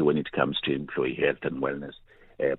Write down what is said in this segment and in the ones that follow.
when it comes to employee health and wellness.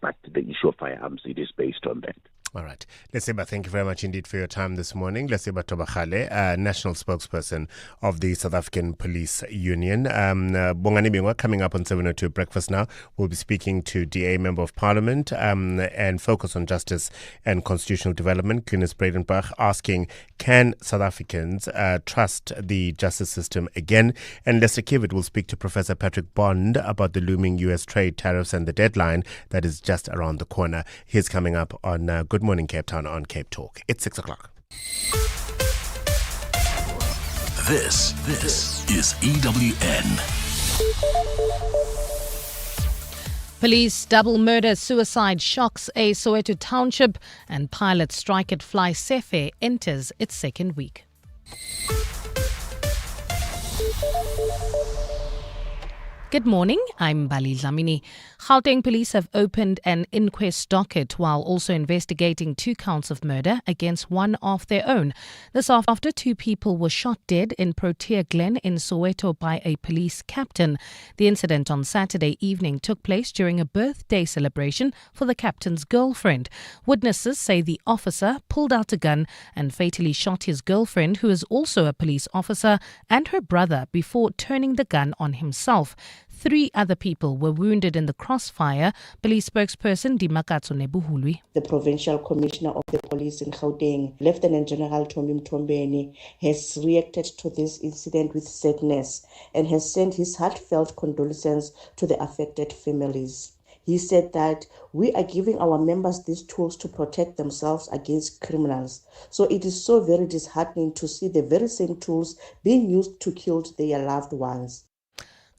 But the issue of firearms, it is based on that. All right. Lesiba, thank you very much indeed for your time this morning. Lesiba Tobachale, national spokesperson of the South African Police Union. Bongani Bingwa, coming up on 7:02 Breakfast Now, we'll be speaking to DA Member of Parliament and focus on justice and constitutional development. Glynis Bredenbach asking, can South Africans trust the justice system again? And Lester Kivitt will speak to Professor Patrick Bond about the looming US trade tariffs and the deadline that is just around the corner. He's coming up on Good Morning Cape Town on Cape Talk. It's 6 o'clock. This is EWN. Police double murder suicide shocks a Soweto township, and pilot strike at Fly Sefe enters its second week. Good morning, I'm Bali Dlamini. Gauteng police have opened an inquest docket while also investigating 2 counts of murder against one of their own. This after 2 people were shot dead in Protea Glen in Soweto by a police captain. The incident on Saturday evening took place during a birthday celebration for the captain's girlfriend. Witnesses say the officer pulled out a gun and fatally shot his girlfriend, who is also a police officer, and her brother before turning the gun on himself. 3 other people were wounded in the crossfire. Police spokesperson Dimakatso Nebuhulwi. The Provincial Commissioner of the Police in Gauteng, Lieutenant General Tommy Mtombeni, has reacted to this incident with sadness and has sent his heartfelt condolences to the affected families. He said that we are giving our members these tools to protect themselves against criminals. So it is so very disheartening to see the very same tools being used to kill their loved ones.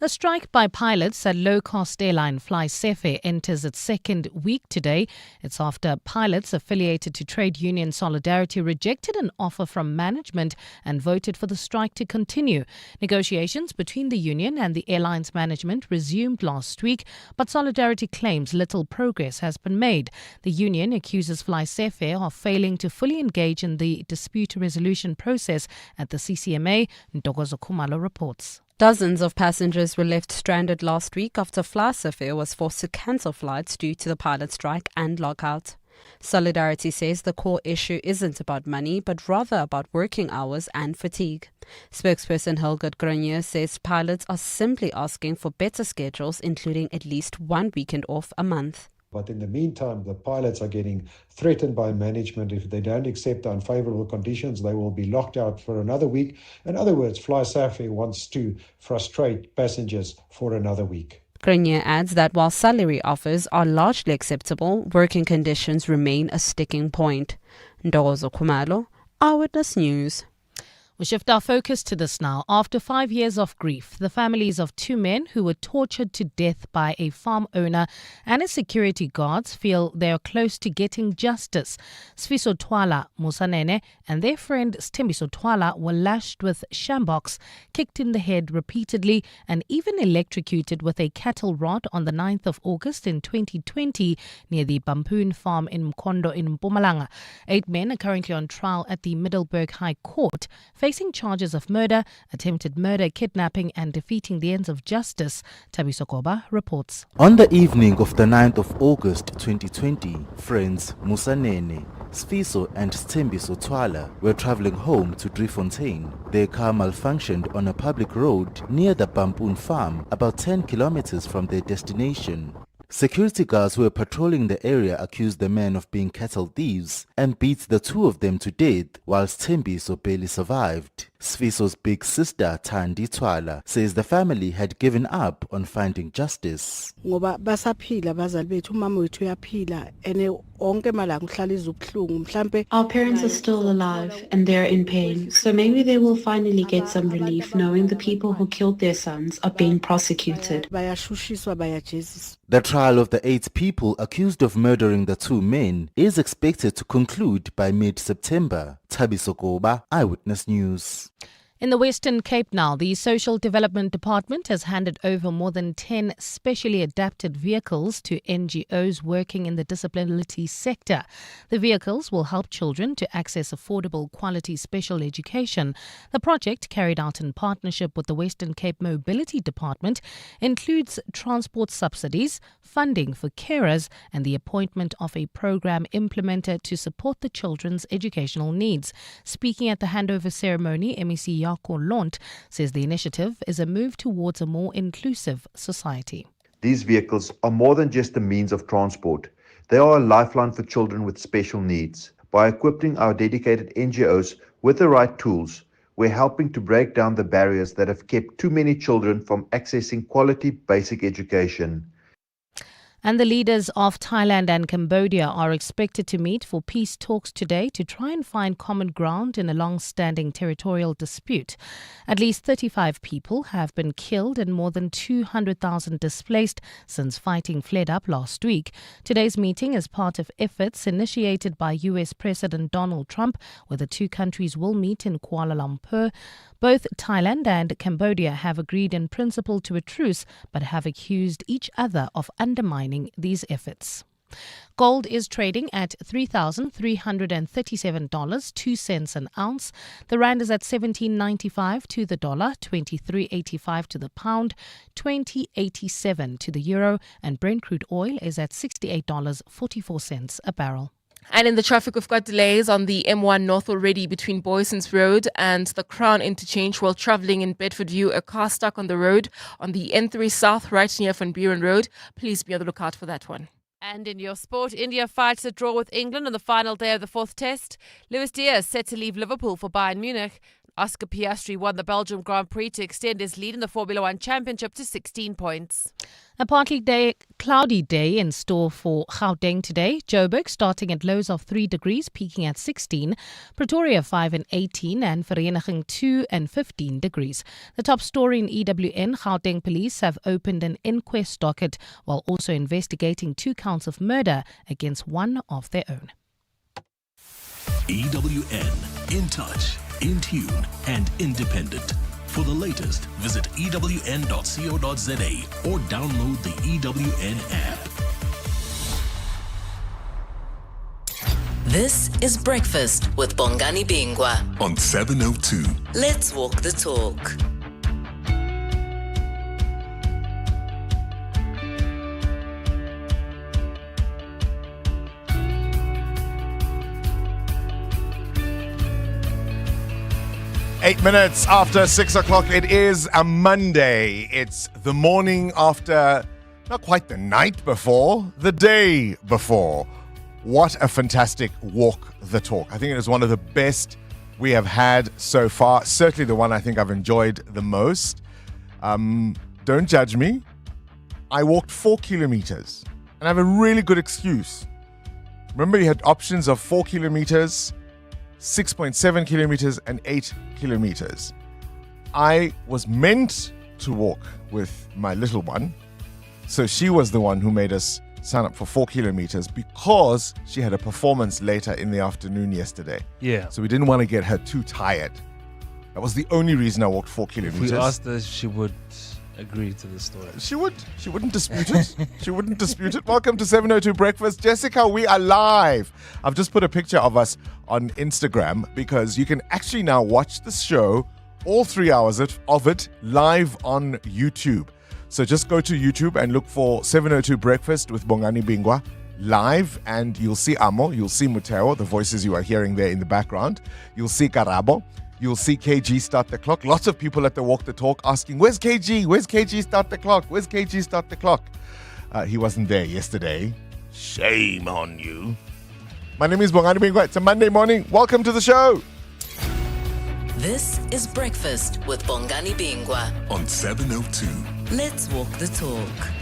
The strike by pilots at low-cost airline Fly Sefe enters its second week today. It's after pilots affiliated to trade union Solidarity rejected an offer from management and voted for the strike to continue. Negotiations between the union and the airline's management resumed last week, but Solidarity claims little progress has been made. The union accuses Fly Sefe of failing to fully engage in the dispute resolution process at the CCMA. Ntokozo Khumalo reports. Dozens of passengers were left stranded last week after Fly Sefe was forced to cancel flights due to the pilot strike and lockout. Solidarity says the core issue isn't about money, but rather about working hours and fatigue. Spokesperson Hilgert Grenier says pilots are simply asking for better schedules, including at least 1 weekend off a month. But in the meantime, the pilots are getting threatened by management. If they don't accept the unfavorable conditions, they will be locked out for another week. In other words, Fly Sefe wants to frustrate passengers for another week. Grenier adds that while salary offers are largely acceptable, working conditions remain a sticking point. Ndozo Khumalo, Eyewitness News. We shift our focus to this now. After 5 years of grief, the families of 2 men who were tortured to death by a farm owner and his security guards feel they are close to getting justice. Sfiso Twala Musanene and their friend Stembiso Twala were lashed with shambox, kicked in the head repeatedly, and even electrocuted with a cattle rod on the 9th of August in 2020 near the Bampoon farm in Mkondo in Mpumalanga. 8 men are currently on trial at the Middelburg High Court, facing charges of murder, attempted murder, kidnapping and defeating the ends of justice. Tabiso Koba reports. On the evening of the 9th of August 2020, friends Musanene, Sfiso and Stembiso Twala were travelling home to Driefontein. Their car malfunctioned on a public road near the Bampoon farm, about 10 kilometers from their destination. Security guards who were patrolling the area accused the men of being cattle thieves and beat the 2 of them to death, whilst Stembiso barely survived. Sfiso's big sister, Thandi Twala, says the family had given up on finding justice. Ngoba basaphila bazali bethu umama wethu uyaphila ene onke malanga uhlala izubuhlungu mhlambe. Our parents are still alive and they're in pain, so maybe they will finally get some relief knowing the people who killed their sons are being prosecuted. Bayashushiswa bayajeziswa. The trial of the 8 people accused of murdering the 2 men is expected to conclude by mid-September. Tabiso Koba, Eyewitness News. In the Western Cape now, the Social Development Department has handed over more than 10 specially adapted vehicles to NGOs working in the disability sector. The vehicles will help children to access affordable quality special education. The project, carried out in partnership with the Western Cape Mobility Department, includes transport subsidies, funding for carers, and the appointment of a program implementer to support the children's educational needs. Speaking at the handover ceremony, MEC Lont says the initiative is a move towards a more inclusive society. These vehicles are more than just a means of transport. They are a lifeline for children with special needs. By equipping our dedicated NGOs with the right tools, we're helping to break down the barriers that have kept too many children from accessing quality basic education. And the leaders of Thailand and Cambodia are expected to meet for peace talks today to try and find common ground in a long-standing territorial dispute. At least 35 people have been killed and more than 200,000 displaced since fighting flared up last week. Today's meeting is part of efforts initiated by US President Donald Trump, where the two countries will meet in Kuala Lumpur. Both Thailand and Cambodia have agreed in principle to a truce, but have accused each other of undermining these efforts. Gold is trading at $3,337, 2 cents an ounce. The rand is at 17.95 to the dollar, 23.85 to the pound, 20.87 to the euro, and Brent crude oil is at $68.44 a barrel. And in the traffic, we've got delays on the M1 North already between Boysons Road and the Crown Interchange while travelling in Bedford View. A car stuck on the road on the N3 South right near Van Buren Road. Please be on the lookout for that one. And in your sport, India fights a draw with England on the final day of the fourth test. Luis Diaz set to leave Liverpool for Bayern Munich. Oscar Piastri won the Belgium Grand Prix to extend his lead in the Formula One Championship to 16 points. A partly cloudy day in store for Gauteng today. Joburg starting at lows of 3 degrees, peaking at 16. Pretoria 5 and 18 and Vereeniging 2 and 15 degrees. The top story in EWN, Gauteng police have opened an inquest docket while also investigating 2 counts of murder against one of their own. EWN, in touch, in tune, and independent. For the latest, visit ewn.co.za or download the EWN app. This is Breakfast with Bongani Bingwa on 702. Let's walk the talk. Eight minutes after 6 o'clock, it is a Monday. It's the morning after, not quite the night before, the day before. What a fantastic walk the talk. I think it is one of the best we have had so far. Certainly the one I think I've enjoyed the most. Don't judge me. I walked 4 kilometers and I have a really good excuse. Remember, you had options of 4 kilometers, 6.7 kilometers and 8 kilometers. I was meant to walk with my little one, so she was the one who made us sign up for 4 kilometers because she had a performance later in the afternoon yesterday. Yeah. So we didn't want to get her too tired. That was the only reason I walked 4 kilometers. If we asked her, she would agree to the story. She would. She wouldn't dispute it. She wouldn't dispute it. Welcome to 702 Breakfast. Jessica, we are live. I've just put a picture of us on Instagram because you can actually now watch the show, all 3 hours of it, live on YouTube. So just go to YouTube and look for 702 Breakfast with Bongani Bingwa live, and you'll see Amo, you'll see Muteo, the voices you are hearing there in the background. You'll see Karabo. You'll see KG start the clock. Lots of people at the Walk the Talk asking, where's KG? Where's KG start the clock? Where's KG start the clock? He wasn't there yesterday. Shame on you. My name is Bongani Bingwa. It's a Monday morning. Welcome to the show. This is Breakfast with Bongani Bingwa on 702. Let's walk the talk.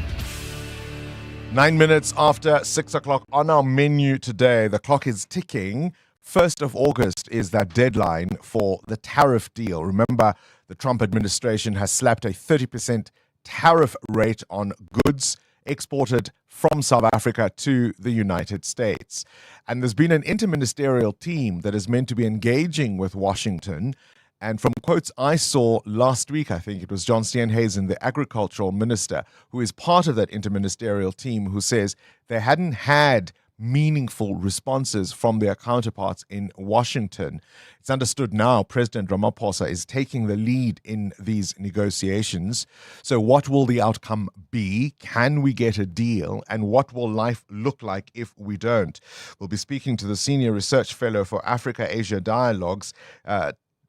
9 minutes after 6 o'clock on our menu today. The clock is ticking. 1st of August is that deadline for the tariff deal. Remember, the Trump administration has slapped a 30% tariff rate on goods exported from South Africa to the United States. And there's been an interministerial team that is meant to be engaging with Washington And from quotes I saw last week, I think it was John Steenhuisen, the agricultural minister, who is part of that interministerial team, who says they hadn't had meaningful responses from their counterparts in Washington. It's understood now President Ramaphosa is taking the lead in these negotiations. So what will the outcome be? Can we get a deal? And what will life look like if we don't? We'll be speaking to the Senior Research Fellow for Africa-Asia Dialogues,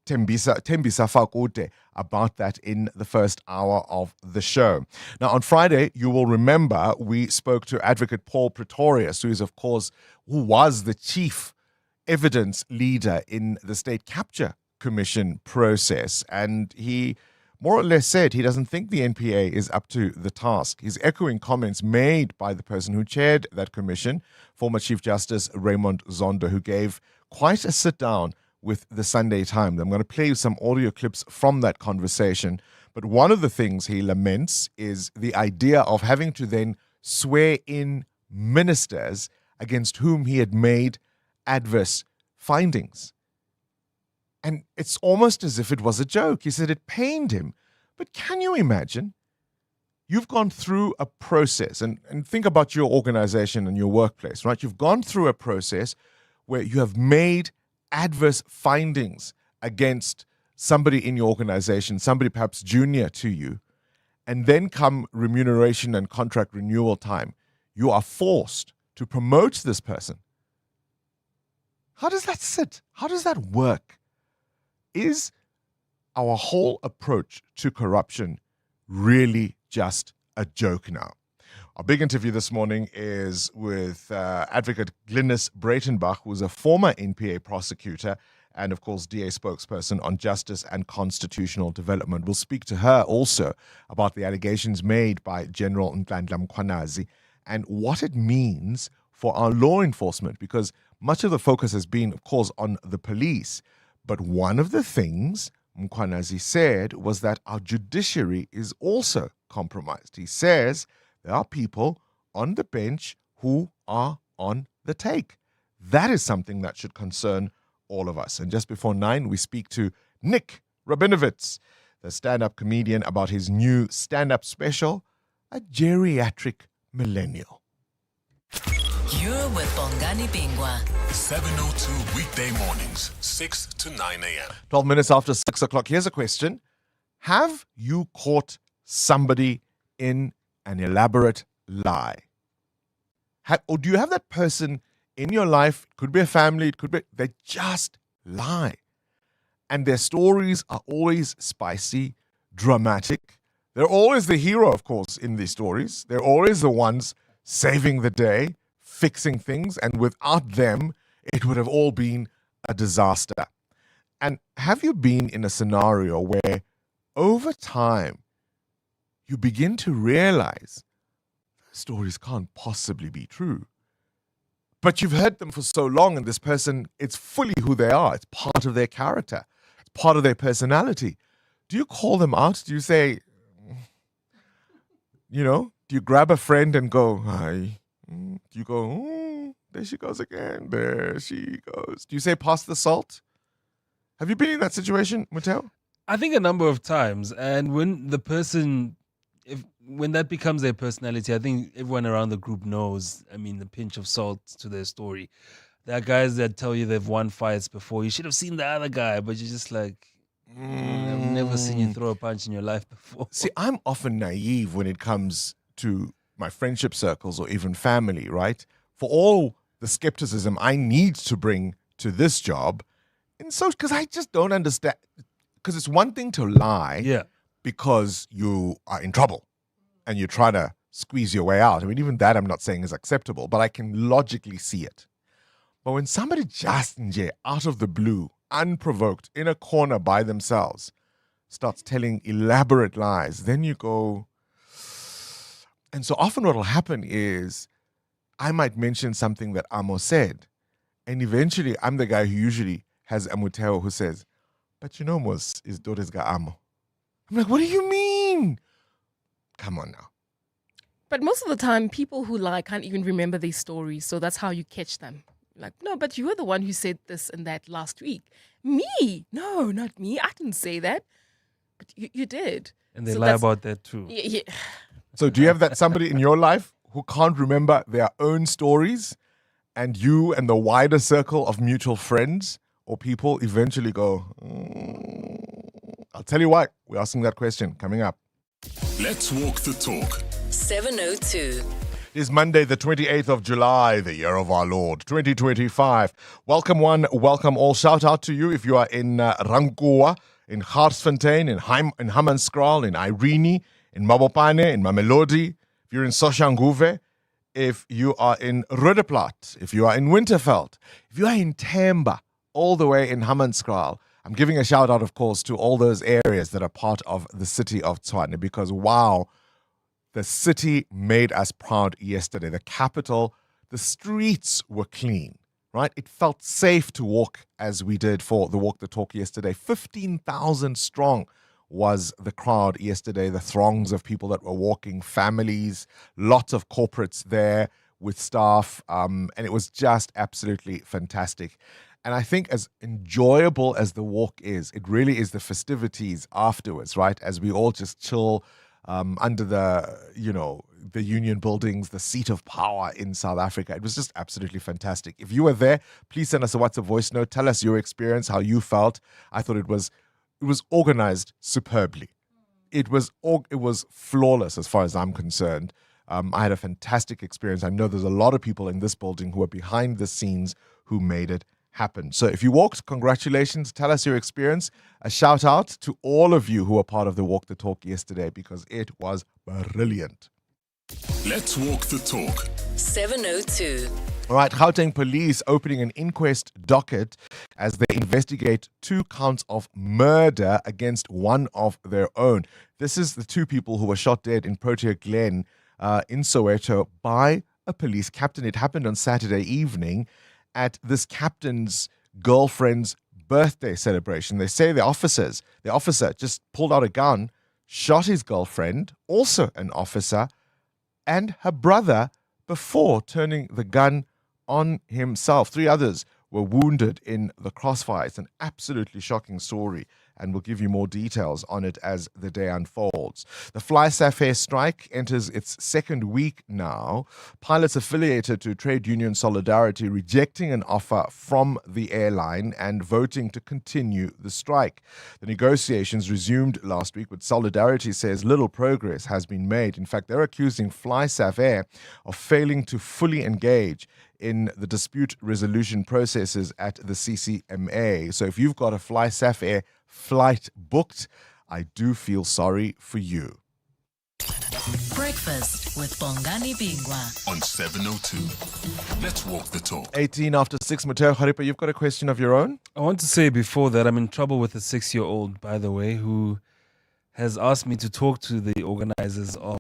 Tembisa Fakute, about that in the first hour of the show. Now, on Friday, you will remember we spoke to Advocate Paul Pretorius, who was the chief evidence leader in the State Capture Commission process. And he more or less said he doesn't think the NPA is up to the task. He's echoing comments made by the person who chaired that commission, former Chief Justice Raymond Zondo, who gave quite a sit-down with the Sunday Times. I'm going to play you some audio clips from that conversation. But one of the things he laments is the idea of having to then swear in ministers against whom he had made adverse findings. And it's almost as if it was a joke. He said it pained him. But can you imagine? You've gone through a process, and think about your organization and your workplace, right? You've gone through a process where you have made adverse findings against somebody in your organization, somebody perhaps junior to you, and then come remuneration and contract renewal time, you are forced to promote this person. How does that sit? How does that work? Is our whole approach to corruption really just a joke now? Our big interview this morning is with Advocate Glynis Breitenbach, who's a former NPA prosecutor and, of course, DA spokesperson on justice and constitutional development. We'll speak to her also about the allegations made by General Nhlanhla Mkhwanazi and what it means for our law enforcement, because much of the focus has been, of course, on the police. But one of the things Mkhwanazi said was that our judiciary is also compromised. He says there are people on the bench who are on the take. That is something that should concern all of us. And just before 9, we speak to Nick Rabinovitz, the stand-up comedian, about his new stand-up special, A Geriatric Millennial. You're with Bongani Bingwa. 7:02 weekday mornings, 6 to 9 a.m. 12 minutes after 6 o'clock. Here's a question. Have you caught somebody in an elaborate lie? Or do you have that person in your life? It could be a family, it could be, they just lie. And their stories are always spicy, dramatic. They're always the hero, of course, in these stories. They're always the ones saving the day, fixing things, and without them, it would have all been a disaster. And have you been in a scenario where over time, you begin to realize stories can't possibly be true. But you've heard them for so long, and this person, it's fully who they are. It's part of their character. It's part of their personality. Do you call them out? Do you say, do you grab a friend and go, hi? Do you go, there she goes again. There she goes. Do you say, pass the salt? Have you been in that situation, Muteo? I think a number of times. And when the person, when that becomes their personality, I think everyone around the group knows, the pinch of salt to their story. There are guys that tell you they've won fights before. You should have seen the other guy, but you're just like, I've never seen you throw a punch in your life before. See, I'm often naive when it comes to my friendship circles or even family, right? For all the skepticism I need to bring to this job, and so because I just don't understand. Because it's one thing to lie because you are in trouble and you try to squeeze your way out. Even that I'm not saying is acceptable, but I can logically see it. But when somebody just out of the blue, unprovoked, in a corner by themselves, starts telling elaborate lies, then you go. And so often what will happen is I might mention something that Amo said, and eventually I'm the guy who usually has Amuteo who says, but Mos, his daughter's got Amo. I'm like, what do you mean? Come on now. But most of the time, people who lie can't even remember their stories, so that's how you catch them. Like, no, but you were the one who said this and that last week. Me? No, not me. I didn't say that. But you did. And they So lie that's- about that too. Yeah. So do you have that somebody in your life who can't remember their own stories, and you and the wider circle of mutual friends or people eventually go, I'll tell you what, we're asking that question coming up. Let's walk the talk. 702. It is Monday, the 28th of July, the year of our Lord, 2025. Welcome one, welcome all. Shout out to you if you are in Rankuwa, in Garsfontein, in Hammanskraal, in Irene, in Mabopane, in Mamelodi. If you're in Soshanguve, if you are in Roodeplaat, if you are in Winterveld, if you are in Temba, all the way in Hammanskraal. I'm giving a shout out, of course, to all those areas that are part of the city of Tshwane, because wow, the city made us proud yesterday. The capital, the streets were clean, right? It felt safe to walk as we did for the Walk the Talk yesterday. 15,000 strong was the crowd yesterday, the throngs of people that were walking, families, lots of corporates there with staff, and it was just absolutely fantastic. And I think as enjoyable as the walk is, it really is the festivities afterwards, right? As we all just chill under the union buildings, the seat of power in South Africa. It was just absolutely fantastic. If you were there, please send us a WhatsApp voice note. Tell us your experience, how you felt. I thought it was organized superbly. It was flawless as far as I'm concerned. I had a fantastic experience. I know there's a lot of people in this building who are behind the scenes who made it happen. So if you walked, congratulations. Tell us your experience. A shout out to all of you who were part of the Walk the Talk yesterday, because it was brilliant. Let's walk the talk. 702. All right, Gauteng police opening an inquest docket as they investigate 2 counts of murder against one of their own. This is the 2 people who were shot dead in Protea Glen in Soweto by a police captain. It happened on Saturday evening at this captain's girlfriend's birthday celebration. They say the officer just pulled out a gun, shot his girlfriend, also an officer, and her brother before turning the gun on himself. 3 others were wounded in the crossfire. It's an absolutely shocking story, and we'll give you more details on it as the day unfolds. The Fly Safair strike enters its 2nd week now. Pilots affiliated to Trade Union Solidarity rejecting an offer from the airline and voting to continue the strike. The negotiations resumed last week, but Solidarity says little progress has been made. In fact, they're accusing Fly Safair of failing to fully engage in the dispute resolution processes at the CCMA. So if you've got a Fly Safair flight booked, I do feel sorry for you. Breakfast with Bongani Bingwa on 702. Let's walk the talk. 18 after 6, Mateo Haripa, you've got a question of your own? I want to say before that I'm in trouble with a 6-year-old, by the way, who has asked me to talk to the organizers of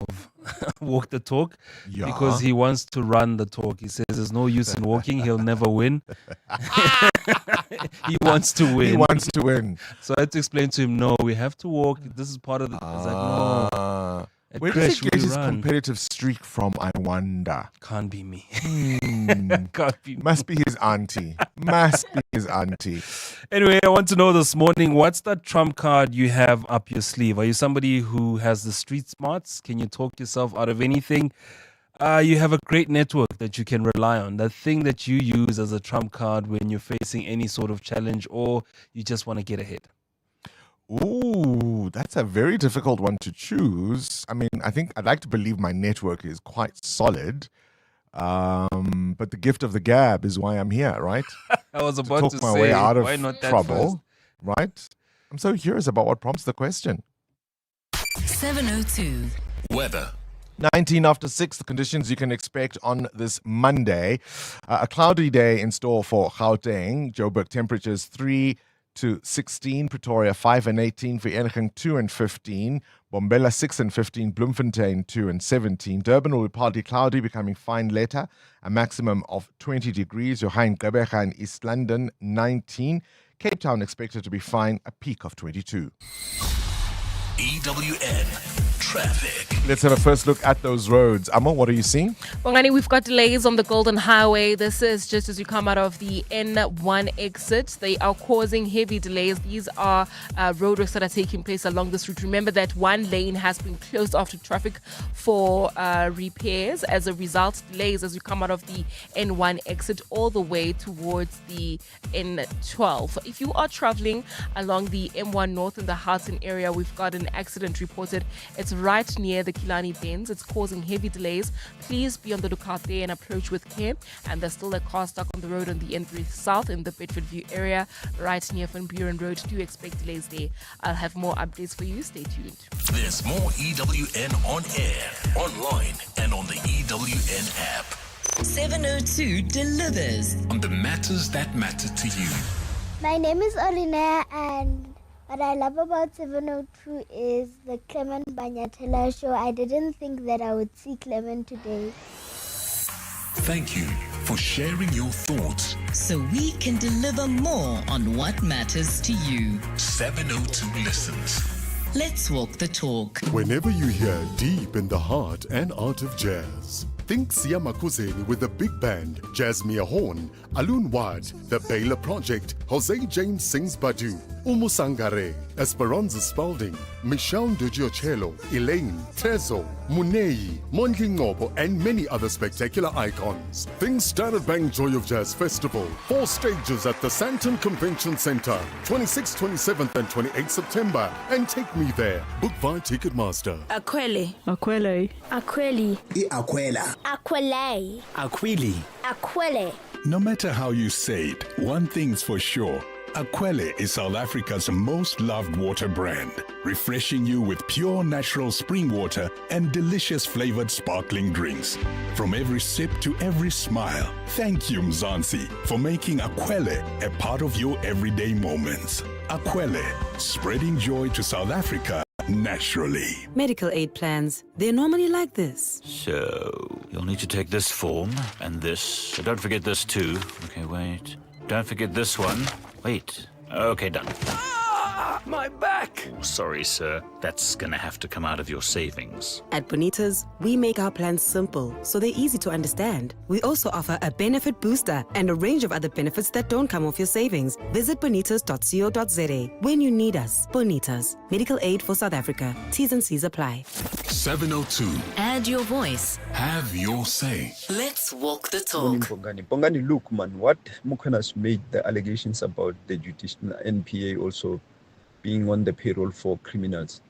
Walk the Talk because he wants to run the talk. He says there's no use in walking, he'll never win. He wants to win. He wants to win. So I had to explain to him, no, we have to walk. This is part of the... I was like, no. Where does he get his competitive streak from, I wonder? Can't be me. Can't be me. Must be his auntie. Must be his auntie. Anyway, I want to know this morning, what's that trump card you have up your sleeve? Are you somebody who has the street smarts? Can you talk yourself out of anything? You have a great network that you can rely on. That thing that you use as a trump card when you're facing any sort of challenge, or you just want to get ahead. Ooh, that's a very difficult one to choose. I mean, I think I'd like to believe my network is quite solid. But the gift of the gab is why I'm here, right? I was about to talk my say, way out of why not that trouble, right? I'm so curious about what prompts the question. 702. Weather. 19 after 6, the conditions you can expect on this Monday. A cloudy day in store for Gauteng. Joburg temperatures 3 to 16, Pretoria 5 and 18, Vereeniging 2 and 15, Bombela 6 and 15, Bloemfontein 2 and 17. Durban will be partly cloudy, becoming fine later, a maximum of 20 degrees. Johannesburg and East London 19. Cape Town expected to be fine, a peak of 22. EWN traffic. Let's have a first look at those roads. Amo, what are you seeing? Bongani, we've got delays on the Golden Highway. This is just as you come out of the N1 exit. They are causing heavy delays. These are roadworks that are taking place along this route. Remember that one lane has been closed off to traffic for repairs. As a result, delays as you come out of the N1 exit all the way towards the N12. If you are traveling along the M1 North in the Houghton area, we've got an accident reported. It's right near the Kilani Bends. It's causing heavy delays. Please be on the lookout there and approach with care. And there's still a car stuck on the road on the N3 South in the Bedford View area, right near Van Buren Road. Do expect delays there. I'll have more updates for you. Stay tuned. There's more EWN on air, online, and on the EWN app. 702 delivers on the matters that matter to you. My name is Olina, and what I love about 702 is the Clement Banyatela show. I didn't think that I would see Clement today. Thank you for sharing your thoughts. so we can deliver more on what matters to you. 702 listens. Let's walk the talk. Whenever you hear deep in the heart and art of jazz, think Sia Makuzeni with the big band, Jasmine Horn, Alun Wad, The Baylor Project, Jose James sings Badu, Umusangare, Esperanza Spalding, Michelle Dugiocello, Elaine, Trezo, Munei, Mondli Ngobo, and many other spectacular icons. Think Standard Bank Joy of Jazz Festival, 4 stages at the Santon Convention Center, 26th, 27th, and 28th September, and take me there. Book via Ticketmaster. Aquele. Aquele. Aquele. Aquela. Aquele. Aquili. Aquele. No matter how you say it, one thing's for sure. Aquele is South Africa's most loved water brand, refreshing you with pure natural spring water and delicious flavored sparkling drinks. From every sip to every smile, thank you Mzansi for making Aquele a part of your everyday moments. Aquele, spreading joy to South Africa naturally. Medical aid plans, they're normally like this. So, you'll need to take this form and this. Don't forget this too. Okay, wait. Don't forget this one. Wait. Okay, done. My back! Sorry, sir. That's gonna have to come out of your savings. At Bonitas, we make our plans simple, so they're easy to understand. We also offer a benefit booster and a range of other benefits that don't come off your savings. Visit bonitas.co.za when you need us. Bonitas, medical aid for South Africa. T's and C's apply. 702. Add your voice. Have your say. Let's walk the talk. Bongani, look, man, what Mukhana's made the allegations about the judicial NPA also being on the payroll for criminals.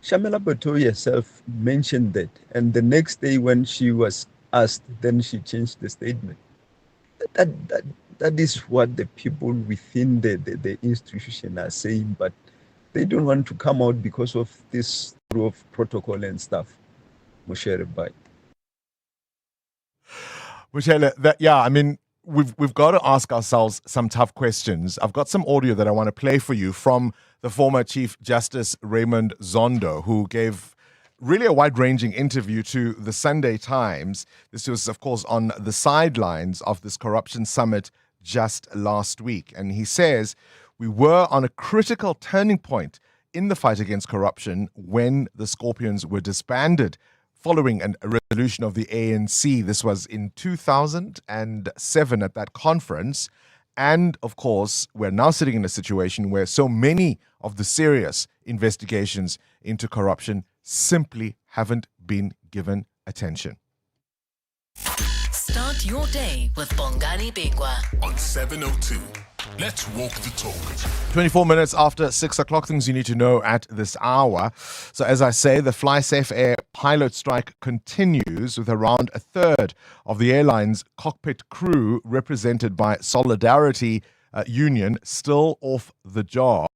Shamela Bato herself mentioned that, and the next day when she was asked, then she changed the statement. That is what the people within the institution are saying, but they don't want to come out because of this sort of protocol and stuff. Moshe Bai. Michelle, we've got to ask ourselves some tough questions. I've got some audio that I want to play for you from the former Chief Justice Raymond Zondo, who gave really a wide-ranging interview to the Sunday Times. This was, of course, on the sidelines of this corruption summit just last week. And he says, we were on a critical turning point in the fight against corruption when the Scorpions were disbanded following a resolution of the ANC. This was in 2007 at that conference. And, of course, we're now sitting in a situation where so many of the serious investigations into corruption simply haven't been given attention. Start your day with Bongani Bingwa on 702. Let's walk the talk. 24 minutes after 6 o'clock, things you need to know at this hour. So as I say, the Fly Safe Air pilot strike continues with around a third of the airline's cockpit crew, represented by Solidarity Union, still off the job.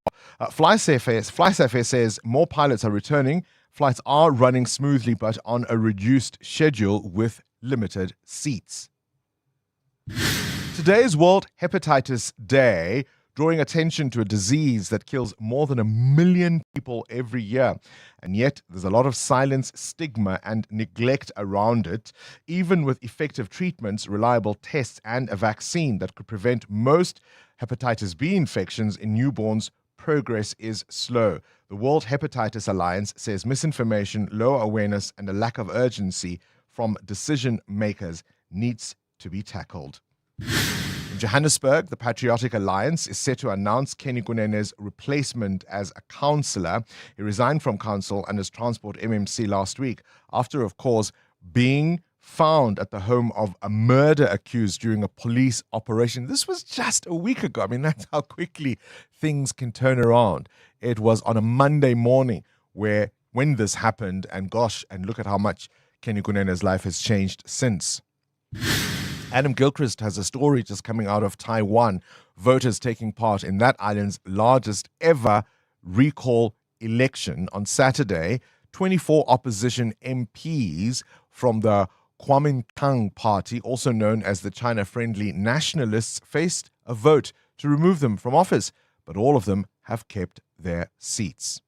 Fly Safe Air says more pilots are returning. Flights are running smoothly, but on a reduced schedule with limited seats. Today is World Hepatitis Day, drawing attention to a disease that kills more than 1 million people every year. And yet, there's a lot of silence, stigma, and neglect around it. Even with effective treatments, reliable tests, and a vaccine that could prevent most hepatitis B infections in newborns, progress is slow. The World Hepatitis Alliance says misinformation, low awareness, and a lack of urgency from decision makers needs to be tackled. In Johannesburg, the Patriotic Alliance is set to announce Kenny Kunene's replacement as a councillor. He resigned from council and his transport MMC last week after, of course, being found at the home of a murder accused during a police operation. This was just a week ago. I mean, that's how quickly things can turn around. It was on a Monday morning when this happened, and gosh, and look at how much Kenny Kunene's life has changed since. Adam Gilchrist has a story just coming out of Taiwan. Voters taking part in that island's largest ever recall election on Saturday. 24 opposition MPs from the Kuomintang Party, also known as the China-friendly nationalists, faced a vote to remove them from office, but all of them have kept their seats.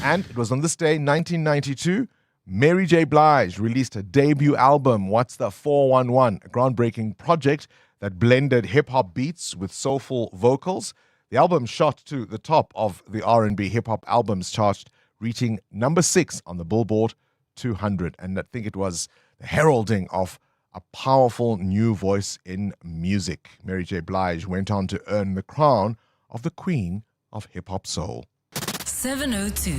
And it was on this day, 1992, Mary J. Blige released her debut album, What's the 411, a groundbreaking project that blended hip-hop beats with soulful vocals. The album shot to the top of the R&B hip-hop albums chart, reaching number 6 on the Billboard 200. And I think it was the heralding of a powerful new voice in music. Mary J. Blige went on to earn the crown of the Queen of Hip-Hop Soul. 702.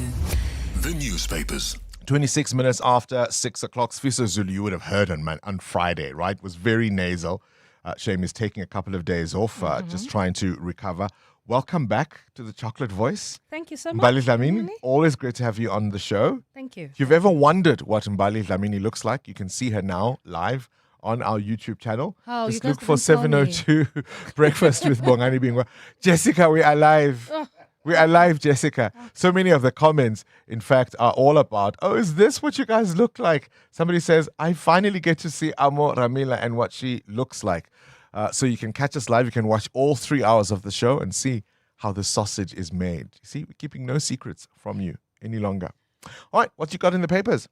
The newspapers. 26 minutes after 6 o'clock. Sfiso Zulu, you would have heard on Friday, right? Was very nasal. Shame is taking a couple of days off, just trying to recover. Welcome back to the Chocolate Voice. Thank you so much. Mbali Dlamini, always great to have you on the show. Thank you. If you've ever wondered what Mbali Dlamini looks like, you can see her now live on our YouTube channel. Oh, just you look guys for didn't tell me. 702 Breakfast with Bongani Bingwa. Jessica, we are live. Oh. We are live, Jessica. So many of the comments, in fact, are all about, oh, is this what you guys look like? Somebody says, I finally get to see Amo Ramila and what she looks like. So you can catch us live. You can watch all 3 hours of the show and see how the sausage is made. You see, we're keeping no secrets from you any longer. All right, what you got in the papers?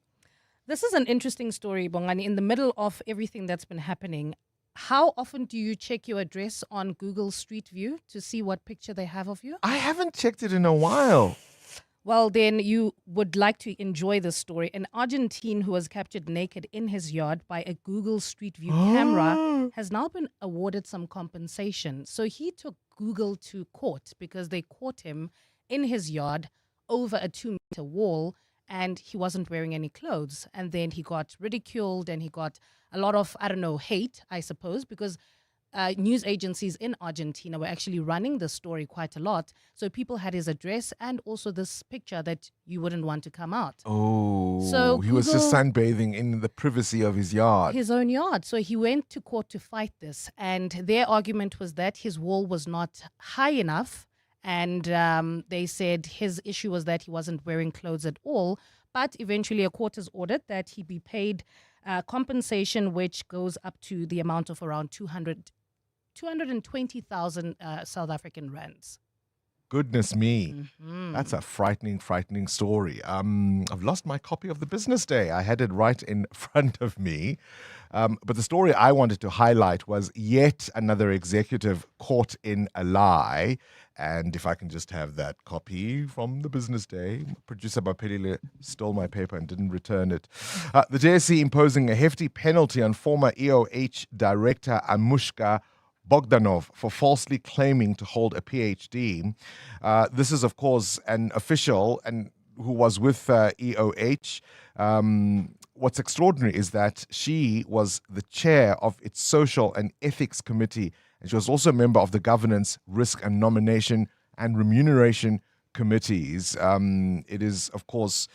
This is an interesting story, Bongani. In the middle of everything that's been happening, how often do you check your address on Google Street View to see what picture they have of you? I haven't checked it in a while. Well, then you would like to enjoy this story. An Argentine who was captured naked in his yard by a Google Street View camera has now been awarded some compensation. So he took Google to court because they caught him in his yard over a 2-meter wall and he wasn't wearing any clothes. And then he got ridiculed and he got a lot of, hate, I suppose, because news agencies in Argentina were actually running the story quite a lot. So people had his address and also this picture that you wouldn't want to come out. Oh, so he was just sunbathing in the privacy of his yard. His own yard. So he went to court to fight this. And their argument was that his wall was not high enough. And they said his issue was that he wasn't wearing clothes at all. But eventually a court has ordered that he be paid compensation, which goes up to the amount of around 220,000 South African rands. Goodness me. Mm-hmm. That's a frightening story. I've lost my copy of the Business Day. I had it right in front of me. But the story I wanted to highlight was yet another executive caught in a lie. And if I can just have that copy from the Business Day. Producer Bapelile stole my paper and didn't return it. The JSE imposing a hefty penalty on former EOH director Anushka Bogdanov for falsely claiming to hold a PhD. This is, of course, an official and who was with EOH. What's extraordinary is that she was the chair of its Social and Ethics Committee, and she was also a member of the Governance, Risk and Nomination and Remuneration Committees. It is, of course,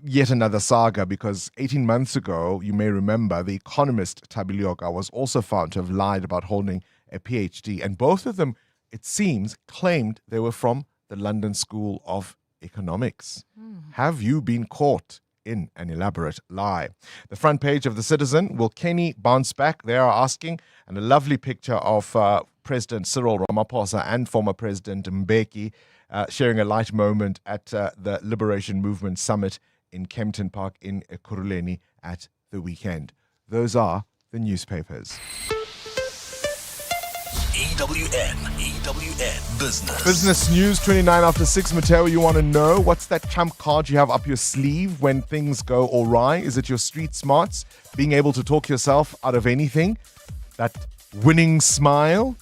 yet another saga because 18 months ago, you may remember, the economist Tabilioka was also found to have lied about holding a PhD. And both of them, it seems, claimed they were from the London School of Economics. Have you been caught in an elaborate lie? The front page of The Citizen, will Kenny bounce back? They are asking. And a lovely picture of President Cyril Ramaphosa and former President Mbeki sharing a light moment at the Liberation Movement Summit in Kempton Park in Ekurhuleni at the weekend. Those are the newspapers. EWN Business. Business news, 29 after 6. Mateo, you want to know what's that trump card you have up your sleeve when things go awry? Is it your street smarts, being able to talk yourself out of anything, that winning smile,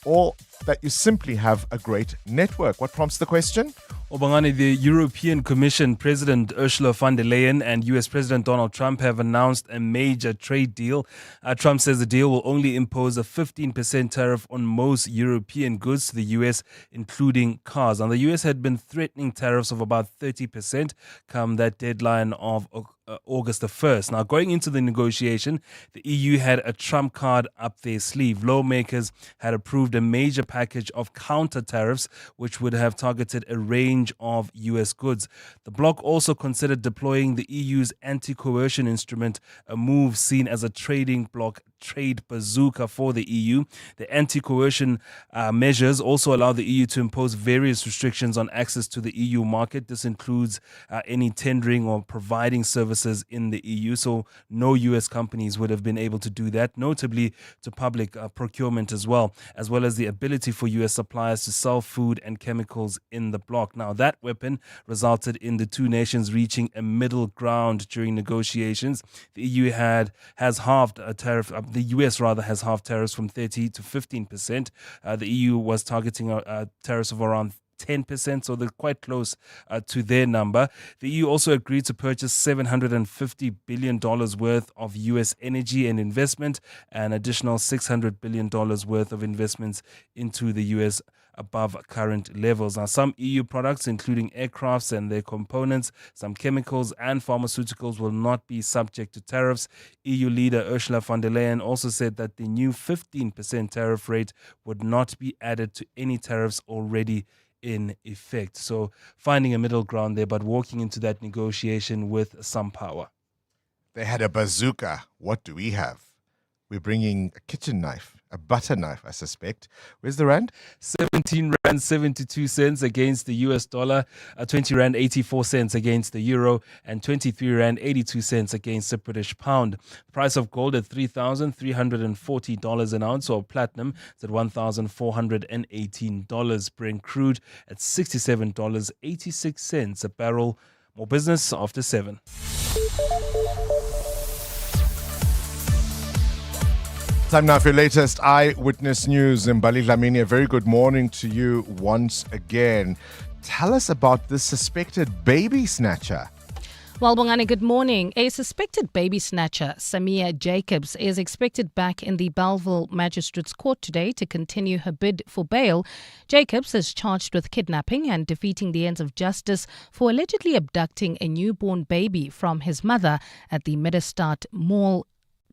or that you simply have a great network? What prompts the question? Bongani, the European Commission President Ursula von der Leyen and US President Donald Trump have announced a major trade deal. Trump says the deal will only impose a 15% tariff on most European goods to the US, including cars. Now, the US had been threatening tariffs of about 30% come that deadline of August the 1st. Now, going into the negotiation, the EU had a trump card up their sleeve. Lawmakers had approved a major package of counter tariffs, which would have targeted a range of US goods. The bloc also considered deploying the EU's anti-coercion instrument, a move seen as a trading bloc trade bazooka for the EU. The anti-coercion measures also allow the EU to impose various restrictions on access to the EU market. This includes any tendering or providing services in the EU. So no US companies would have been able to do that, notably to public procurement as well as the ability for US suppliers to sell food and chemicals in the bloc. Now, that weapon resulted in the two nations reaching a middle ground during negotiations. The EU has halved a tariff. The US rather has halved tariffs from 30 to 15%. The EU was targeting tariffs of around 10%, so they're quite close to their number. The EU also agreed to purchase $750 billion worth of US energy and investment, and additional $600 billion worth of investments into the US above current levels. Now, some EU products, including aircrafts and their components, some chemicals and pharmaceuticals, will not be subject to tariffs. EU leader Ursula von der Leyen also said that the new 15% tariff rate would not be added to any tariffs already in effect. So finding a middle ground there, but walking into that negotiation with some power. They had a bazooka. What do we have? We're bringing a kitchen knife, a butter knife, I suspect. Where's the rand? 17 rand 72 cents against the US dollar, 20 rand 84 cents against the euro, and 23 rand 82 cents against the British pound. The price of gold at $3,340 an ounce, or platinum is at $1,418. Brent crude at $67.86 a barrel. More business after 7. Time now for your latest eyewitness news. Mbali Dlamini, a very good morning to you once again. Tell us about this suspected baby snatcher. Well, Bongani, good morning. A suspected baby snatcher, Samia Jacobs, is expected back in the Bellville Magistrates Court today to continue her bid for bail. Jacobs is charged with kidnapping and defeating the ends of justice for allegedly abducting a newborn baby from his mother at the Middestad Mall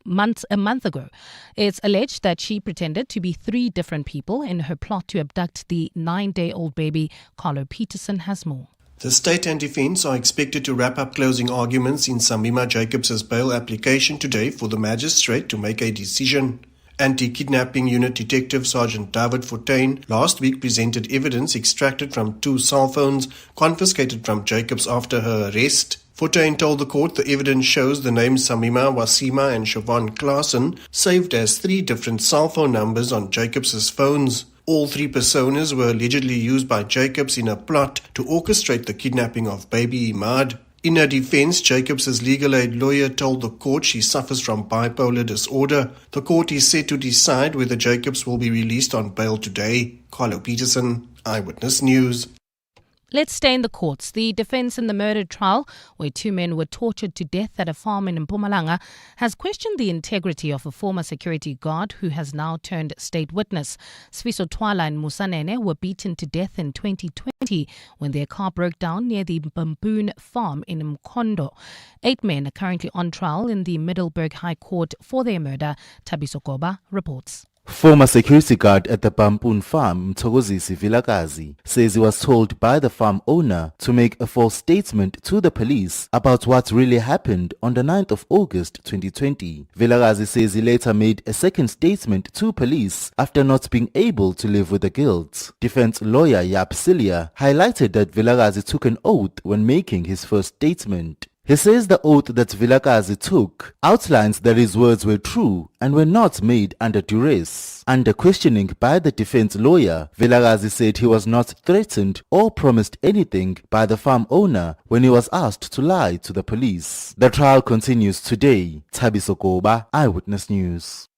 a month ago. It's alleged that she pretended to be 3 different people in her plot to abduct the 9-day-old baby. Carlo Peterson has more. The state and defence are expected to wrap up closing arguments in Samima Jacobs' bail application today for the magistrate to make a decision. Anti-kidnapping unit detective Sergeant David Fontaine last week presented evidence extracted from 2 cell phones confiscated from Jacobs after her arrest. Fontaine told the court the evidence shows the names Samima, Wasima and Siobhan Klaassen saved as 3 different cell phone numbers on Jacobs' phones. All 3 personas were allegedly used by Jacobs in a plot to orchestrate the kidnapping of baby Imad. In her defense, Jacobs' legal aid lawyer told the court she suffers from bipolar disorder. The court is set to decide whether Jacobs will be released on bail today. Carlo Peterson, Eyewitness News. Let's stay in the courts. The defense in the murder trial, where 2 men were tortured to death at a farm in Mpumalanga, has questioned the integrity of a former security guard who has now turned state witness. Sfiso Twala and Musanene were beaten to death in 2020 when their car broke down near the Bamboon farm in Mkondo. 8 men are currently on trial in the Middelburg High Court for their murder. Tabiso Koba reports. Former security guard at the Bamboon farm, Mthokozisi Vilakazi, says he was told by the farm owner to make a false statement to the police about what really happened on the 9th of August 2020. Vilakazi says he later made a second statement to police after not being able to live with the guilt. Defense lawyer Yap Silia highlighted that Vilakazi took an oath when making his first statement. He says the oath that Vilakazi took outlines that his words were true and were not made under duress. Under questioning by the defense lawyer, Vilakazi said he was not threatened or promised anything by the farm owner when he was asked to lie to the police. The trial continues today. Thabiso Koba, Eyewitness News.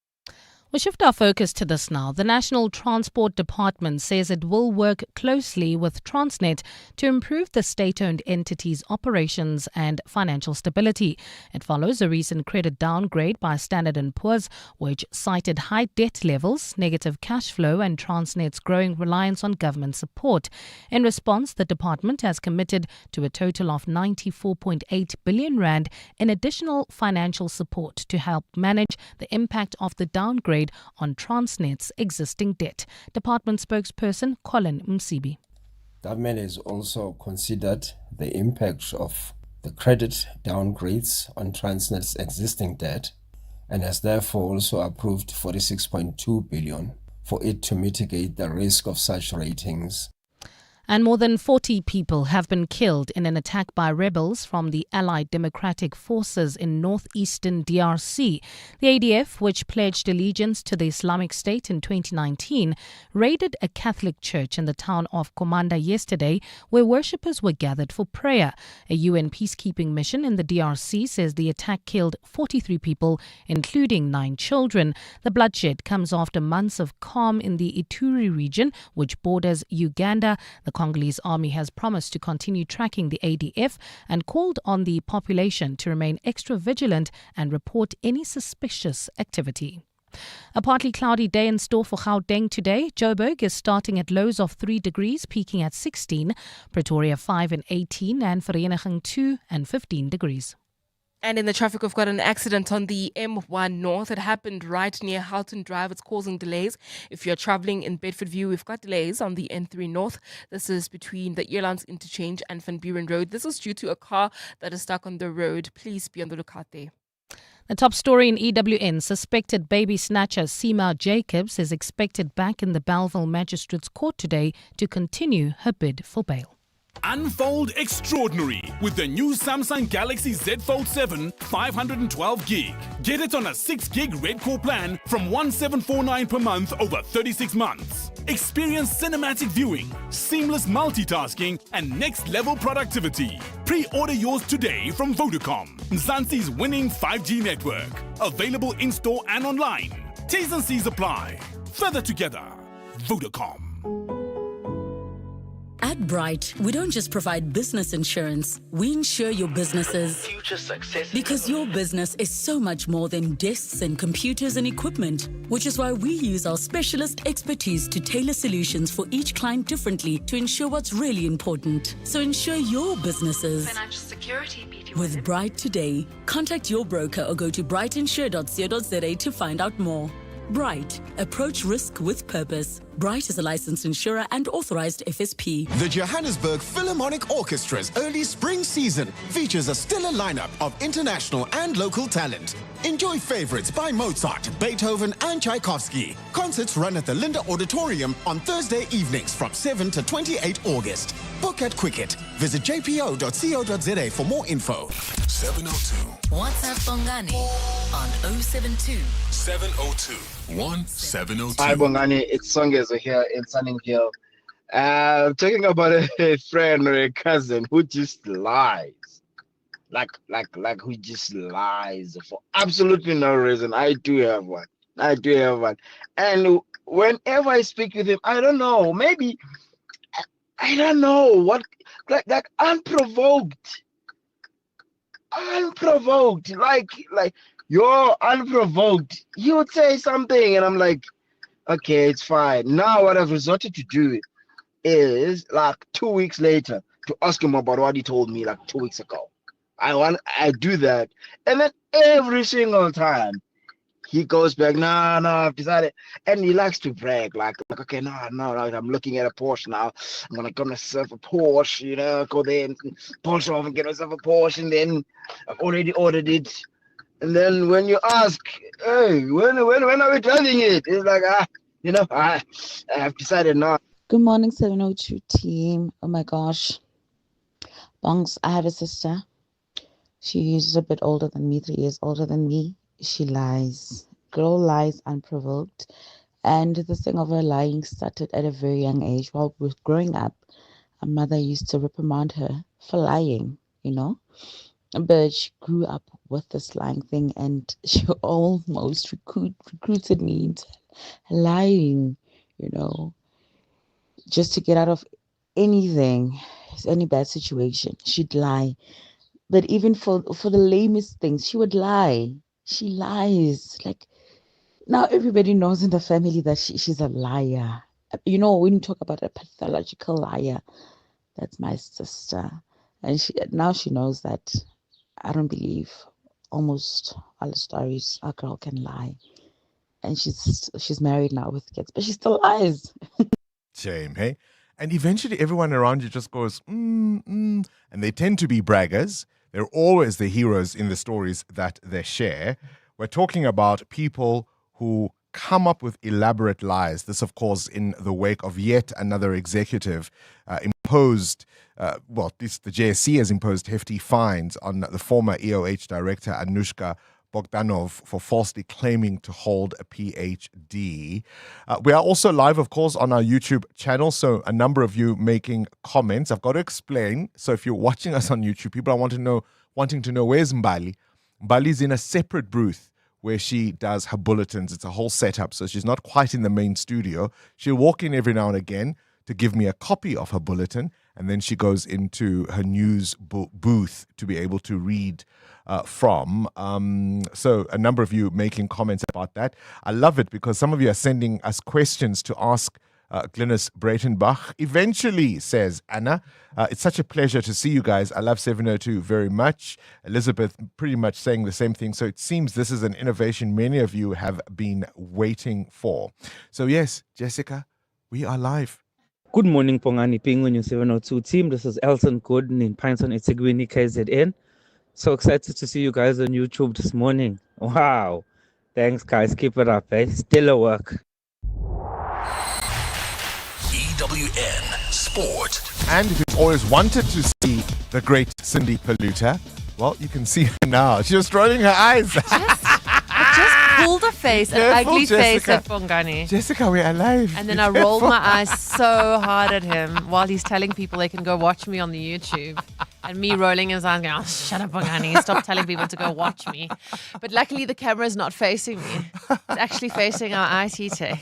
We'll shift our focus to this now. The National Transport Department says it will work closely with Transnet to improve the state-owned entity's operations and financial stability. It follows a recent credit downgrade by Standard & Poor's, which cited high debt levels, negative cash flow and Transnet's growing reliance on government support. In response, the department has committed to a total of 94.8 billion rand in additional financial support to help manage the impact of the downgrade on Transnet's existing debt. Department spokesperson Colin Msibi. Government has also considered the impact of the credit downgrades on Transnet's existing debt and has therefore also approved 46.2 billion for it to mitigate the risk of such ratings. And more than 40 people have been killed in an attack by rebels from the Allied Democratic Forces in northeastern DRC. The ADF, which pledged allegiance to the Islamic State in 2019, raided a Catholic church in the town of Komanda yesterday, where worshippers were gathered for prayer. A UN peacekeeping mission in the DRC says the attack killed 43 people, including 9 children. The bloodshed comes after months of calm in the Ituri region, which borders Uganda. The Congolese army has promised to continue tracking the ADF and called on the population to remain extra vigilant and report any suspicious activity. A partly cloudy day in store for Gauteng today. Joburg is starting at lows of 3 degrees, peaking at 16. Pretoria 5 and 18 and Vereeniging 2 and 15 degrees. And in the traffic, we've got an accident on the M1 North. It happened right near Houghton Drive. It's causing delays. If you're traveling in Bedfordview, we've got delays on the N3 North. This is between the Earlands Interchange and Van Buren Road. This is due to a car that is stuck on the road. Please be on the lookout there. The top story in EWN, suspected baby snatcher Seema Jacobs is expected back in the Bellville Magistrates Court today to continue her bid for bail. Unfold extraordinary with the new Samsung Galaxy Z Fold 7 512 gig. Get it on a 6 gig Red Core plan from 1749 per month over 36 months. Experience cinematic viewing, seamless multitasking and next level productivity. Pre-order yours today from Vodacom, Mzansi's winning 5G network. Available in-store and online. T's and C's apply. Further together, Vodacom. At Bright, we don't just provide business insurance, we insure your business's future success. Because your business is so much more than desks and computers and equipment, which is why we use our specialist expertise to tailor solutions for each client differently to ensure what's really important. So insure your businesses. Financial security, With Bright today, contact your broker or go to brightinsure.co.za to find out more. Bright, approach risk with purpose. Bright is a licensed insurer and authorized FSP. The Johannesburg Philharmonic Orchestra's early spring season features a stellar lineup of international and local talent. Enjoy favorites by Mozart, Beethoven and Tchaikovsky. Concerts run at the Linda Auditorium on Thursday evenings from 7 to 28 August. Book at Quicket. Visit jpo.co.za for more info. 702. WhatsApp Bongani on 072 702 1702. Hi Bongani, it's Songezo here in Sunninghill. Talking about a friend or a cousin who just lies. Like who just lies for absolutely no reason. I do have one. And whenever I speak with him, I don't know, maybe I don't know what, like unprovoked, like you're unprovoked. He would say something, and I'm like, okay, it's fine. Now what I've resorted to do is like 2 weeks later to ask him about what he told me like 2 weeks ago. I do that, and then every single time he goes back, no, I've decided, and he likes to brag, like okay, no, I'm looking at a Porsche now. I'm gonna get myself a Porsche, go there and Porsche off and get myself a Porsche, and then I've already ordered it. And then when you ask, hey, when are we driving it? It's like, I have decided now. Good morning, 702 team. Oh my gosh. Bongs, I have a sister. She's a bit older than me, 3 years older than me. She lies. Girl lies unprovoked. And the thing of her lying started at a very young age. While we were growing up, her mother used to reprimand her for lying, But she grew up with this lying thing, and she almost recruited me into lying, just to get out of anything, any bad situation. She'd lie. But even for the lamest things, she would lie. She lies. Like, now everybody knows in the family that she's a liar. When you talk about a pathological liar, that's my sister. And now she knows that I don't believe almost all the stories a girl can lie. And she's married now with kids, but she still lies. Shame, hey? And eventually everyone around you just goes, and they tend to be braggers. They're always the heroes in the stories that they share. We're talking about people who come up with elaborate lies. This, of course, in the wake of yet another executive imposed, at least the JSC has imposed hefty fines on the former EOH director, Anushka Bogdanov, for falsely claiming to hold a PhD. We are also live, of course, on our YouTube channel, so a number of you making comments. I've got to explain. So if you're watching us on YouTube, people are wanting to know where's Mbali. Mbali's in a separate booth where she does her bulletins. It's a whole setup, so she's not quite in the main studio. She'll walk in every now and again to give me a copy of her bulletin, and then she goes into her news booth to be able to read from. So a number of you making comments about that. I love it because some of you are sending us questions to ask Glynis Breitenbach. Eventually, says Anna, it's such a pleasure to see you guys. I love 702 very much. Elizabeth pretty much saying the same thing. So it seems this is an innovation many of you have been waiting for. So yes, Jessica, we are live. Good morning, Bongani Bingwa, News 702 team. This is Elton Gordon in Pinetown, eThekwini, KZN. So excited to see you guys on YouTube this morning. Wow. Thanks, guys. Keep it up, eh? Stellar work. EWN Sport. And if you've always wanted to see the great Cindy Paluta, well, you can see her now. She was rolling her eyes. I just pulled a face, an ugly face at Bongani. Jessica, we're alive. And then I rolled my eyes so hard at him while he's telling people they can go watch me on the YouTube. And me rolling his eyes going, oh, shut up, Bongani. Stop telling people to go watch me. But luckily the camera's not facing me. It's actually facing our IT tech.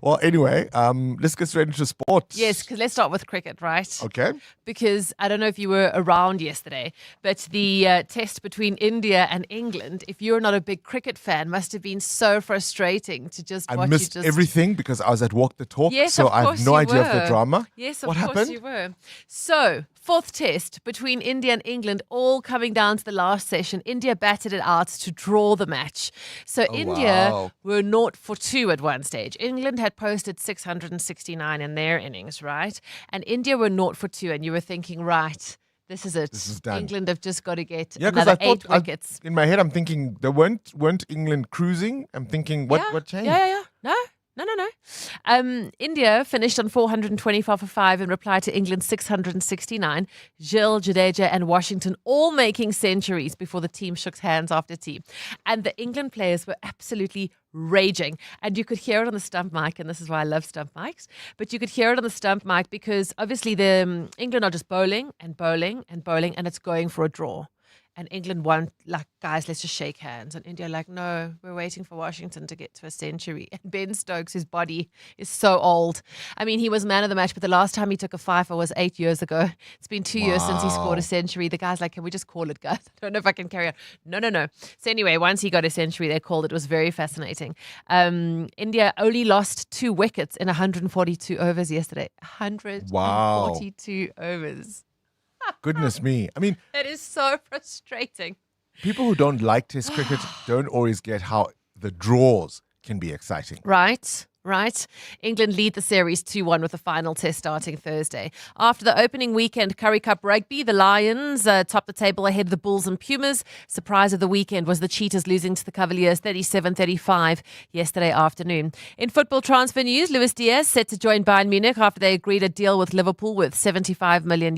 Well, anyway, let's get straight into sport. Yes, because let's start with cricket, right? Okay. Because I don't know if you were around yesterday, but the test between India and England, if you're not a big cricket fan, must have been so frustrating to just watch. I missed everything because I was at Walk the Talk, yes, so I have no idea of the drama. Yes, of what course happened? You were. So, fourth test between India and England, all coming down to the last session. India batted it out to draw the match. So India were 0-2 at one stage. England had posted 669 in their innings, right? And India were 0-2, and you were thinking, right, this is it. This is done. England have just got to get Yeah, another because I thought 8 wickets. in my head, I'm thinking they weren't England cruising. I'm thinking, what changed? Yeah. No. India finished on 425 for 5 in reply to England's 669. Gill, Jadeja and Washington all making centuries before the team shook hands after tea. And the England players were absolutely raging. And you could hear it on the stump mic, and this is why I love stump mics. But you could hear it on the stump mic because obviously the England are just bowling, and it's going for a draw. And England won, like, guys, let's just shake hands. And India like, no, we're waiting for Washington to get to a century. And Ben Stokes, his body is so old. I mean, he was man of the match, but the last time he took a fifer was 8 years ago. It's been 2 years since he scored a century. The guy's like, can we just call it, guys? I don't know if I can carry on. No. So anyway, once he got a century, they called it. It was very fascinating. India only lost 2 wickets in 142 overs yesterday. 142 overs. Goodness me. I mean, it is so frustrating. People who don't like Test cricket don't always get how the draws can be exciting. Right. right? England lead the series 2-1 with the final test starting Thursday. After the opening weekend Currie Cup rugby, the Lions topped the table ahead of the Bulls and Pumas. Surprise of the weekend was the Cheetahs losing to the Cavaliers 37-35 yesterday afternoon. In football transfer news, Luis Diaz set to join Bayern Munich after they agreed a deal with Liverpool worth €75 million.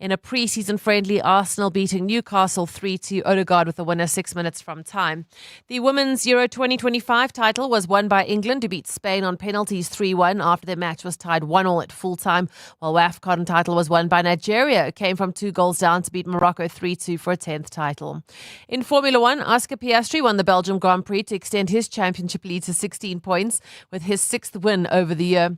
In a pre-season friendly, Arsenal beating Newcastle 3-2, Odegaard with the winner 6 minutes from time. The Women's Euro 2025 title was won by England, who beat Spain on penalties 3-1 after their match was tied 1-1 at full-time, while WAFCON title was won by Nigeria, who came from 2 goals down to beat Morocco 3-2 for a 10th title. In Formula 1, Oscar Piastri won the Belgium Grand Prix to extend his championship lead to 16 points with his 6th win of the year.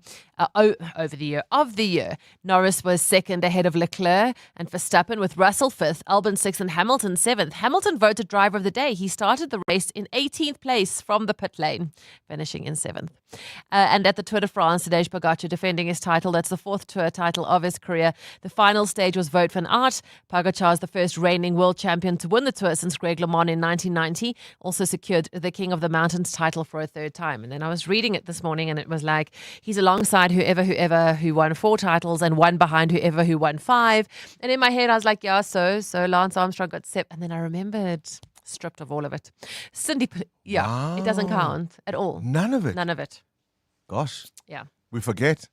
Norris was second ahead of Leclerc and Verstappen, with Russell 5th, Albon 6th and Hamilton 7th. Hamilton voted driver of the day. He started the race in 18th place from the pit lane, finishing in 7th. And at the Tour de France, Tadej Pogacar defending his title. That's the 4th Tour title of his career. The final stage was Vote van Aert. Pogacar is the first reigning world champion to win the Tour since Greg LeMond in 1990. Also secured the King of the Mountains title for a 3rd time. And then I was reading it this morning and it was like, he's alongside whoever who won 4 titles and one behind whoever who won 5. And in my head, I was like, yeah, so Lance Armstrong got 7. And then I remembered, stripped of all of it. It doesn't count at all. None of it? None of it. Gosh. Yeah. We forget.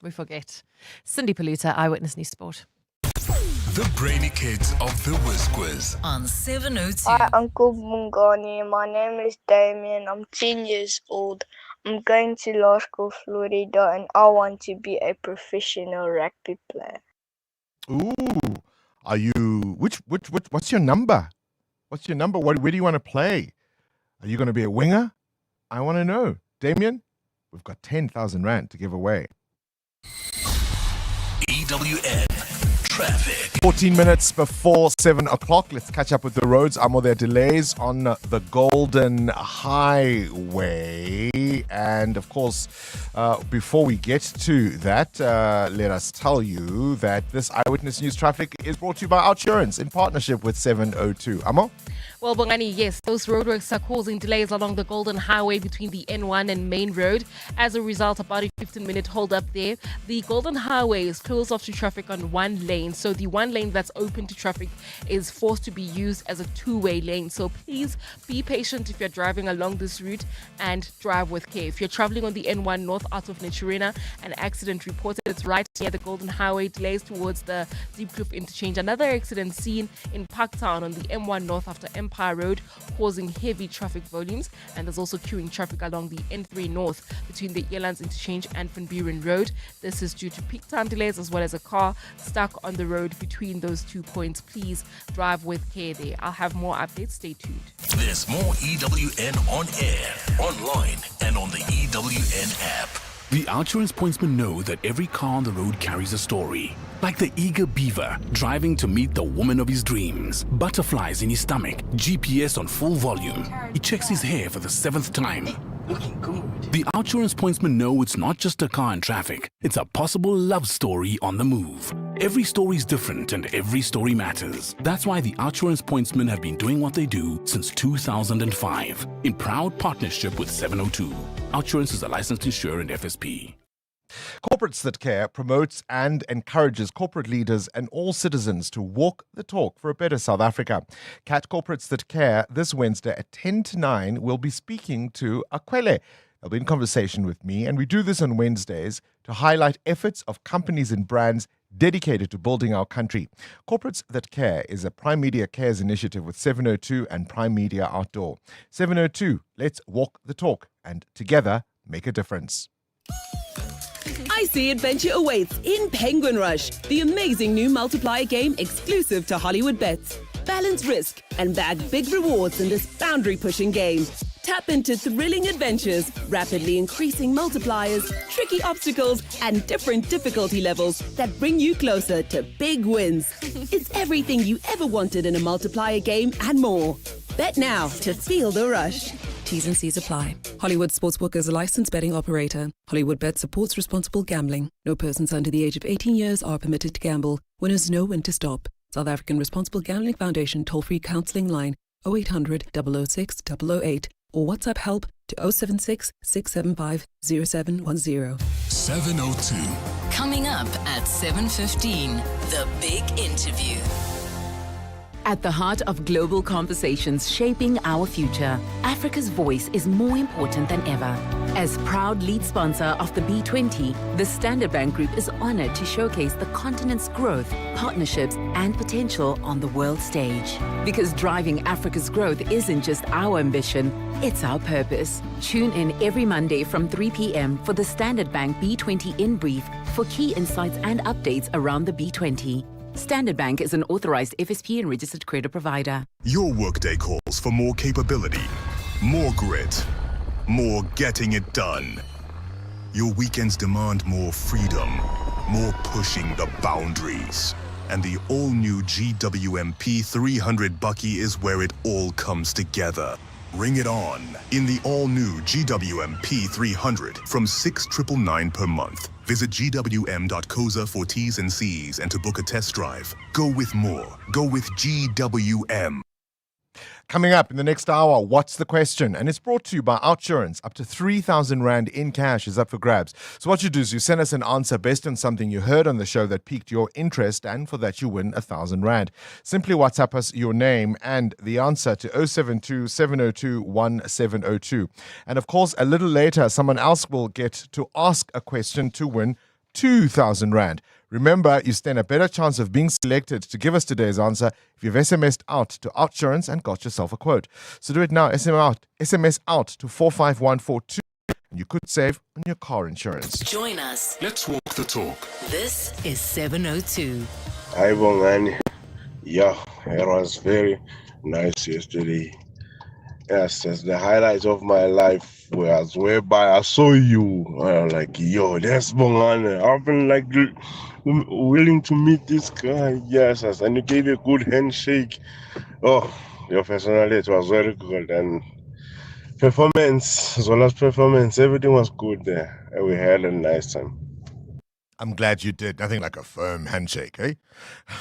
Cindy Paluta, Eyewitness News Sport. The brainy kids of the Whiz Quiz. On 702. Hi, Uncle Bongani. My name is Damien. I'm 10 years old. I'm going to law school, Florida, and I want to be a professional rugby player. Ooh. Are you, what's your number? What's your number? Where do you want to play? Are you going to be a winger? I want to know. Damien, we've got 10,000 Rand to give away. EWN Traffic. 14 minutes before 7 o'clock. Let's catch up with the roads. Are there delays on the Golden Highway? And of course, before we get to that, let us tell you that this Eyewitness News Traffic is brought to you by Outsurance in partnership with 702. Amo? Well, Bongani, yes, those roadworks are causing delays along the Golden Highway between the N1 and Main Road. As a result, about a 15-minute hold up there. The Golden Highway is closed off to traffic on one lane. So the one lane that's open to traffic is forced to be used as a 2-way lane. So please be patient if you're driving along this route and drive with care. If you're traveling on the N1 north out of Naturena, an accident reported. It's right near the Golden Highway, delays towards the Deep Kloof interchange. Another accident seen in Parktown on the M1 north after Empire Road, causing heavy traffic volumes. And there's also queuing traffic along the N3 north between the Elands interchange and Van Buren Road. This is due to peak time delays as well as a car stuck on the road between those 2 points. Please drive with care there. I'll have more updates. Stay tuned. There's more EWN on air, online, and on the EWN app. The Outsurance pointsmen know that every car on the road carries a story. Like the eager beaver driving to meet the woman of his dreams. Butterflies in his stomach, GPS on full volume. He checks his hair for the 7th time. Looking good. The Outsurance pointsmen know it's not just a car in traffic. It's a possible love story on the move. Every story's different and every story matters. That's why the Outsurance pointsmen have been doing what they do since 2005 in proud partnership with 702. Outsurance is a licensed insurer and FSP. Corporates That Care promotes and encourages corporate leaders and all citizens to walk the talk for a better South Africa. CAT Corporates That Care this Wednesday at 10 to 9 will be speaking to Akwele. They'll be in conversation with me, and we do this on Wednesdays to highlight efforts of companies and brands dedicated to building our country. Corporates That Care is a Prime Media Cares initiative with 702 and Prime Media Outdoor. 702, let's walk the talk and together make a difference. Icy adventure awaits in Penguin Rush, the amazing new multiplier game exclusive to Hollywood Bets. Balance risk and bag big rewards in this boundary-pushing game. Tap into thrilling adventures, rapidly increasing multipliers, tricky obstacles, and different difficulty levels that bring you closer to big wins. It's everything you ever wanted in a multiplier game and more. Bet now to feel the rush. T's and C's apply. Hollywood Sportsbook is a licensed betting operator. Hollywood Bet supports responsible gambling. No persons under the age of 18 years are permitted to gamble. Winners know when to stop. South African Responsible Gambling Foundation toll-free counselling line 0800 006 008 or WhatsApp help to 076 675 0710. 702. Coming up at 7:15, the big interview. At the heart of global conversations shaping our future, Africa's voice is more important than ever. As proud lead sponsor of the B20, the Standard Bank Group is honored to showcase the continent's growth, partnerships, and potential on the world stage. Because driving Africa's growth isn't just our ambition, it's our purpose. Tune in every Monday from 3 p.m. for the Standard Bank B20 In Brief for key insights and updates around the B20. Standard Bank is an authorized FSP and registered credit provider. Your workday calls for more capability, more grit, more getting it done. Your weekends demand more freedom, more pushing the boundaries. And the all-new GWM P300 Bucky is where it all comes together. Ring it on in the all-new GWM P300 from $6,999 per month. Visit gwm.coza for T's and C's and to book a test drive. Go with more. Go with GWM. Coming up in the next hour, what's the question? And it's brought to you by Outsurance. Up to 3,000 Rand in cash is up for grabs. So what you do is you send us an answer based on something you heard on the show that piqued your interest, and for that you win 1,000 Rand. Simply WhatsApp us your name and the answer to 072 702 1702. And of course, a little later, someone else will get to ask a question to win 2,000 Rand. Remember, you stand a better chance of being selected to give us today's answer if you've SMS'd out to Outsurance and got yourself a quote. So do it now. SMS out to 45142 and you could save on your car insurance. Join us. Let's walk the talk. This is 702. Hi, Bongani. Yeah, it was very nice yesterday. Yes, it's the highlights of my life was whereby I saw you. I'm like, yo, that's Bongani. I've been like willing to meet this guy. Yes, and you gave a good handshake. Oh, your personality was very good. And performance, as well as performance, everything was good there. And we had a nice time. I'm glad you did. Nothing like a firm handshake, eh?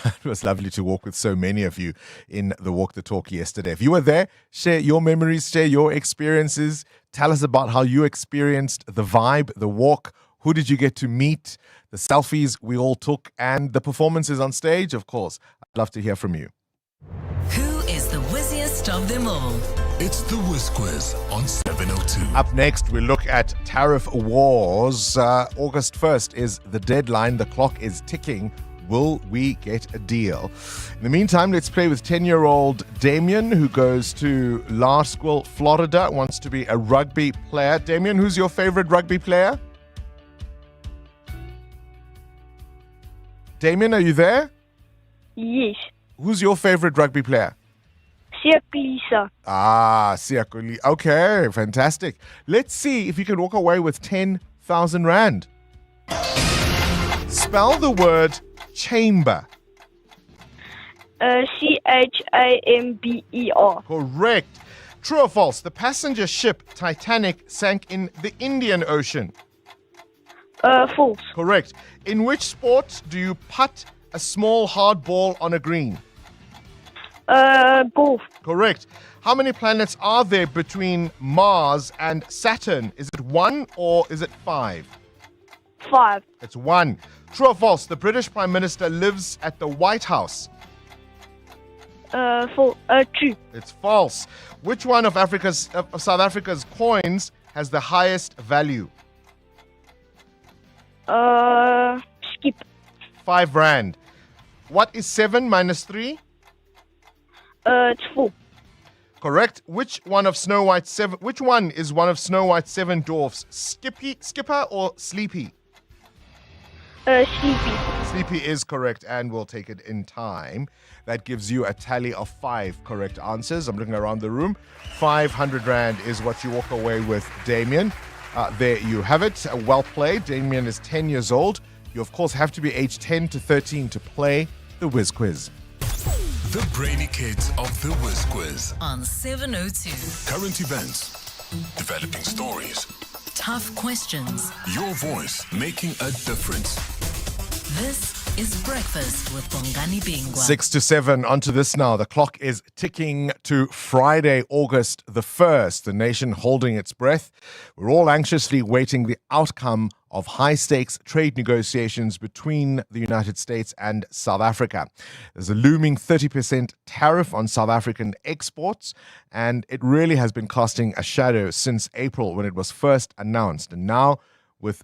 It was lovely to walk with so many of you in the Walk the Talk yesterday. If you were there, share your memories, share your experiences. Tell us about how you experienced the vibe, the walk. Who did you get to meet? The selfies we all took and the performances on stage, of course. I'd love to hear from you. Who is the whizziest of them all? It's the Whiz Quiz on 702. Up next, we look at tariff wars. August 1st is the deadline. The clock is ticking. Will we get a deal? In the meantime, let's play with 10-year-old Damien, who goes to Larschool, Florida, wants to be a rugby player. Damien, who's your favorite rugby player? Damien, are you there? Yes. Who's your favorite rugby player? Siyakulisa. Siakuli. Okay, fantastic. Let's see if you can walk away with 10,000 Rand. Spell the word chamber. CHAMBER. Correct. True or false? The passenger ship Titanic sank in the Indian Ocean. False. Correct. In which sport do you putt a small hard ball on a green? Golf. Correct. How many planets are there between Mars and Saturn? Is it 1 or is it 5? 5. It's 1. True or false? The British Prime Minister lives at the White House. True. It's false. Which one of South Africa's coins has the highest value? Skip. 5 Rand. What is 7 minus 3? It's 4. Correct. Which one is one of Snow White's 7 dwarfs? Skipper or Sleepy? Sleepy. Sleepy is correct, and we'll take it in time. That gives you a tally of 5 correct answers. I'm looking around the room. 500 Rand is what you walk away with, Damien. There you have it. Well played. Damien is 10 years old. You, of course, have to be aged 10 to 13 to play the Whiz Quiz. The brainy kids of the Whiz Quiz. On 702. Current events, developing stories, Tough questions. your voice making a difference. This is Breakfast with Bongani Bingwa. 6 to 7, onto this now. The clock is ticking to Friday, August the 1st. The nation holding its breath. We're all anxiously waiting the outcome of high-stakes trade negotiations between the United States and South Africa. There's a looming 30% tariff on South African exports, and it really has been casting a shadow since April when it was first announced. And now, with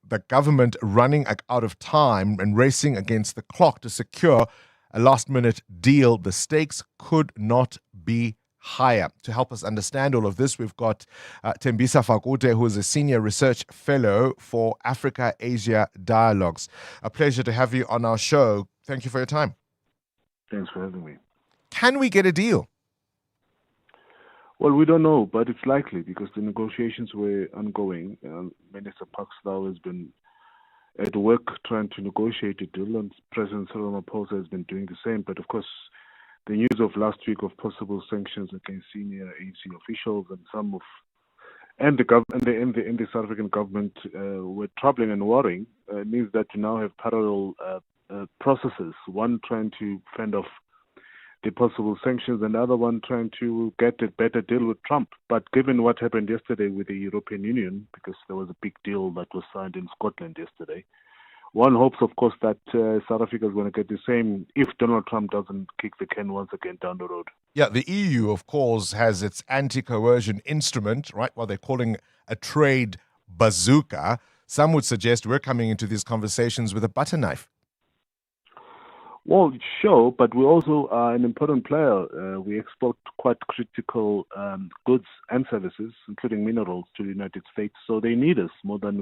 the government running out of time and racing against the clock to secure a last-minute deal, the stakes could not be higher. To help us understand all of this, we've got Thembisa Fakute, who is a Senior Research Fellow for Africa-Asia Dialogues. A pleasure to have you on our show. Thank you for your time. Thanks for having me. Can we get a deal? Well, we don't know, but it's likely because the negotiations were ongoing. Minister Pakstow has been at work trying to negotiate a deal, and President Cyril Ramaphosa has been doing the same. But of course, the news of last week of possible sanctions against senior ANC officials and the South African government were troubling and worrying. Means that you now have parallel processes. One trying to fend off the possible sanctions, and the other one trying to get a better deal with Trump. But given what happened yesterday with the European Union, because there was a big deal that was signed in Scotland yesterday, one hopes, of course, that South Africa is going to get the same if Donald Trump doesn't kick the can once again down the road. Yeah, the EU, of course, has its anti-coercion instrument, right? What they're calling a trade bazooka. Some would suggest we're coming into these conversations with a butter knife. Well, sure, but we also are an important player. We export quite critical goods and services, including minerals, to the United States. So they need us more than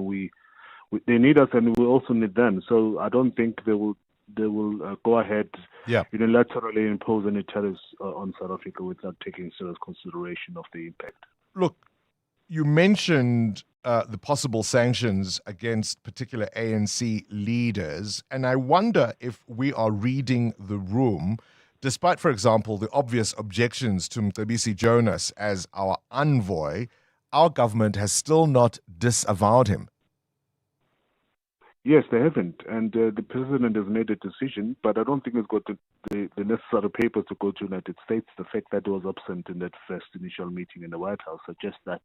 they need us, and we also need them. So I don't think they will go ahead unilaterally impose any tariffs on South Africa without taking serious consideration of the impact. Look, you mentioned the possible sanctions against particular ANC leaders, and I wonder if we are reading the room. Despite, for example, the obvious objections to Mcebisi Jonas as our envoy, our government has still not disavowed him. Yes, they haven't, and the president has made a decision, but I don't think he's got the necessary papers to go to the United States. The fact that he was absent in that first initial meeting in the White House suggests that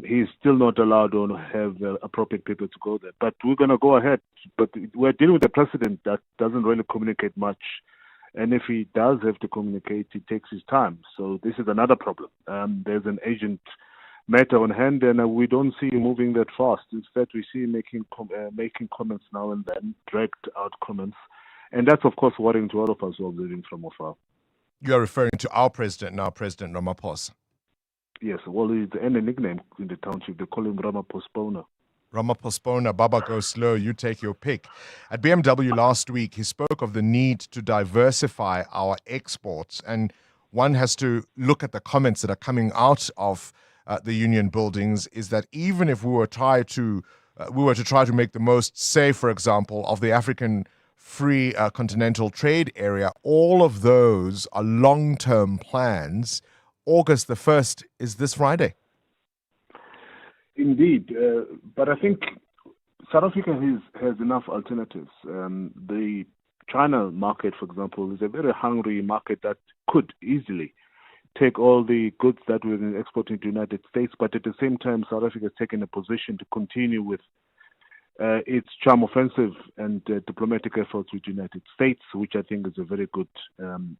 he's still not allowed or have appropriate people to go there. But we're going to go ahead. But we're dealing with a president that doesn't really communicate much. And if he does have to communicate, it takes his time. So this is another problem. There's an urgent matter on hand, and we don't see him moving that fast. Instead, we see him making comments now and then, dragged out comments. And that's, of course, worrying to all of us who are living from afar. You are referring to our president now, President Ramaphosa. Yes, well, he's a nickname in the township. They call him Ramaphospona. Ramaphospona, Baba go slow, you take your pick. At BMW last week, he spoke of the need to diversify our exports. And one has to look at the comments that are coming out of the union buildings, is that even if we were to try to make the most, say, for example, of the African free continental trade area, all of those are long-term plans. August the 1st is this Friday. Indeed, but I think South Africa has enough alternatives. The China market, for example, is a very hungry market that could easily take all the goods that we're exporting to the United States, but at the same time, South Africa has taken a position to continue with its charm offensive and diplomatic efforts with the United States, which I think is a very good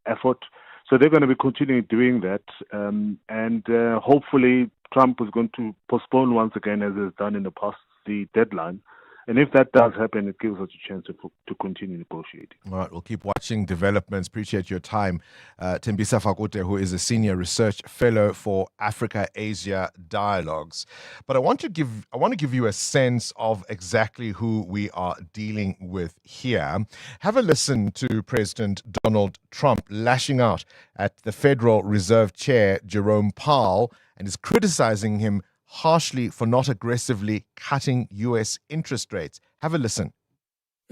effort. So they're going to be continuing doing that, and hopefully Trump is going to postpone once again, as has done in the past, the deadline. And if that does happen, it gives us a chance to continue negotiating. All right, we'll keep watching developments. Appreciate your time. Thembisa Fakute, who is a Senior Research Fellow for Africa-Asia Dialogues. But I want to give you a sense of exactly who we are dealing with here. Have a listen to President Donald Trump lashing out at the Federal Reserve Chair, Jerome Powell, and is criticizing him harshly for not aggressively cutting U.S. interest rates. Have a listen.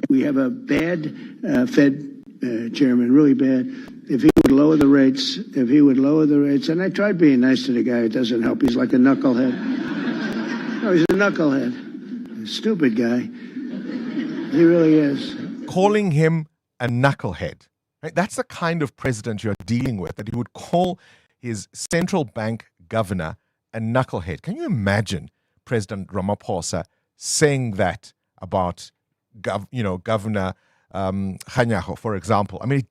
We have a bad Fed chairman, really bad. If he would lower the rates, and I tried being nice to the guy, it doesn't help. He's like a knucklehead. No, he's a knucklehead. A stupid guy. He really is. calling him a knucklehead. Right? That's the kind of president you're dealing with, that he would call his central bank governor a knucklehead. Can you imagine President Ramaphosa saying that about, Governor Kganyago, for example? I mean,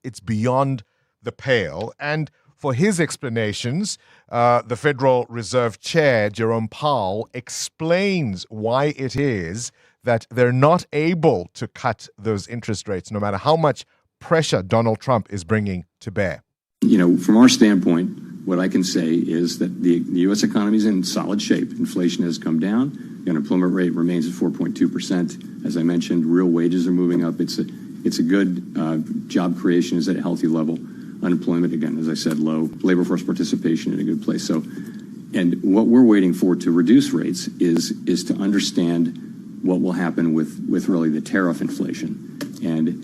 it's beyond the pale. And for his explanations, the Federal Reserve Chair, Jerome Powell, explains why it is that they're not able to cut those interest rates, no matter how much pressure Donald Trump is bringing to bear. From our standpoint, what I can say is that the U.S. economy is in solid shape. Inflation has come down. The unemployment rate remains at 4.2%. As I mentioned, real wages are moving up. It's a good job creation is at a healthy level. Unemployment, again, as I said, low. Labor force participation in a good place. And what we're waiting for to reduce rates is to understand what will happen with really the tariff inflation. And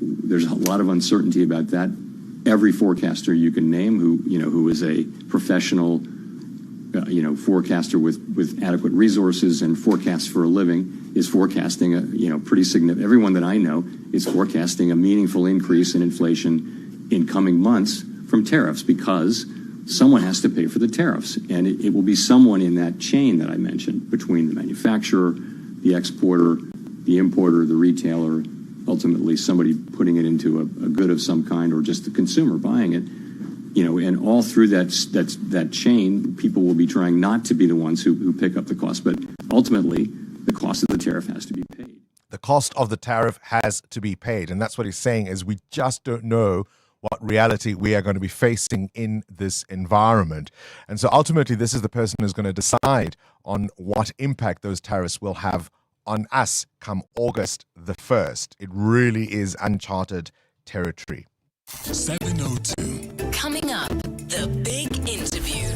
there's a lot of uncertainty about that. Every forecaster you can name who is a professional, forecaster with adequate resources and forecasts for a living is forecasting pretty significant. Everyone that I know is forecasting a meaningful increase in inflation in coming months from tariffs, because someone has to pay for the tariffs, and it will be someone in that chain that I mentioned between the manufacturer, the exporter, the importer, the retailer, ultimately somebody putting it into a good of some kind, or just the consumer buying it, and all through that chain, people will be trying not to be the ones who pick up the cost, but ultimately the cost of the tariff has to be paid. The cost of the tariff has to be paid, and that's what he's saying, is we just don't know what reality we are going to be facing in this environment. And so ultimately, this is the person who's going to decide on what impact those tariffs will have on us come August the 1st. It really is uncharted territory. 7:02. Coming up, the big interview.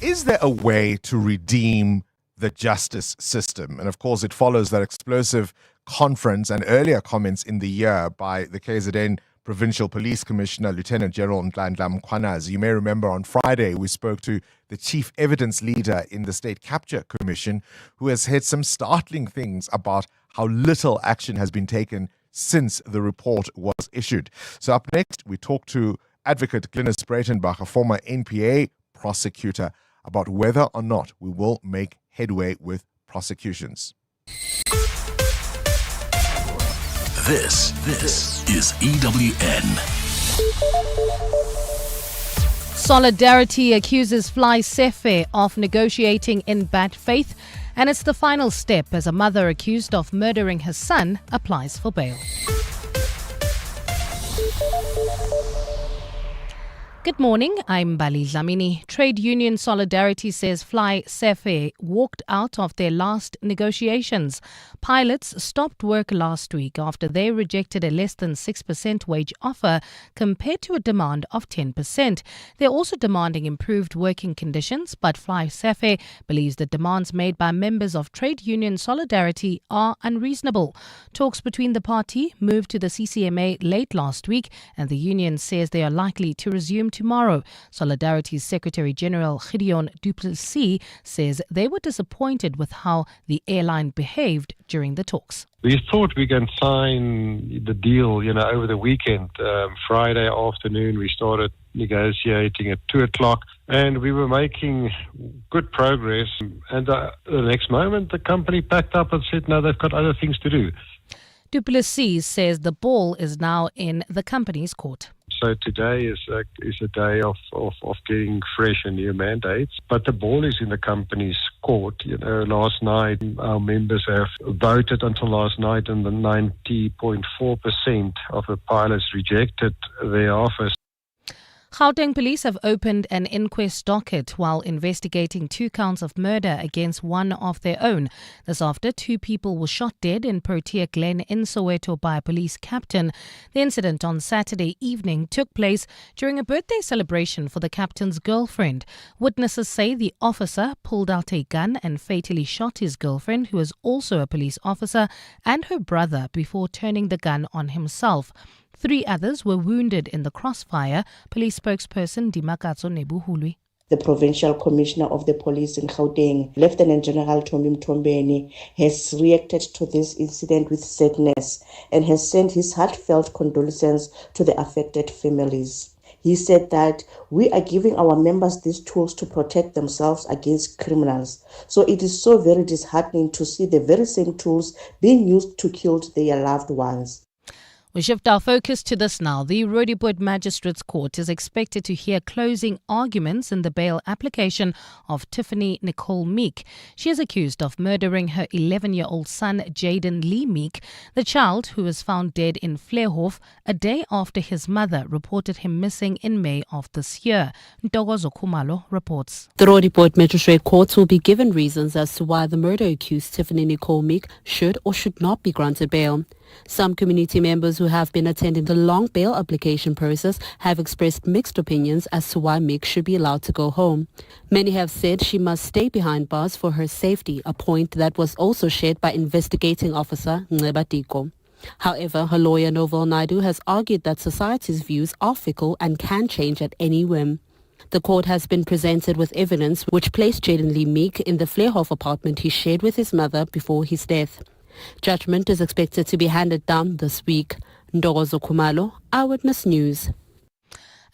Is there a way to redeem the justice system? And of course, it follows that explosive conference and earlier comments in the year by the KZN Provincial Police Commissioner, Lieutenant General Nhlanhla Mkhwanazi. You may remember on Friday, we spoke to the chief evidence leader in the State Capture Commission, who has said some startling things about how little action has been taken since the report was issued. So up next, we talk to Advocate Glynis Breitenbach, a former NPA prosecutor, about whether or not we will make headway with prosecutions. This is EWN. Solidarity accuses Fly Sefe of negotiating in bad faith, and it's the final step as a mother accused of murdering her son applies for bail. Good morning, I'm Bali Dlamini. Trade Union Solidarity says Fly Sefe walked out of their last negotiations. Pilots stopped work last week after they rejected a less than 6% wage offer compared to a demand of 10%. They're also demanding improved working conditions, but Fly Sefe believes the demands made by members of Trade Union Solidarity are unreasonable. Talks between the party moved to the CCMA late last week, and the union says they are likely to resume tomorrow. Solidarity's Secretary General Gideon Du Plessis says they were disappointed with how the airline behaved during the talks. We thought we can sign the deal, over the weekend. Friday afternoon, we started negotiating at 2 o'clock, and we were making good progress. And the next moment, the company packed up and said, no, they've got other things to do. Du Plessis says the ball is now in the company's court. So today is a day of getting fresh and new mandates, but the ball is in the company's court. Last night our members have voted until last night, and the 90.4% of the pilots rejected their offers. Gauteng police have opened an inquest docket while investigating 2 counts of murder against one of their own. This after 2 people were shot dead in Protea Glen in Soweto by a police captain. The incident on Saturday evening took place during a birthday celebration for the captain's girlfriend. Witnesses say the officer pulled out a gun and fatally shot his girlfriend, who is also a police officer, and her brother before turning the gun on himself. 3 others were wounded in the crossfire, police spokesperson Dimakatso Nebuhulwi The Provincial Commissioner of the Police in Gauteng, Lieutenant General Tombi Mtombeni, has reacted to this incident with sadness and has sent his heartfelt condolences to the affected families. He said that we are giving our members these tools to protect themselves against criminals. So it is so very disheartening to see the very same tools being used to kill their loved ones. We shift our focus to this now. The Roodepoort Magistrates Court is expected to hear closing arguments in the bail application of Tiffany Nicole Meek. She is accused of murdering her 11-year-old son, Jaden Lee Meek, the child who was found dead in Vleehof a day after his mother reported him missing in May of this year. Ntokozo Khumalo reports. The Roodepoort Magistrate Court will be given reasons as to why the murder accused Tiffany Nicole Meek should or should not be granted bail. Some community members who have been attending the long bail application process have expressed mixed opinions as to why Meek should be allowed to go home. Many have said she must stay behind bars for her safety, a point that was also shared by investigating officer Nceba Tiko. However, her lawyer Novel Naidu has argued that society's views are fickle and can change at any whim. The court has been presented with evidence which placed Jaden Lee Meek in the Vleehof apartment he shared with his mother before his death. Judgment is expected to be handed down this week. Ntokozo Khumalo, Eyewitness News.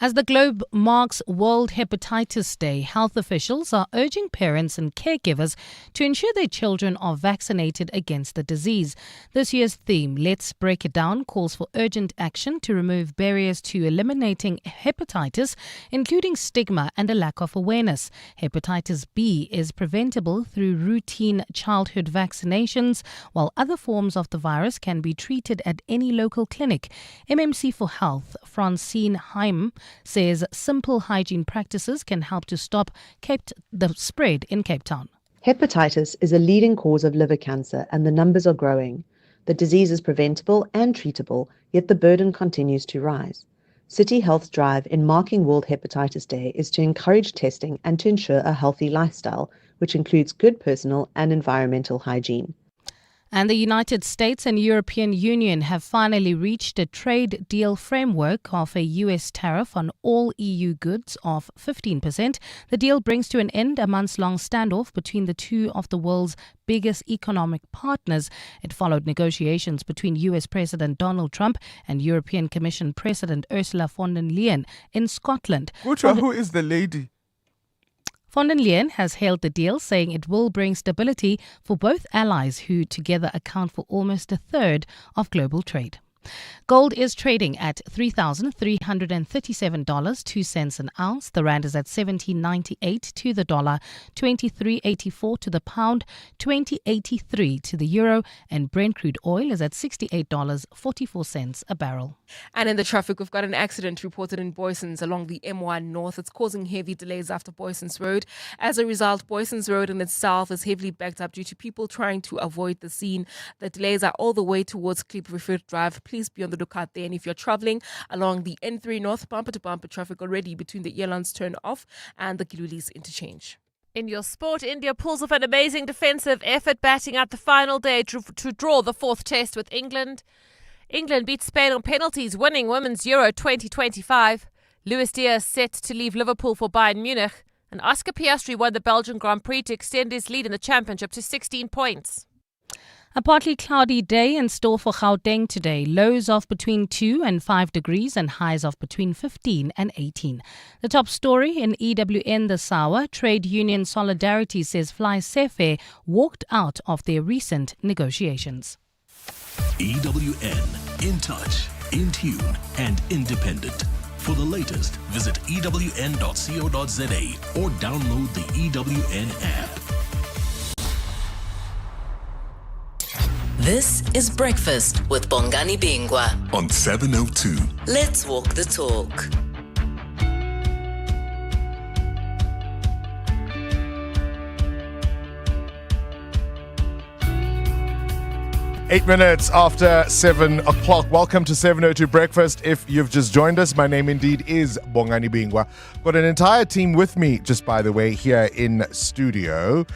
As the globe marks World Hepatitis Day, health officials are urging parents and caregivers to ensure their children are vaccinated against the disease. This year's theme, Let's Break It Down, calls for urgent action to remove barriers to eliminating hepatitis, including stigma and a lack of awareness. Hepatitis B is preventable through routine childhood vaccinations, while other forms of the virus can be treated at any local clinic. MMC for Health, Francine Heim, says simple hygiene practices can help to stop the spread in Cape Town. Hepatitis is a leading cause of liver cancer and the numbers are growing. The disease is preventable and treatable, yet the burden continues to rise. City Health's drive in marking World Hepatitis Day is to encourage testing and to ensure a healthy lifestyle, which includes good personal and environmental hygiene. And the United States and European Union have finally reached a trade deal framework of a U.S. tariff on all EU goods of 15%. The deal brings to an end a months-long standoff between the two of the world's biggest economic partners. It followed negotiations between U.S. President Donald Trump and European Commission President Ursula von der Leyen in Scotland. Gutra, who is the lady? Von der Leyen has hailed the deal, saying it will bring stability for both allies who together account for almost a third of global trade. Gold is trading at $3,337, 2 cents an ounce. The rand is at 17.98 to the dollar, 23.84 to the pound, 20.83 to the euro, and Brent crude oil is at $68.44 a barrel. And in the traffic, we've got an accident reported in Boysons along the M1 North. It's causing heavy delays after Boysons Road. As a result, Boysons Road in itself is heavily backed up due to people trying to avoid the scene. The delays are all the way towards Klipprivier Drive. Please be on the lookout there. And if you're traveling along the N3 North, bumper-to-bumper traffic already between the Elands turn off and the Gilulis interchange. In your sport, India pulls off an amazing defensive effort, batting out the final day to draw the fourth test with England. England beat Spain on penalties, winning Women's Euro 2025. Luis Diaz set to leave Liverpool for Bayern Munich. And Oscar Piastri won the Belgian Grand Prix to extend his lead in the championship to 16 points. A partly cloudy day in store for Gauteng today. Lows of between 2 and 5 degrees and highs of between 15 and 18. The top story in EWN this hour, Trade Union Solidarity says Fly Safair walked out of their recent negotiations. EWN, in touch, in tune, and independent. For the latest, visit ewn.co.za or download the EWN app. This is Breakfast with Bongani Bingwa on 702. Let's walk the talk. 8 minutes after 7 o'clock. Welcome to 702 Breakfast. If you've just joined us, my name indeed is Bongani Bingwa. Got an entire team with me, just by the way, here in studio.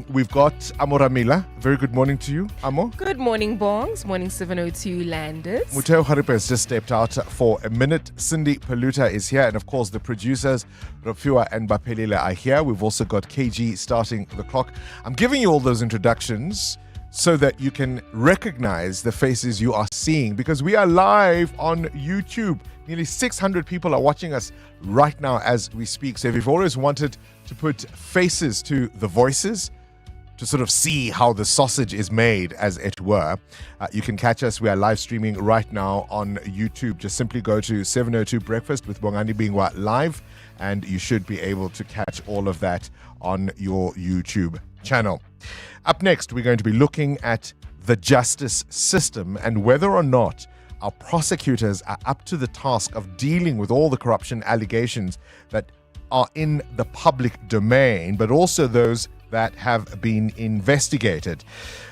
We've got Amo Ramila. Very good morning to you, Amo. Good morning, Bongs. Morning 702 Landers. Muteo Haripe has just stepped out for a minute. Cindy Paluta is here. And of course, the producers, Rafiwa and Bapelile, are here. We've also got KG starting the clock. I'm giving you all those introductions so that you can recognize the faces you are seeing, because we are live on YouTube. Nearly 600 people are watching us right now as we speak. So if you've always wanted to put faces to the voices, to sort of see how the sausage is made, as it were, you can catch us. We are live streaming right now on YouTube. Just simply go to 702 Breakfast with Bongani Bingwa live, and you should be able to catch all of that on your YouTube channel. Up next, we're going to be looking at the justice system and whether or not our prosecutors are up to the task of dealing with all the corruption allegations that are in the public domain, but also those that have been investigated.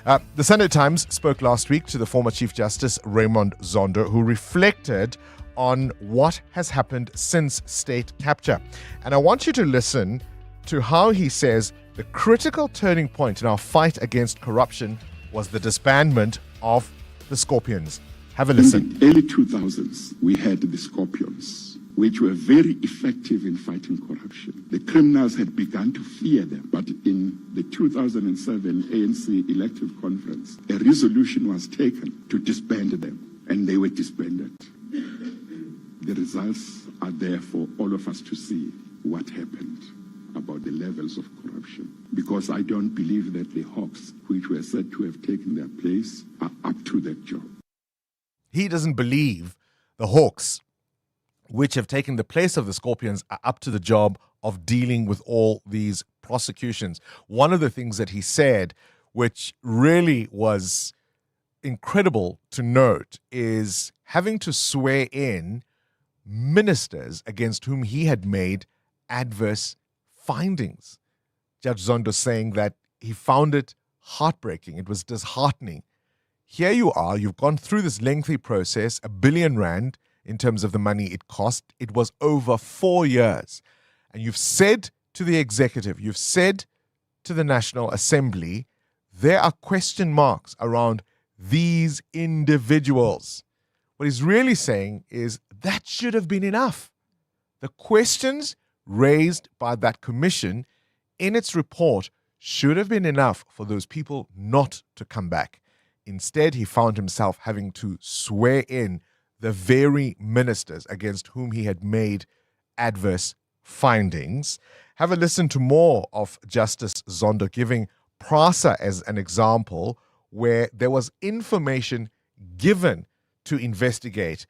The Sunday Times spoke last week to the former Chief Justice Raymond Zondo, who reflected on what has happened since state capture. And I want you to listen to how he says the critical turning point in our fight against corruption was the disbandment of the Scorpions. Have a listen. In the early 2000s, we had the Scorpions, which were very effective in fighting corruption. The criminals had begun to fear them, but in the 2007 ANC elective conference, a resolution was taken to disband them, and they were disbanded. The results are there for all of us to see what happened about the levels of corruption, because I don't believe that the Hawks, which were said to have taken their place, are up to that job. He doesn't believe the Hawks, which have taken the place of the Scorpions, are up to the job of dealing with all these prosecutions. One of the things that he said, which really was incredible to note, is having to swear in ministers against whom he had made adverse findings. Judge Zondo saying that he found it heartbreaking. It was disheartening. Here you are, you've gone through this lengthy process, R1 billion in terms of the money it cost. It was over 4 years. And you've said to the executive, you've said to the National Assembly, there are question marks around these individuals. What he's really saying is that should have been enough. The questions raised by that commission in its report should have been enough for those people not to come back. Instead, he found himself having to swear in the very ministers against whom he had made adverse findings. Have a listen to more of Justice Zondo giving PRASA as an example where there was information given to investigate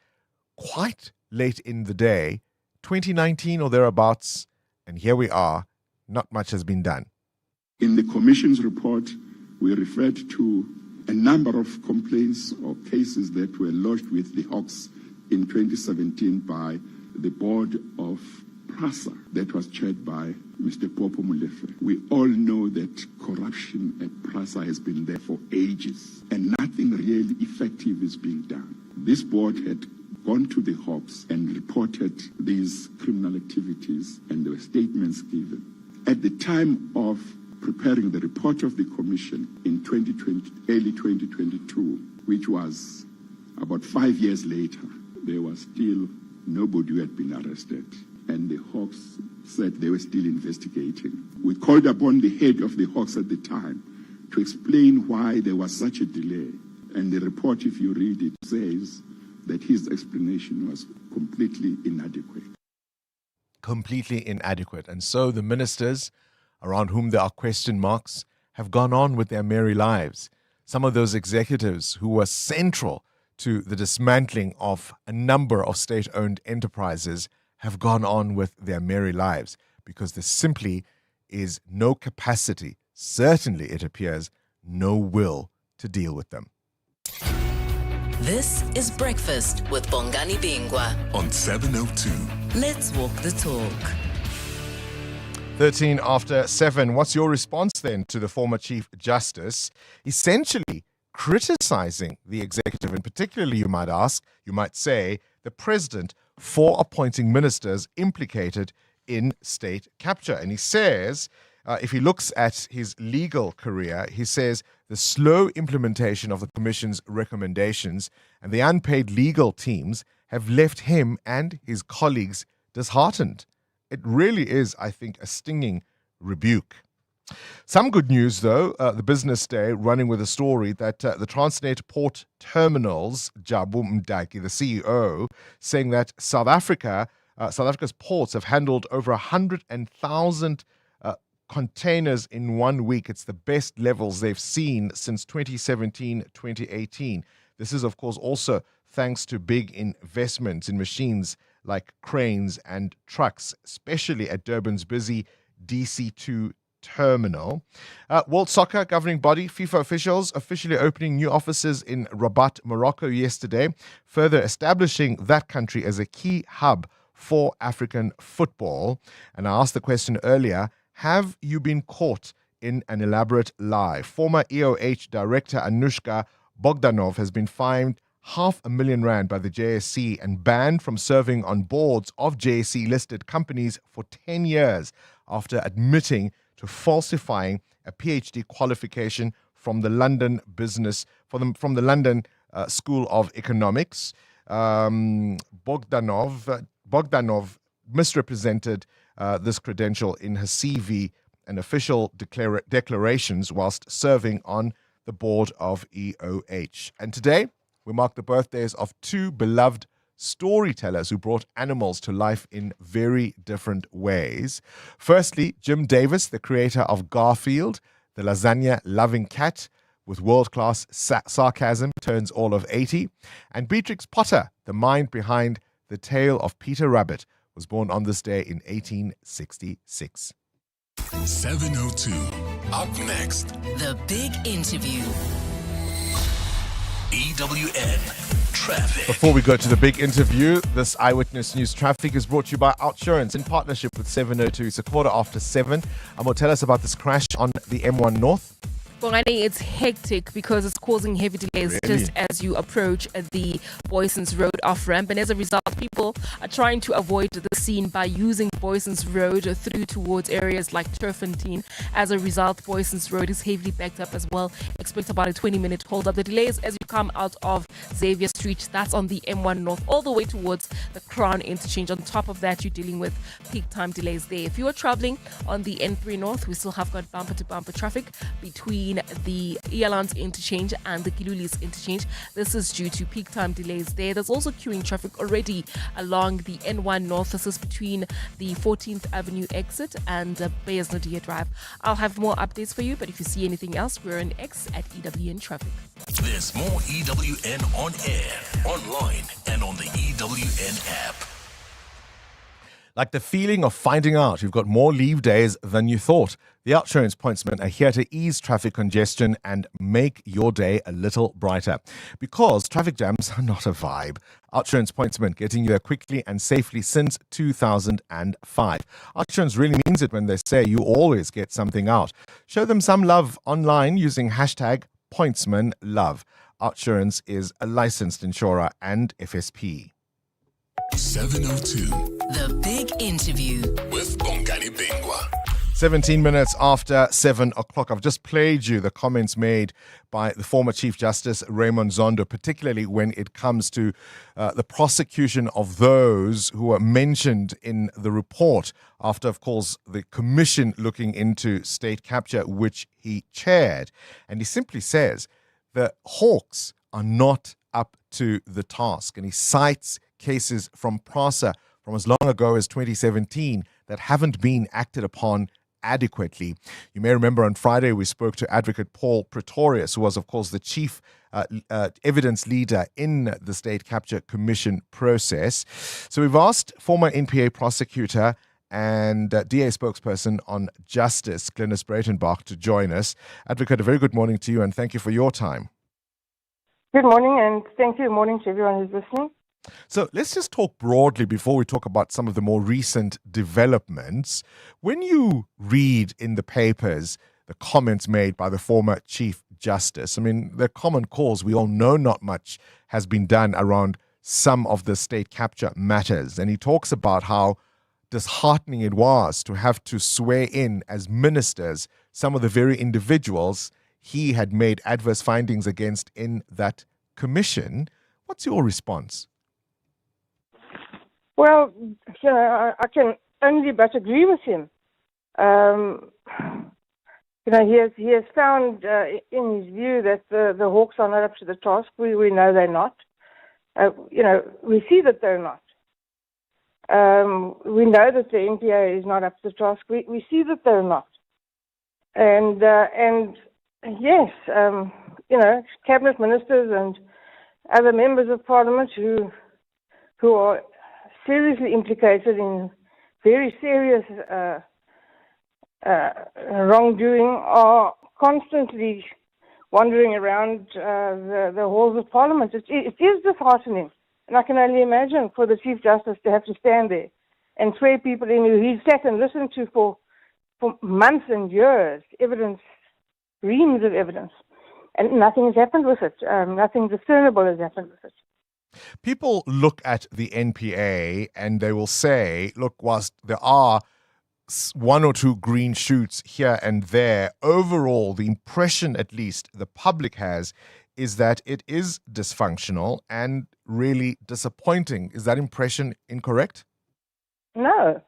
quite late in the day, 2019 or thereabouts, and here we are, not much has been done. In the Commission's report, we referred to a number of complaints or cases that were lodged with the Hawks in 2017 by the board of PRASA that was chaired by Mr. Popo Molefe. We all know that corruption at PRASA has been there for ages and nothing really effective is being done. This board had gone to the Hawks and reported these criminal activities, and there were statements given. At the time of preparing the report of the Commission in early 2022, which was about 5 years later, there was still nobody who had been arrested. And the Hawks said they were still investigating. We called upon the head of the Hawks at the time to explain why there was such a delay. And the report, if you read it, says that his explanation was completely inadequate. Completely inadequate. And so the ministers around whom there are question marks have gone on with their merry lives. Some of those executives who were central to the dismantling of a number of state-owned enterprises have gone on with their merry lives because there simply is no capacity, certainly it appears, no will to deal with them. This is Breakfast with Bongani Bingwa on 702. Let's walk the talk. 13 after 7. What's your response then to the former Chief Justice essentially criticizing the executive, and particularly, you might say, the president for appointing ministers implicated in state capture. And he says, if he looks at his legal career, he says the slow implementation of the Commission's recommendations and the unpaid legal teams have left him and his colleagues disheartened. It really is, I think, a stinging rebuke. Some good news, though. The Business Day running with a story that the Transnet Port Terminals, Jabu Mdaki, the CEO, saying that South Africa's ports have handled over 100,000 containers in 1 week. It's the best levels they've seen since 2017-2018. This is, of course, also thanks to big investments in machines like cranes and trucks, especially at Durban's busy DC2 terminal. World Soccer governing body, FIFA officials, officially opening new offices in Rabat, Morocco yesterday, further establishing that country as a key hub for African football. And I asked the question earlier, have you been caught in an elaborate lie? Former EOH director Anushka Bogdanov has been fined R500,000 by the JSE and banned from serving on boards of JSE-listed companies for 10 years after admitting to falsifying a PhD qualification from the London School of Economics. Bogdanov misrepresented this credential in her CV and official declarations whilst serving on the board of EOH. And today, we mark the birthdays of two beloved storytellers who brought animals to life in very different ways. Firstly, Jim Davis, the creator of Garfield, the lasagna-loving cat with world-class sarcasm, turns all of 80. And Beatrix Potter, the mind behind The Tale of Peter Rabbit, was born on this day in 1866. 7:02. Up next, The Big Interview. EWN Traffic. Before we go to the big interview, this Eyewitness News traffic is brought to you by Outsurance in partnership with 702. It's 7:15. And will tell us about this crash on the M1 North. Bongani, it's hectic because it's causing heavy delays just as you approach the Boyson's Road off-ramp. And as a result, people are trying to avoid the scene by using Boyson's Road through towards areas like Turffontein. As a result, Boyson's Road is heavily backed up as well. Expect about a 20-minute hold-up. The delays as you come out of Xavier Street, that's on the M1 North, all the way towards the Crown Interchange. On top of that, you're dealing with peak time delays there. If you are traveling on the N3 North, we still have got bumper-to-bumper traffic between the Ealans Interchange and the Gilulis Interchange. This is due to peak time delays there. There's also queuing traffic already along the N1 North. This is between the 14th Avenue exit and Beyers Nadia Drive. I'll have more updates for you, but if you see anything else, we're on X at EWN Traffic. There's more EWN on air, online, and on the EWN app. Like the feeling of finding out you've got more leave days than you thought. The Outsurance pointsmen are here to ease traffic congestion and make your day a little brighter. Because traffic jams are not a vibe. Outsurance pointsmen getting you there quickly and safely since 2005. Outsurance really means it when they say you always get something out. Show them some love online using hashtag #pointsmanlove. Outsurance is a licensed insurer and FSP. 7:02. The Big Interview with Bongani Bingwa. 17 minutes after 7 o'clock. I've just played you the comments made by the former Chief Justice Raymond Zondo, particularly when it comes to the prosecution of those who were mentioned in the report after, of course, the commission looking into state capture, which he chaired. And he simply says the Hawks are not up to the task. And he cites cases from PRASA from as long ago as 2017 that haven't been acted upon adequately. You may remember on Friday we spoke to Advocate Paul Pretorius, who was, of course, the chief evidence leader in the State Capture Commission process. So we've asked former NPA prosecutor and DA spokesperson on justice, Glynis Breitenbach, to join us. Advocate, a very good morning to you and thank you for your time. Good morning and thank you. Morning to everyone who's listening. So let's just talk broadly before we talk about some of the more recent developments. When you read in the papers the comments made by the former Chief justice. I mean, the common cause, we all know not much has been done around some of the state capture matters. And he talks about how disheartening it was to have to swear in as ministers some of the very individuals he had made adverse findings against in that commission. What's your response? Well, I can only but agree with him. He has found in his view that the Hawks are not up to the task. We know they're not. We see that they're not. We know that the NPA is not up to the task. We see that they're not. And yes, cabinet ministers and other members of parliament who are seriously implicated in very serious wrongdoing are constantly wandering around the halls of parliament. It is disheartening. And I can only imagine for the Chief Justice to have to stand there and swear people in who he's sat and listened to for months and years, evidence, reams of evidence, and nothing has happened with it. Nothing discernible has happened with it. People look at the NPA and they will say, look, whilst there are one or two green shoots here and there, overall, the impression, at least the public has, is that it is dysfunctional and really disappointing. Is that impression incorrect? No,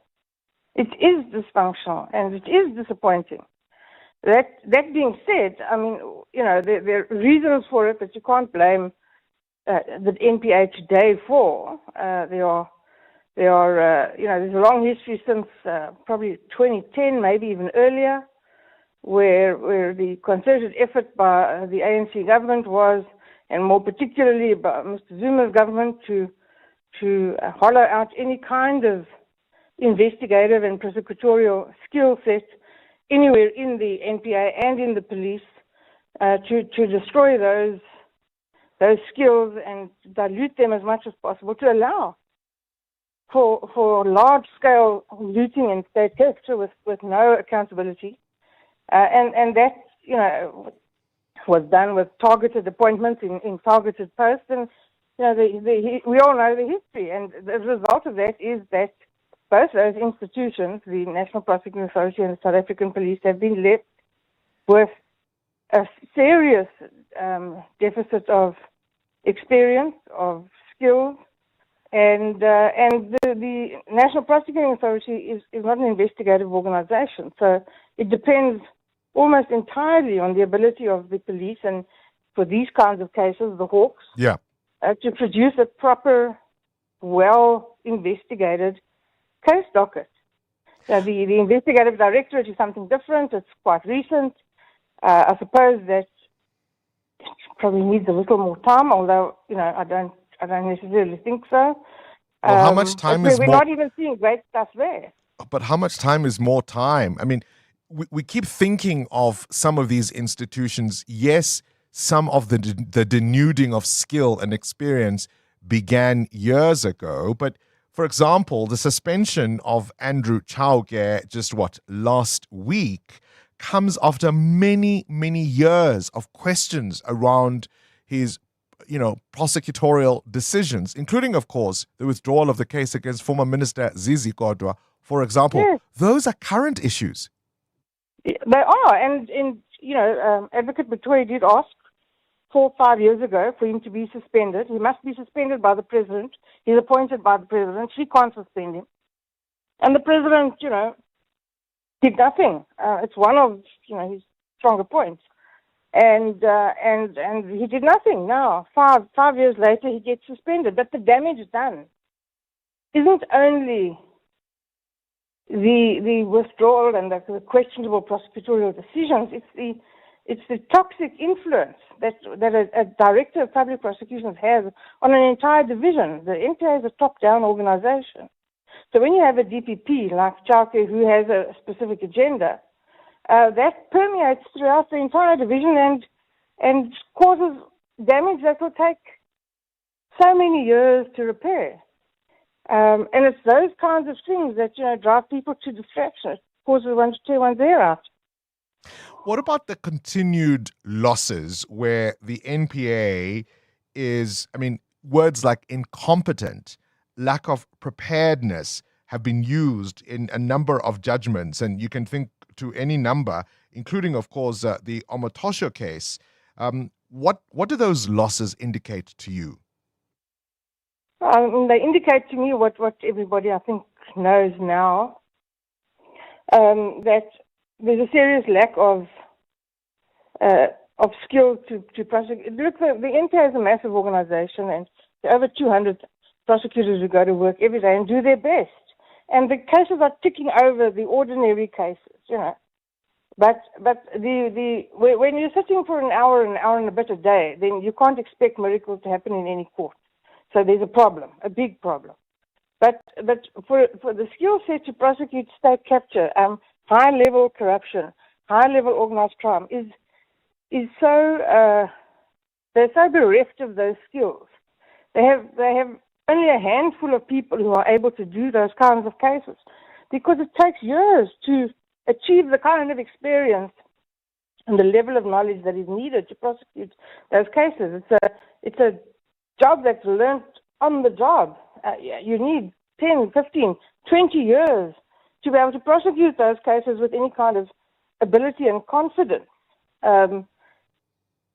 it is dysfunctional and it is disappointing. That being said, I mean, there are reasons for it that you can't blame the NPA today for. There's a long history since probably 2010, maybe even earlier, where the concerted effort by the ANC government was, and more particularly by Mr. Zuma's government, to hollow out any kind of investigative and prosecutorial skill set anywhere in the NPA and in the police, to destroy those skills and dilute them as much as possible, to allow for large-scale looting and state capture with no accountability. And that, was done with targeted appointments in targeted posts. And, we all know the history. And the result of that is that both those institutions, the National Prosecuting Authority and the South African Police, have been left with a serious deficit of experience, of skills. And the National Prosecuting Authority is not an investigative organization. So it depends almost entirely on the ability of the police, and for these kinds of cases, the Hawks, to produce a proper, well-investigated case docket. The investigative directorate is something different. It's quite recent. I suppose that it probably needs a little more time, although, I don't necessarily think so. Well, how much time is we're more? Not even seeing great stuff there. But how much time is more time? I mean, we keep thinking of some of these institutions. Yes, some of the denuding of skill and experience began years ago. But, for example, the suspension of Andrew Chauke last week comes after many, many years of questions around his prosecutorial decisions, including, of course, the withdrawal of the case against former Minister Zizi Kodwa, for example. Yes. Those are current issues. They are. And Advocate Batoy did ask 4 or 5 years ago for him to be suspended. He must be suspended by the president. He's appointed by the president. She can't suspend him. And the president, did nothing. It's one of, his stronger points. And he did nothing. Now, five years later, he gets suspended. But the damage done isn't only the withdrawal and the questionable prosecutorial decisions. It's the toxic influence that a director of public prosecutions has on an entire division. The NPA is a top-down organization. So when you have a DPP like Chauke who has a specific agenda, that permeates throughout the entire division and causes damage that will take so many years to repair. And it's those kinds of things that drive people to distraction. It causes one to tear one's hair out. What about the continued losses where the NPA is, words like incompetent, lack of preparedness have been used in a number of judgments, and you can think to any number, including, of course, the Omotosho case. What do those losses indicate to you? They indicate to me what everybody, I think, knows now, that there's a serious lack of skill to prosecute. Look, the NPA is a massive organization, and there are over 200 prosecutors who go to work every day and do their best. And the cases are ticking over the ordinary cases, But when you're sitting for an hour and a bit a day, then you can't expect miracles to happen in any court. So there's a problem, a big problem. But for the skill set to prosecute state capture, high-level corruption, high-level organized crime is so they're so bereft of those skills. They have only a handful of people who are able to do those kinds of cases, because it takes years to achieve the kind of experience and the level of knowledge that is needed to prosecute those cases. It's a job that's learnt on the job. You need 10, 15, 20 years to be able to prosecute those cases with any kind of ability and confidence. So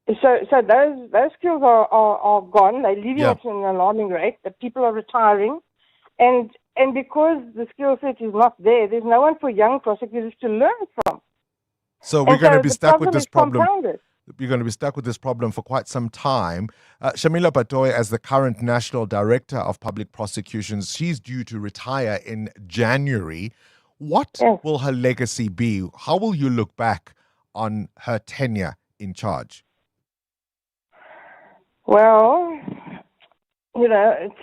those skills are gone. They're leaving us at an alarming rate. That people are retiring, and because the skill set is not there, there's no one for young prosecutors to learn from. So we're going to be stuck with this problem. Compounded. We're going to be stuck with this problem for quite some time. Shamila Batoy, as the current National Director of Public Prosecutions, she's due to retire in January. What will her legacy be? How will you look back on her tenure in charge? Well, it's...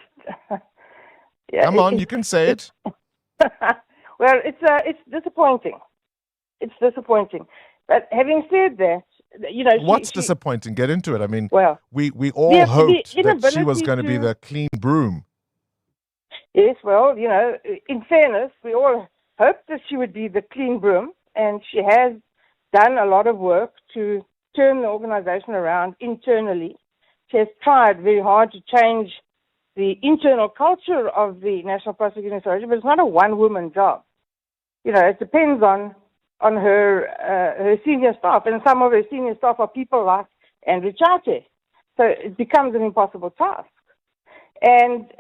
Come on, you can say it. Well, it's disappointing. It's disappointing. But having said that, what's disappointing? Get into it. We all the hoped that she was going to be the clean broom. Yes, well, in fairness, we all hoped that she would be the clean broom, and she has done a lot of work to turn the organization around internally. She has tried very hard to change the internal culture of the National Prosecuting Authority, but it's not a one-woman job. It depends on her senior staff, and some of her senior staff are people like Andrew Chate. So it becomes an impossible task. And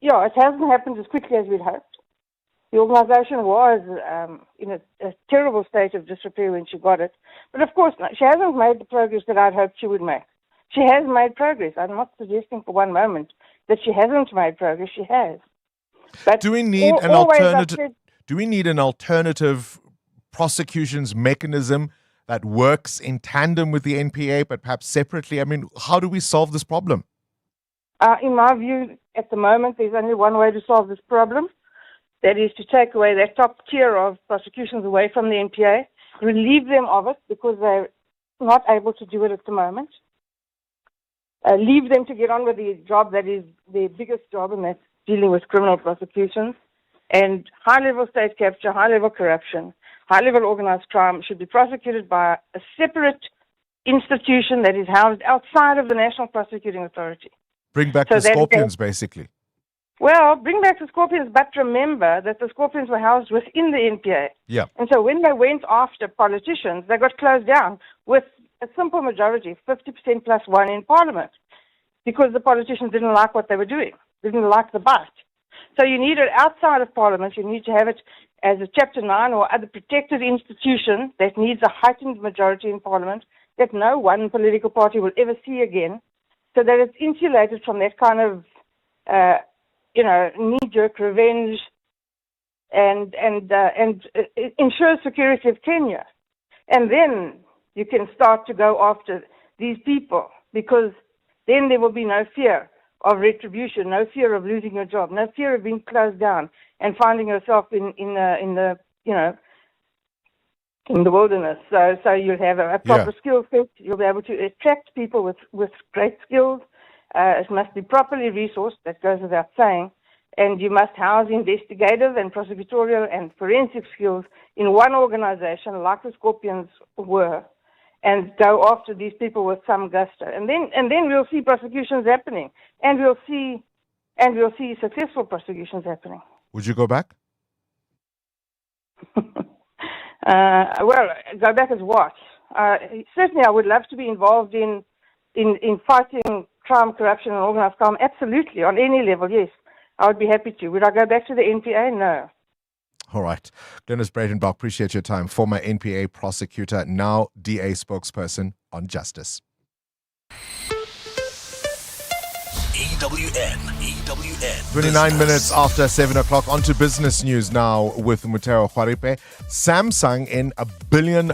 it hasn't happened as quickly as we'd hoped. The organization was in a terrible state of disrepair when she got it. But of course, she hasn't made the progress that I'd hoped she would make. She has made progress. I'm not suggesting for one moment that she hasn't made progress. She has. But do we need an alternative? Do we need an alternative prosecutions mechanism that works in tandem with the NPA, but perhaps separately? How do we solve this problem? In my view, at the moment, there's only one way to solve this problem. That is to take away that top tier of prosecutions away from the NPA, relieve them of it because they're not able to do it at the moment. Leave them to get on with the job that is their biggest job, and that's dealing with criminal prosecutions. And high-level state capture, high-level corruption, high-level organized crime should be prosecuted by a separate institution that is housed outside of the National Prosecuting Authority. Bring back the Scorpions, basically. Well, bring back the Scorpions, but remember that the Scorpions were housed within the NPA. Yeah. And so when they went after politicians, they got closed down with a simple majority, 50% plus one in Parliament, because the politicians didn't like what they were doing, didn't like the bite. So you need it outside of Parliament. You need to have it as a Chapter 9 or other protected institution that needs a heightened majority in Parliament that no one political party will ever see again, so that it's insulated from that kind of, knee-jerk revenge and ensures security of tenure. And then you can start to go after these people, because then there will be no fear of retribution, no fear of losing your job, no fear of being closed down and finding yourself in the wilderness. So you'll have a proper skill set. You'll be able to attract people with great skills. It must be properly resourced. That goes without saying. and you must house investigative and prosecutorial and forensic skills in one organization, like the Scorpions were, and go after these people with some gusto. And then we'll see prosecutions happening, and we'll see successful prosecutions happening. Would you go back? Well, go back as what? Certainly, I would love to be involved in fighting crime, corruption, and organized crime. Absolutely, on any level, yes. I would be happy to. Would I go back to the NPA? No. All right. Glenys Breitenbach, appreciate your time. Former NPA prosecutor, now DA spokesperson on justice. EWN. 29 minutes after 7 o'clock. On to business news now with Mutero Khwaripe. Samsung in $1 billion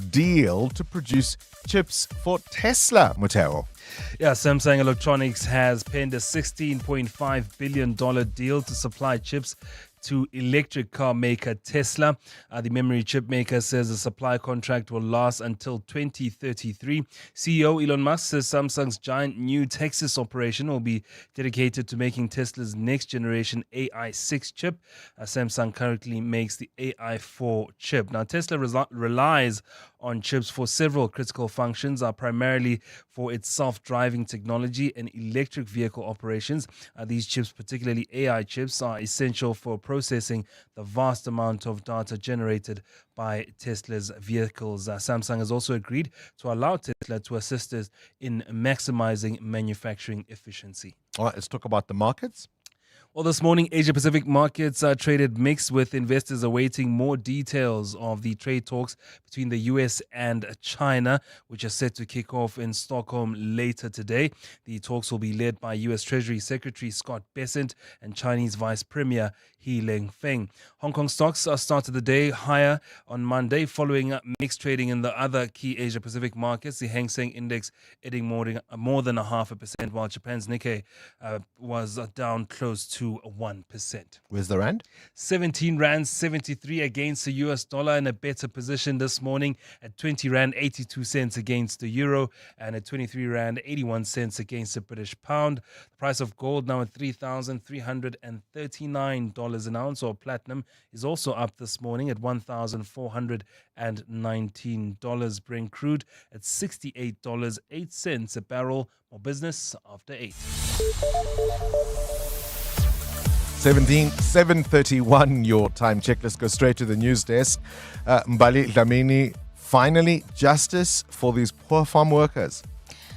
deal to produce chips for Tesla, Mutero. Yeah, Samsung Electronics has penned a $16.5 billion deal to supply chips to electric car maker Tesla. The memory chip maker says the supply contract will last until 2033. CEO Elon Musk says Samsung's giant new Texas operation will be dedicated to making Tesla's next generation AI6 chip. Samsung currently makes the AI4 chip. Now, Tesla relies on chips for several critical functions, primarily for its self-driving technology and electric vehicle operations. These chips, particularly AI chips, are essential for processing the vast amount of data generated by Tesla's vehicles. Samsung has also agreed to allow Tesla to assist us in maximizing manufacturing efficiency. All right, let's talk about the markets. Well, this morning, Asia-Pacific markets traded mixed, with investors awaiting more details of the trade talks between the US and China, which are set to kick off in Stockholm later today. The talks will be led by US Treasury Secretary Scott Bessent and Chinese Vice Premier He Lengfeng. Hong Kong stocks started the day higher on Monday, following mixed trading in the other key Asia-Pacific markets. The Hang Seng Index adding more than 0.5%, while Japan's Nikkei was down close to 1%. Where's the rand? 17 rand 73 against the US dollar, in a better position this morning at 20 rand 82 cents against the euro, and at 23 rand 81 cents against the British pound. The price of gold now at $3,339 an ounce, or platinum is also up this morning at $1,419. Brent crude at $68.08 a barrel. More business after 8. 7:31 your time check. Let's go straight to the news desk. Mbali Dlamini, finally justice for these poor farm workers.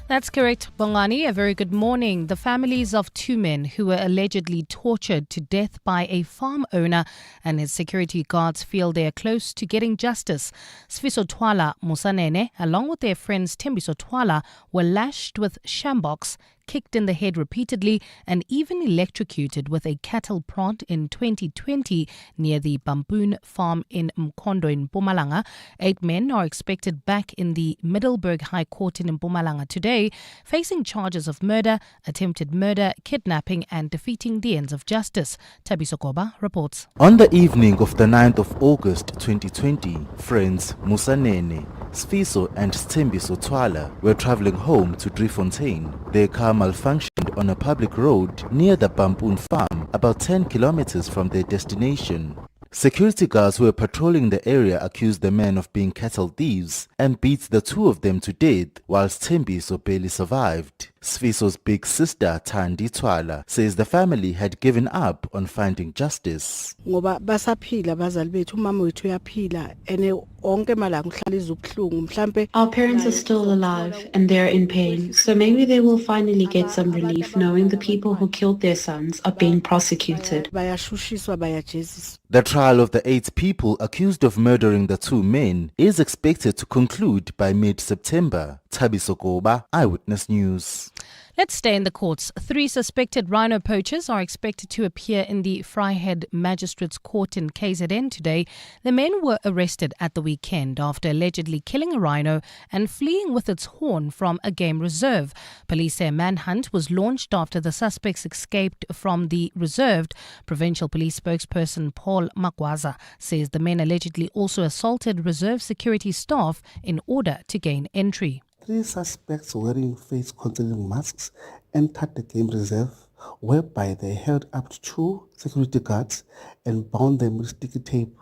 That's correct, Bongani. A very good morning. The families of two men who were allegedly tortured to death by a farm owner and his security guards feel they are close to getting justice. Sfiso Twala Musanene, along with their friends Tembiso Twala, were lashed with shambox, kicked in the head repeatedly, and even electrocuted with a cattle prod in 2020 near the Bamboon farm in Mkondo in Mpumalanga. 8 men are expected back in the Middelburg High Court in Mpumalanga today, facing charges of murder, attempted murder, kidnapping, and defeating the ends of justice. Tabiso Koba reports. On the evening of the 9th of August 2020, friends Musanene, Sfiso and Tembiso Twala were traveling home to Driefontein. Their car malfunctioned on a public road near the Bamboon farm, about 10 kilometers from their destination. Security guards who were patrolling the area accused the men of being cattle thieves and beat the two of them to death, whilst Tembiso barely survived. Sfiso's big sister, Thandi Twala, says the family had given up on finding justice. Ngoba basaphila bazali bethu, umama wethu uyaphila ene onke malanga uhlala izubuhlungu mhlambe. Our parents are still alive and they're in pain, so maybe they will finally get some relief knowing the people who killed their sons are being prosecuted. Bayashushiswa bayajeziswa. The trial of the 8 people accused of murdering the 2 men is expected to conclude by mid-September. Tabiso Koba, Eyewitness News. Let's stay in the courts. 3 suspected rhino poachers are expected to appear in the Vryheid Magistrates Court in KZN today. The men were arrested at the weekend after allegedly killing a rhino and fleeing with its horn from a game reserve. Police say a manhunt was launched after the suspects escaped from the reserve. Provincial Police spokesperson Paul Magwaza says the men allegedly also assaulted reserve security staff in order to gain entry. 3 suspects wearing face-concealing masks entered the game reserve whereby they held up to 2 security guards and bound them with sticky tape.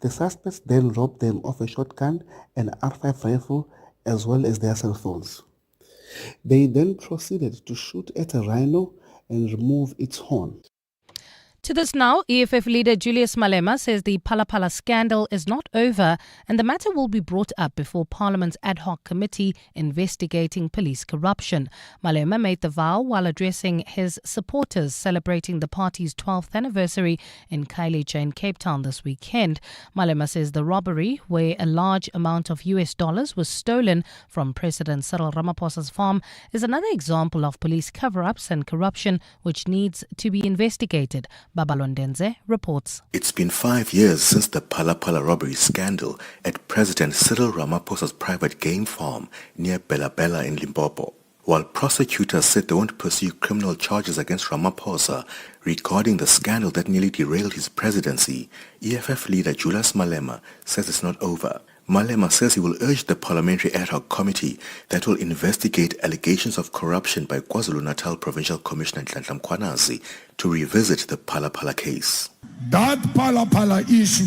The suspects then robbed them of a shotgun, an R5 rifle, as well as their cell phones. They then proceeded to shoot at a rhino and remove its horn. To this now, EFF leader Julius Malema says the Phala Phala scandal is not over and the matter will be brought up before Parliament's ad hoc committee investigating police corruption. Malema made the vow while addressing his supporters celebrating the party's 12th anniversary in Khayelitsha in Cape Town this weekend. Malema says the robbery, where a large amount of US dollars was stolen from President Cyril Ramaphosa's farm, is another example of police cover-ups and corruption which needs to be investigated. Babalondenze reports. It's been 5 years since the Phala Phala robbery scandal at President Cyril Ramaphosa's private game farm near Bela Bela in Limpopo. While prosecutors said they won't pursue criminal charges against Ramaphosa regarding the scandal that nearly derailed his presidency, EFF leader Julius Malema says it's not over. Malema says he will urge the Parliamentary Ad Hoc Committee that will investigate allegations of corruption by KwaZulu-Natal Provincial Commissioner Nhlanhla Mkhwanazi to revisit the Phala Phala case. That Phala Phala issue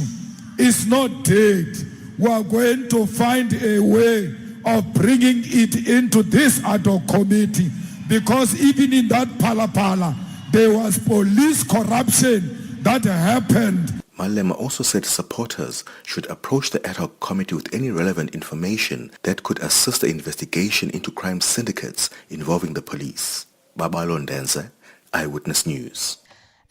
is not dead. We are going to find a way of bringing it into this ad hoc committee, because even in that Phala Phala, there was police corruption that happened. Malema also said supporters should approach the ad hoc committee with any relevant information that could assist the investigation into crime syndicates involving the police. Babalondenze, Eyewitness News.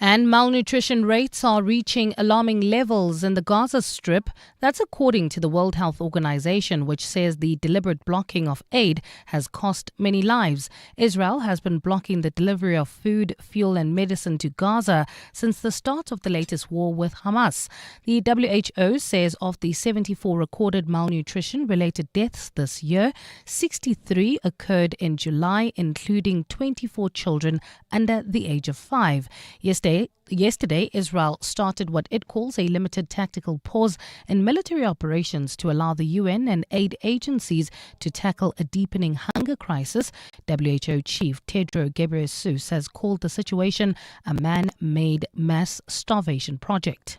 And malnutrition rates are reaching alarming levels in the Gaza Strip. That's according to the World Health Organization, which says the deliberate blocking of aid has cost many lives. Israel has been blocking the delivery of food, fuel and medicine to Gaza since the start of the latest war with Hamas. The WHO says of the 74 recorded malnutrition-related deaths this year, 63 occurred in July, including 24 children under the age of 5. Yesterday, Israel started what it calls a limited tactical pause in military operations to allow the UN and aid agencies to tackle a deepening hunger crisis. WHO Chief Tedros Ghebreyesus has called the situation a man-made mass starvation project.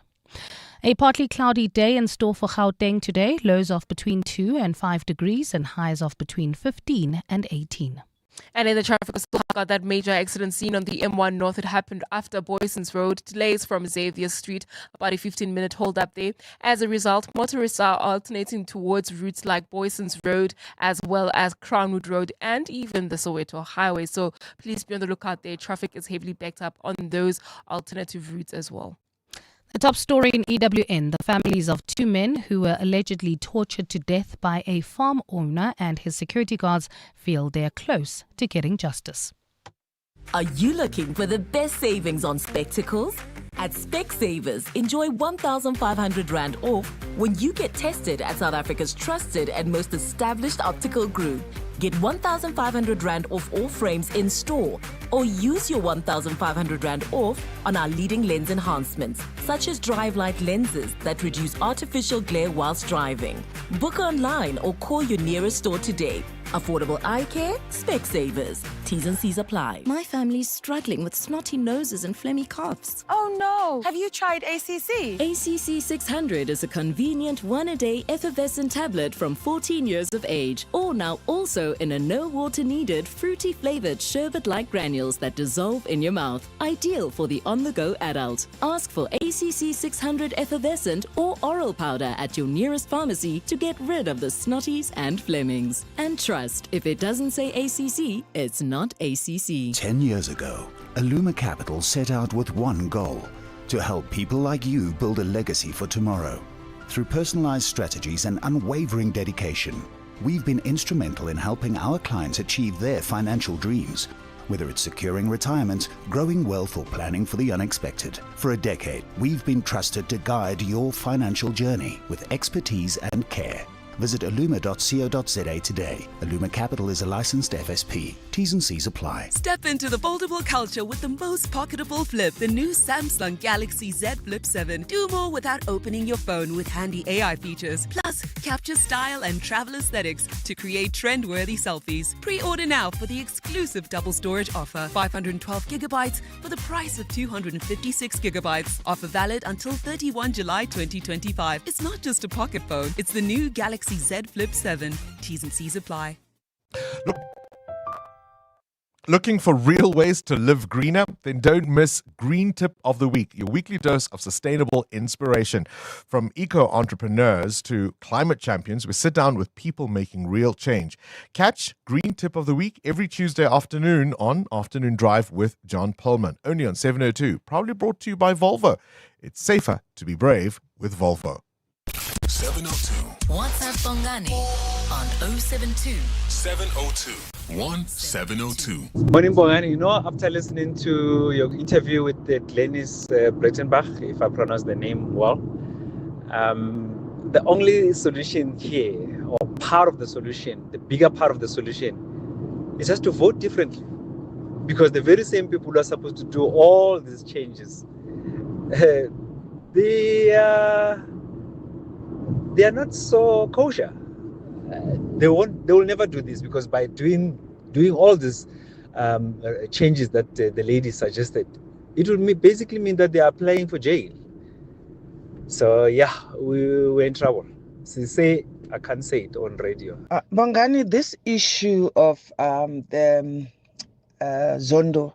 A partly cloudy day in store for Gauteng today, lows of between 2 and 5 degrees and highs of between 15 and 18. And in the traffic, we still got that major accident seen on the M1 North. It happened after Boyson's Road. Delays from Xavier Street, about a 15-minute hold up there. As a result, motorists are alternating towards routes like Boyson's Road, as well as Crownwood Road, and even the Soweto Highway. So please be on the lookout there. Traffic is heavily backed up on those alternative routes as well. The top story in EWN, the families of 2 men who were allegedly tortured to death by a farm owner and his security guards feel they are close to getting justice. Are you looking for the best savings on spectacles? At Specsavers, enjoy 1,500 Rand off when you get tested at South Africa's trusted and most established optical group. Get 1,500 Rand off all frames in store, or use your 1,500 Rand off on our leading lens enhancements, such as drive light lenses that reduce artificial glare whilst driving. Book online or call your nearest store today. Affordable eye care? Specsavers. T's and C's apply. My family's struggling with snotty noses and phlegmy coughs. Oh no! Have you tried ACC? ACC 600 is a convenient one-a-day effervescent tablet from 14 years of age, or now also in a no water needed fruity flavored sherbet-like granules that dissolve in your mouth. Ideal for the on-the-go adult. Ask for ACC 600 effervescent or oral powder at your nearest pharmacy to get rid of the snotties and phlegmings. And trust, if it doesn't say ACC, it's not ACC. 10 years ago, Illuma Capital set out with one goal: to help people like you build a legacy for tomorrow. Through personalized strategies and unwavering dedication, we've been instrumental in helping our clients achieve their financial dreams, whether it's securing retirement, growing wealth, or planning for the unexpected. For a decade, we've been trusted to guide your financial journey with expertise and care. Visit illuma.co.za today. Illuma Capital is a licensed FSP. T's and C's apply. Step into the foldable culture with the most pocketable flip, the new Samsung Galaxy Z Flip 7. Do more without opening your phone with handy AI features. Plus, capture style and travel aesthetics to create trend-worthy selfies. Pre-order now for the exclusive double storage offer. 512 gigabytes for the price of 256 gigabytes. Offer valid until 31 July 2025. It's not just a pocket phone. It's the new Galaxy Z Flip 7. T's and C's apply. Looking for real ways to live greener? Then don't miss Green Tip of the Week, your weekly dose of sustainable inspiration. From eco-entrepreneurs to climate champions, we sit down with people making real change. Catch Green Tip of the Week every Tuesday afternoon on Afternoon Drive with John Pullman, only on 702. Proudly brought to you by Volvo. It's safer to be brave with Volvo. 702. WhatsApp Bongani on 072 702 1702. Morning, Bongani. You know, after listening to your interview with Glenis Breitenbach, if I pronounce the name well, the only solution here, or part of the solution, the bigger part of the solution, is just to vote differently. Because the very same people who are supposed to do all these changes, they are not so kosher. They will never do this, because by doing all these changes that the lady suggested, it will basically mean that they are applying for jail. So yeah, we're in trouble. So say I can't say it on radio. Bongani, this issue of the Zondo,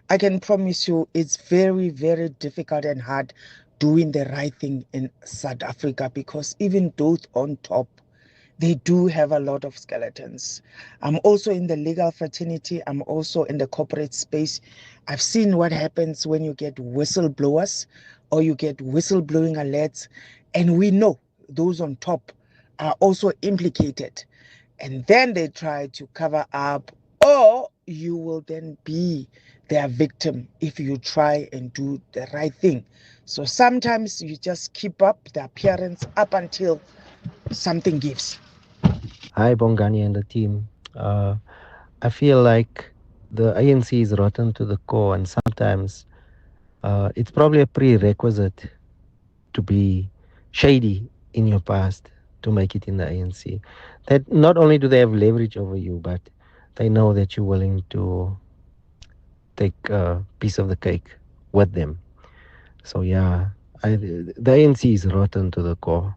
I can promise you it's very, very difficult and hard doing the right thing in South Africa, because even those on top, they do have a lot of skeletons. I'm also in the legal fraternity. I'm also in the corporate space. I've seen what happens when you get whistleblowers or you get whistleblowing alerts, and we know those on top are also implicated. And then they try to cover up, or you will then be their victim if you try and do the right thing. So sometimes you just keep up the appearance up until something gives. Hi, Bongani and the team. I feel like the ANC is rotten to the core, and sometimes it's probably a prerequisite to be shady in your past to make it in the ANC. That not only do they have leverage over you, but they know that you're willing to take a piece of the cake with them. So yeah, the ANC is rotten to the core.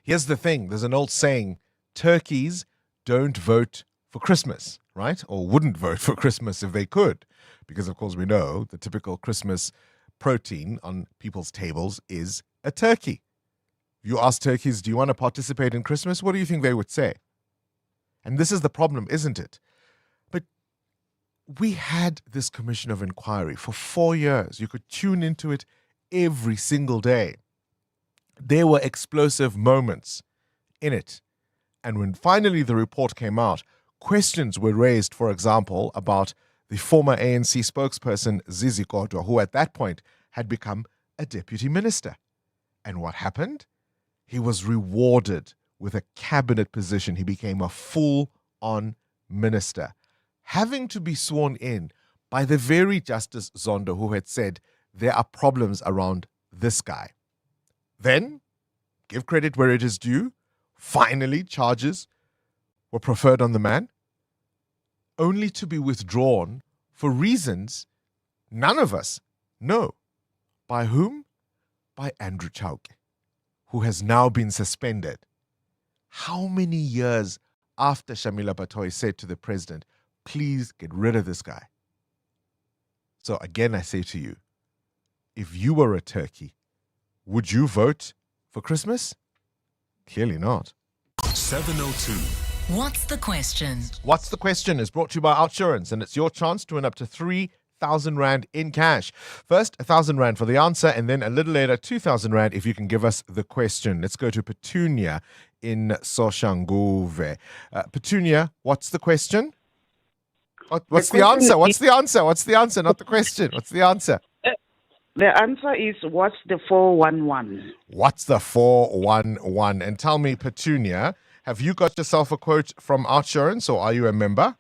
Here's the thing. There's an old saying, turkeys don't vote for Christmas, right? Or wouldn't vote for Christmas if they could. Because, of course, we know the typical Christmas protein on people's tables is a turkey. You ask turkeys, do you want to participate in Christmas? What do you think they would say? And this is the problem, isn't it? But we had this commission of inquiry for 4 years. You could tune into it every single day. There were explosive moments in it. And when finally the report came out, questions were raised, for example, about the former ANC spokesperson, Zizi Kodwa, who at that point had become a deputy minister. And what happened? He was rewarded with a cabinet position. He became a full-on minister, having to be sworn in by the very Justice Zondo who had said there are problems around this guy. Then, give credit where it is due, finally charges were preferred on the man, only to be withdrawn for reasons none of us know. By whom? By Andrew Chauke, who has now been suspended. How many years after Shamila Batoy said to the president, please get rid of this guy? So again, I say to you, if you were a turkey, would you vote for Christmas? Clearly not. 702. What's the question? What's the question is brought to you by Outsurance, and it's your chance to win up to 3,000 Rand in cash. First, 1,000 Rand for the answer, and then a little later, 2,000 Rand if you can give us the question. Let's go to Petunia in Soshanguve. Petunia, what's the question? What's the answer? What's the answer? What's the answer? Not the question. What's the answer? The answer is what's the 411? What's the 411? And tell me, Petunia, have you got yourself a quote from Outsurance or are you a member?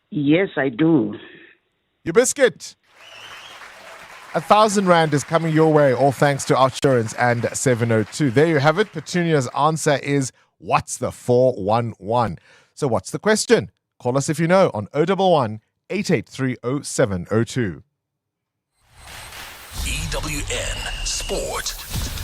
Yes, I do. Your biscuit. 1,000 Rand is coming your way, all thanks to Outsurance and 702. There you have it. Petunia's answer is, what's the 411? So what's the question? Call us if you know on 011 883 0702. EWN Sport.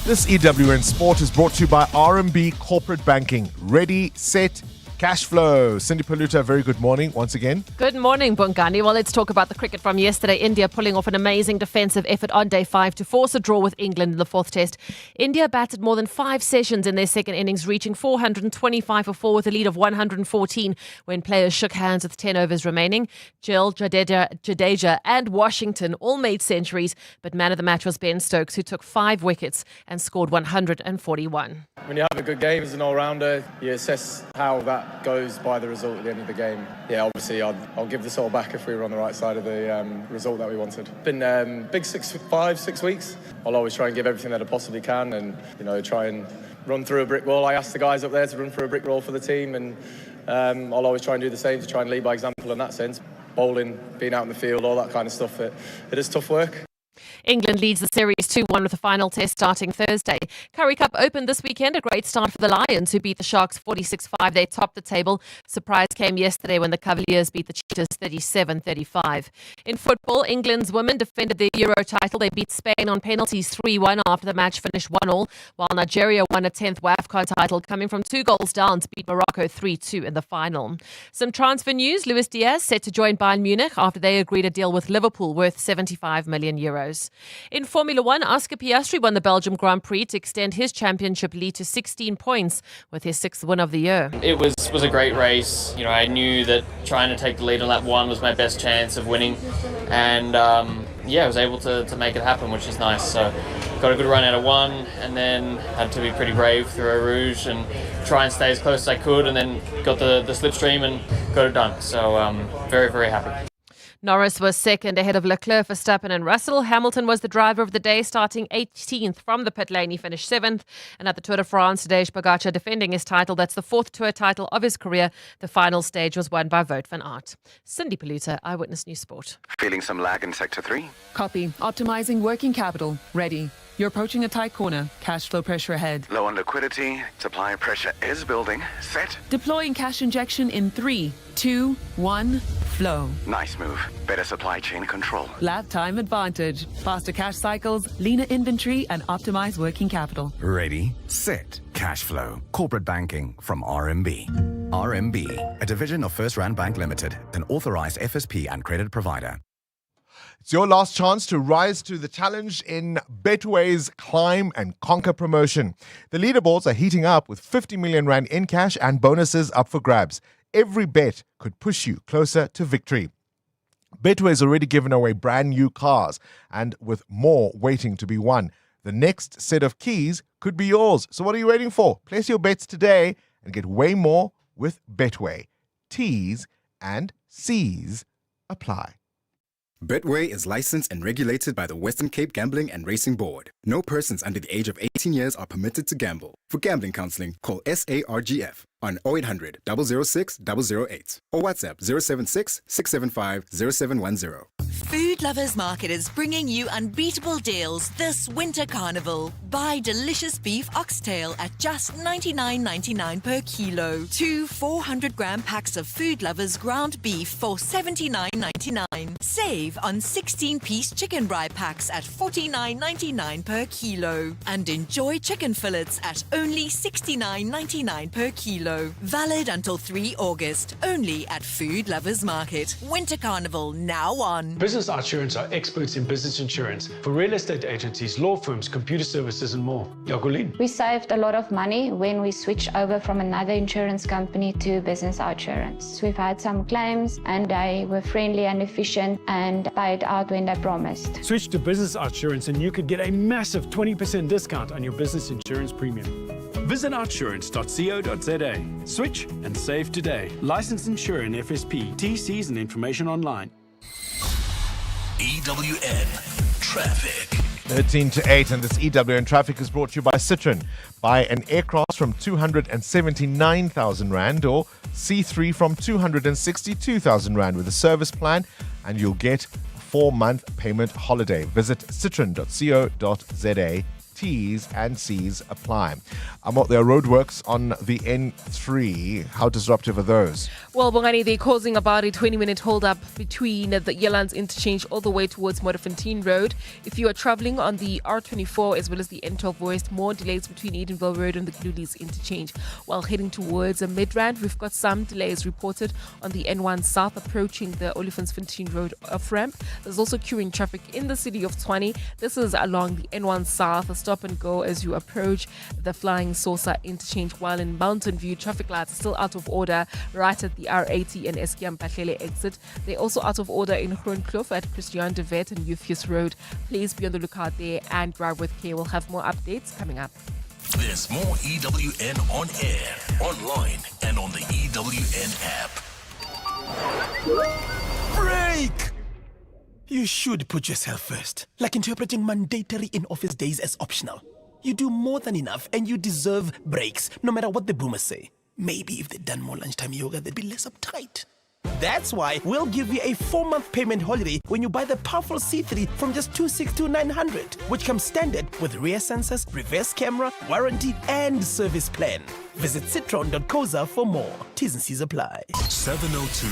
This EWN Sport is brought to you by RMB Corporate Banking. Ready, set, cash flow. Cindy Paluta, very good morning once again. Good morning, Bongani. Well, let's talk about the cricket from yesterday. India pulling off an amazing defensive effort on day 5 to force a draw with England in the 4th test. India batted more than 5 sessions in their second innings, reaching 425 for 4 with a lead of 114 when players shook hands with 10 overs remaining. Gill, Jadeja and Washington all made centuries, but man of the match was Ben Stokes, who took 5 wickets and scored 141. When you have a good game as an all-rounder, you assess how that goes by the result at the end of the game. Yeah, obviously I'll give this all back if we were on the right side of the result that we wanted. Been big 6 weeks. I'll always try and give everything that I possibly can and, try and run through a brick wall. I asked the guys up there to run through a brick wall for the team and I'll always try and do the same to try and lead by example in that sense. Bowling, being out in the field, all that kind of stuff. It is tough work. England leads the series 2-1 with the final test starting Thursday. Currie Cup opened this weekend. A great start for the Lions, who beat the Sharks 46-5. They topped the table. Surprise came yesterday when the Cavaliers beat the Cheetahs 37-35. In football, England's women defended their Euro title. They beat Spain on penalties 3-1 after the match finished 1-1, while Nigeria won a 10th WAFCON title, coming from 2 goals down to beat Morocco 3-2 in the final. Some transfer news. Luis Diaz set to join Bayern Munich after they agreed a deal with Liverpool worth €75 million. In Formula 1, Oscar Piastri won the Belgium Grand Prix to extend his championship lead to 16 points with his 6th win of the year. It was a great race. I knew that trying to take the lead on lap 1 was my best chance of winning. And I was able to make it happen, which is nice. So got a good run out of 1 and then had to be pretty brave through Eau Rouge and try and stay as close as I could, and then got the slipstream and got it done. So very, very happy. Norris was second ahead of Leclerc, Verstappen and Russell. Hamilton was the driver of the day, starting 18th from the pit lane. He finished 7th. And at the Tour de France, Tadej Pogacar defending his title. That's the 4th Tour title of his career. The final stage was won by Wout van Aert. Cindy Paluta, Eyewitness News Sport. Feeling some lag in Sector 3? Copy. Optimizing working capital. Ready. You're approaching a tight corner. Cash flow pressure ahead. Low on liquidity. Supply pressure is building. Set. Deploying cash injection in 3, 2, 1. Flow. Nice move. Better supply chain control. Lab time advantage. Faster cash cycles, leaner inventory, and optimized working capital. Ready, set, cash flow. Corporate banking from RMB. RMB, a division of First Rand Bank Limited, an authorized FSP and credit provider. It's your last chance to rise to the challenge in Betway's Climb and Conquer promotion. The leaderboards are heating up with 50 million Rand in cash and bonuses up for grabs. Every bet could push you closer to victory. Betway's already given away brand new cars, and with more waiting to be won. The next set of keys could be yours. So what are you waiting for? Place your bets today and get way more with Betway. T's and C's apply. Betway is licensed and regulated by the Western Cape Gambling and Racing Board. No persons under the age of 18 years are permitted to gamble. For gambling counseling, call SARGF on 0800 006 008 or WhatsApp 076 675 0710. Food Lovers Market is bringing you unbeatable deals this winter carnival. Buy delicious beef oxtail at just $99.99 per kilo. 2 400-gram packs of Food Lovers ground beef for $79.99. Save on 16-piece chicken brie packs at $49.99 per kilo. And enjoy chicken fillets at only $69.99 per kilo. Valid until 3 August. Only at Food Lovers Market. Winter Carnival now on. Business Outsurance are experts in business insurance for real estate agencies, law firms, computer services and more. Jacqueline. We saved a lot of money when we switched over from another insurance company to Business Outsurance. We've had some claims and they were friendly and efficient and paid out when they promised. Switch to Business Outsurance and you could get a massive 20% discount on your business insurance premium. Visit outsurance.co.za. Switch and save today. Licensed insurer and FSP. TCs and information online. EWN Traffic. 13 to 8, and this EWN Traffic is brought to you by Citroen. Buy an aircraft from 279,000 Rand or C3 from 262,000 Rand with a service plan, and you'll get a 4-month payment holiday. Visit citroen.co.za. T's and C's apply. There are roadworks on the N3. How disruptive are those? Well, Bongani, they're causing about a 20-minute hold-up between the Yelands interchange all the way towards Modderfontein Road. If you are traveling on the R24 as well as the N12 West, more delays between Edenville Road and the Glulies interchange. While heading towards Midrand, we've got some delays reported on the N1 South approaching the Olifantsfontein Road off-ramp. There's also queuing traffic in the city of Tshwane. This is along the N1 South, a stop and go as you approach the Flying Saucer interchange, while in Mountain View, traffic lights are still out of order right at the R80 and Eskiam Pahlele exit. They're also out of order in Groenkloof at Christian de Wet and Euphues Road. Please be on the lookout there and drive with care. We'll have more updates coming up. There's more EWN on air, online, and on the EWN app. Break! You should put yourself first, like interpreting mandatory in-office days as optional. You do more than enough and you deserve breaks, no matter what the boomers say. Maybe if they'd done more lunchtime yoga, they'd be less uptight. That's why we'll give you a 4-month payment holiday when you buy the powerful C3 from just 262,900, which comes standard with rear sensors, reverse camera, warranty, and service plan. Visit citron.co.za for more. T's and C's apply. 702.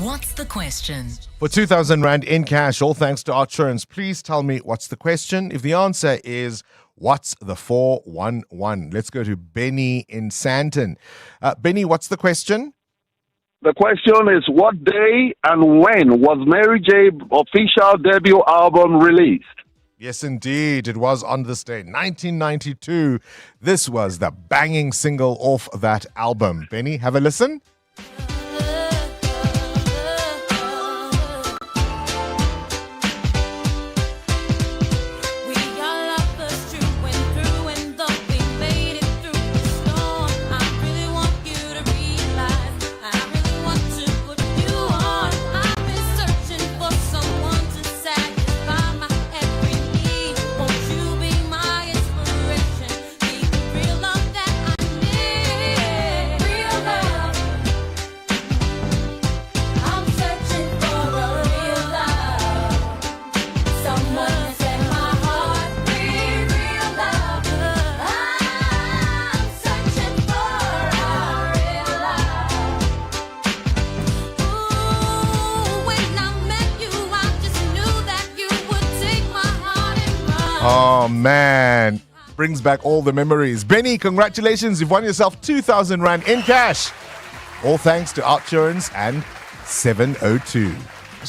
What's the question? For 2,000 Rand in cash, all thanks to Outsurance, please tell me what's the question. If the answer is, what's the 411? Let's go to Benny in Sandton. Benny, what's the question? The question is, what day and when was Mary J. official debut album released? Yes, indeed. It was on this day, 1992. This was the banging single off that album. Benny, have a listen. Oh, man. Brings back all the memories. Benny, congratulations. You've won yourself 2,000 Rand in cash. All thanks to Outsurance and 702.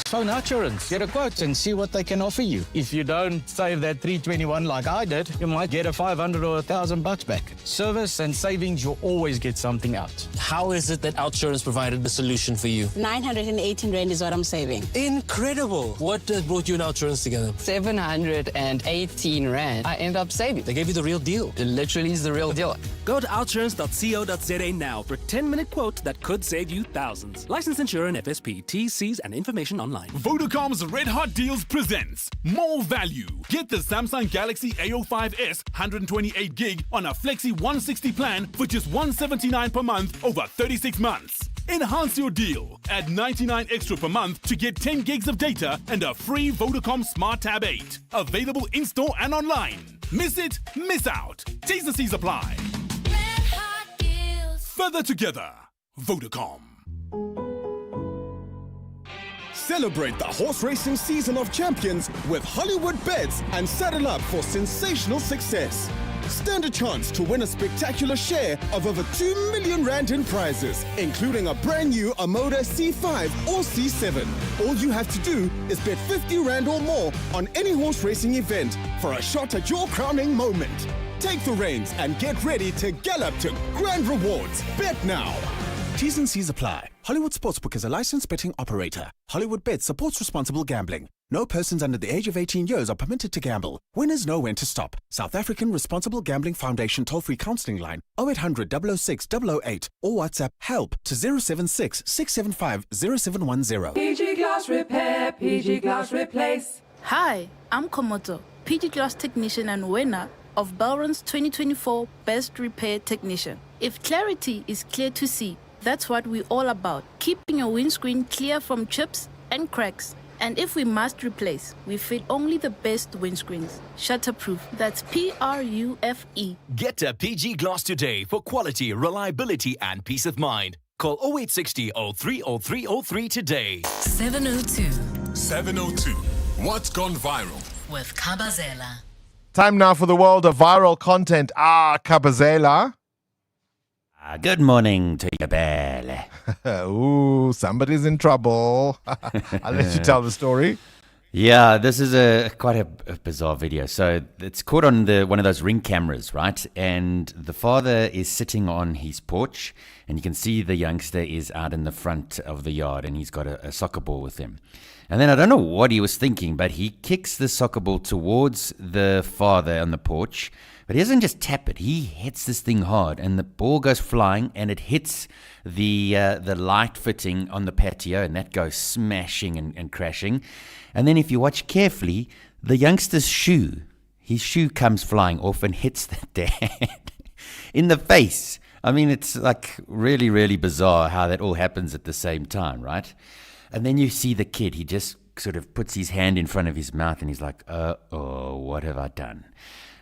Phone Outsurance, get a quote and see what they can offer you. If you don't save that 321 like I did, you might get a 500 or $1,000 back. Service and savings, you'll always get something out. How is it that Outsurance provided the solution for you? 918 Rand is what I'm saving. Incredible. What brought you and Outsurance together? 718 Rand. I end up saving. They gave you the real deal. It literally is the real deal. Go to outsurance.co.za now for a 10-minute quote that could save you thousands. Licensed insurer and FSP, T's, C's, and information online. Vodacom's Red Hot Deals presents more value. Get the Samsung Galaxy A05s 128 gig on a Flexi 160 plan for just $179 per month over 36 months. Enhance your deal. Add $99 extra per month to get 10 gigs of data and a free Vodacom Smart Tab 8. Available in-store and online. Miss it, miss out. T's and C's apply. Red Hot Deals. Further together. Vodacom. Celebrate the horse racing season of champions with Hollywood Bets and saddle up for sensational success. Stand a chance to win a spectacular share of over 2 million Rand in prizes, including a brand new Amoda C5 or C7. All you have to do is bet 50 Rand or more on any horse racing event for a shot at your crowning moment. Take the reins and get ready to gallop to grand rewards. Bet now. T's and C's apply. Hollywood Sportsbook is a licensed betting operator. Hollywood Bet supports responsible gambling. No persons under the age of 18 years are permitted to gamble. Winners know when to stop. South African Responsible Gambling Foundation toll-free counselling line 0800 006 008 or WhatsApp HELP to 076 675 0710. PG Glass Repair, PG Glass Replace. Hi, I'm Komoto, PG Glass Technician and winner of Belron's 2024 Best Repair Technician. If clarity is clear to see, that's what we're all about. Keeping your windscreen clear from chips and cracks. And if we must replace, we fit only the best windscreens. Shutterproof. That's PRUFE. Get a PG Glass today for quality, reliability, and peace of mind. Call 0860 030303 today. 702. 702. What's gone viral? With Kabazela. Time now for the world of viral content. Kabazela. Good morning to you, Belle. Ooh, somebody's in trouble. I'll let you tell the story. Yeah, this is quite a bizarre video. So it's caught on one of those Ring cameras, right? And the father is sitting on his porch, and you can see the youngster is out in the front of the yard, and he's got a soccer ball with him. And then I don't know what he was thinking, but he kicks the soccer ball towards the father on the porch. But he doesn't just tap it. He hits this thing hard, and the ball goes flying, and it hits the light fitting on the patio, and that goes smashing and crashing. And then if you watch carefully, the youngster's his shoe comes flying off and hits the dad in the face. I mean, it's like really, really bizarre how that all happens at the same time, right? And then you see the kid, he just sort of puts his hand in front of his mouth, and he's like, oh, what have I done?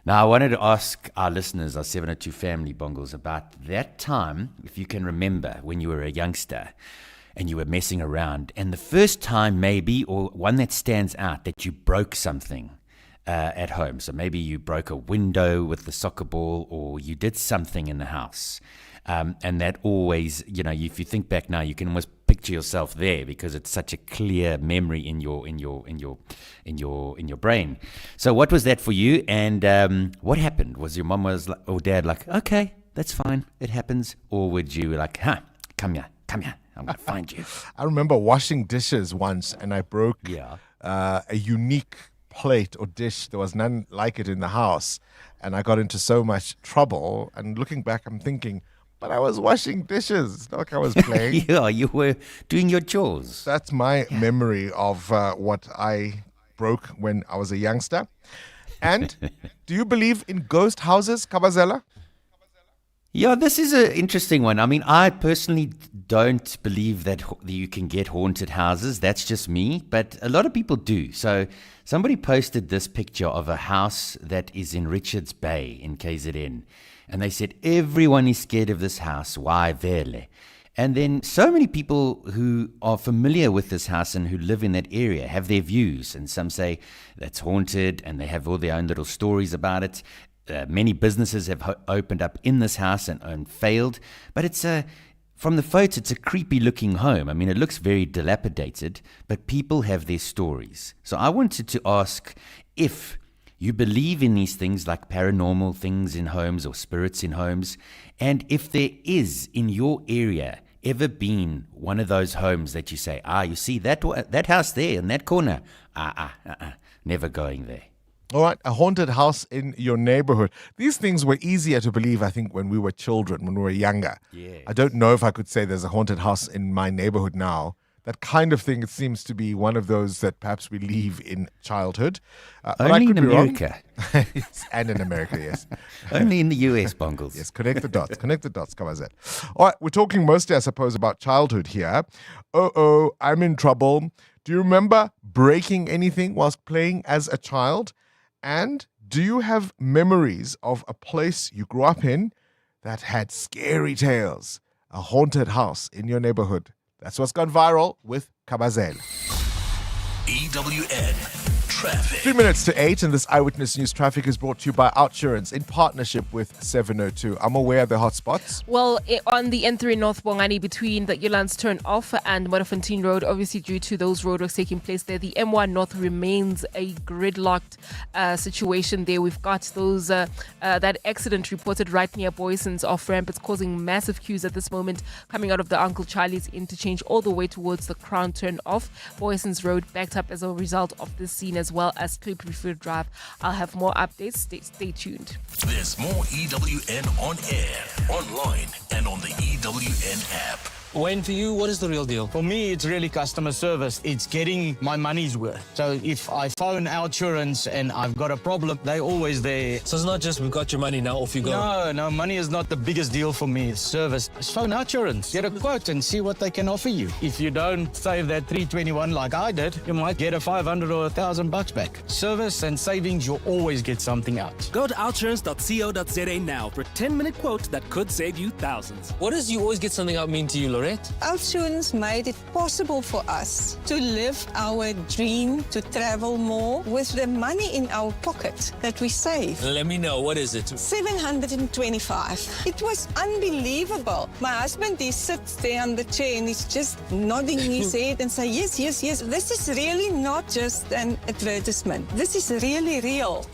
Now, I wanted to ask our listeners, our 702 family bongles, about that time, if you can remember, when you were a youngster and you were messing around, and the first time maybe, or one that stands out, that you broke something at home. So maybe you broke a window with the soccer ball, or you did something in the house. And that always, if you think back now, you can almost picture yourself there because it's such a clear memory in your brain. So what was that for you? And what happened? Was your mom or dad like, okay, that's fine, it happens, or would you like, come here, I'm gonna find you? I remember washing dishes once, and I broke a unique plate or dish. There was none like it in the house, and I got into so much trouble. And looking back, I'm thinking, but I was washing dishes. It's not like I was playing. Yeah, you were doing your chores. That's my memory of what I broke when I was a youngster. And do you believe in ghost houses, Kabazela? Yeah, this is an interesting one. I mean, I personally don't believe that you can get haunted houses. That's just me. But a lot of people do. So somebody posted this picture of a house that is in Richards Bay in KZN. And they said, everyone is scared of this house. Why, Vele? And then so many people who are familiar with this house and who live in that area have their views. And some say that's haunted, and they have all their own little stories about it. Many businesses have opened up in this house and failed. But from the photo, it's a creepy looking home. I mean, it looks very dilapidated, but people have their stories. So I wanted to ask if you believe in these things like paranormal things in homes or spirits in homes, and if there is in your area ever been one of those homes that you say, you see that house there in that corner, never going there. All right, a haunted house in your neighborhood. These things were easier to believe, I think, when we were children, when we were younger. Yes. I don't know if I could say there's a haunted house in my neighborhood now. That kind of thing, it seems to be one of those that perhaps we leave in childhood. Only in America. And in America, yes. Only in the US, bongles. Yes, connect the dots, Kabazet. All right, we're talking mostly, I suppose, about childhood here. I'm in trouble. Do you remember breaking anything whilst playing as a child? And do you have memories of a place you grew up in that had scary tales? A haunted house in your neighborhood? That's what's gone viral with Kabazela. EWN Traffic. 3 minutes to 8, and this Eyewitness News traffic is brought to you by Outsurance in partnership with 702. I'm aware of the hotspots. Well, on the N3 North Bongani between the Yolans turn off and Modderfontein Road, obviously due to those roadworks taking place there, the M1 North remains a gridlocked situation there. We've got those that accident reported right near Boyson's off-ramp. It's causing massive queues at this moment coming out of the Uncle Charlie's interchange all the way towards the Crown turn off. Boyson's Road backed up as a result of this scene, as well as Klip Drive. I'll have more updates. Stay tuned. There's more EWN on air, online, and on the EWN app. Wayne, for you, what is the real deal? For me, it's really customer service. It's getting my money's worth. So if I phone Outsurance and I've got a problem, they're always there. So it's not just we've got your money, now off you go. No, money is not the biggest deal for me. It's service. Just phone Outsurance, get a quote and see what they can offer you. If you don't save that 321 like I did, you might get a 500 or 1,000 bucks back. Service and savings, you'll always get something out. Go to outsurance.co.za now for a 10-minute quote that could save you thousands. What does you always get something out mean to you, Lorette? Outsurance made it possible for us to live our dream, to travel more with the money in our pocket that we save. Let me know, what is it? 725. It was unbelievable. My husband, he sits there on the chair and he's just nodding his head and say, yes, yes, yes. This is really not just an advertisement. This is really real.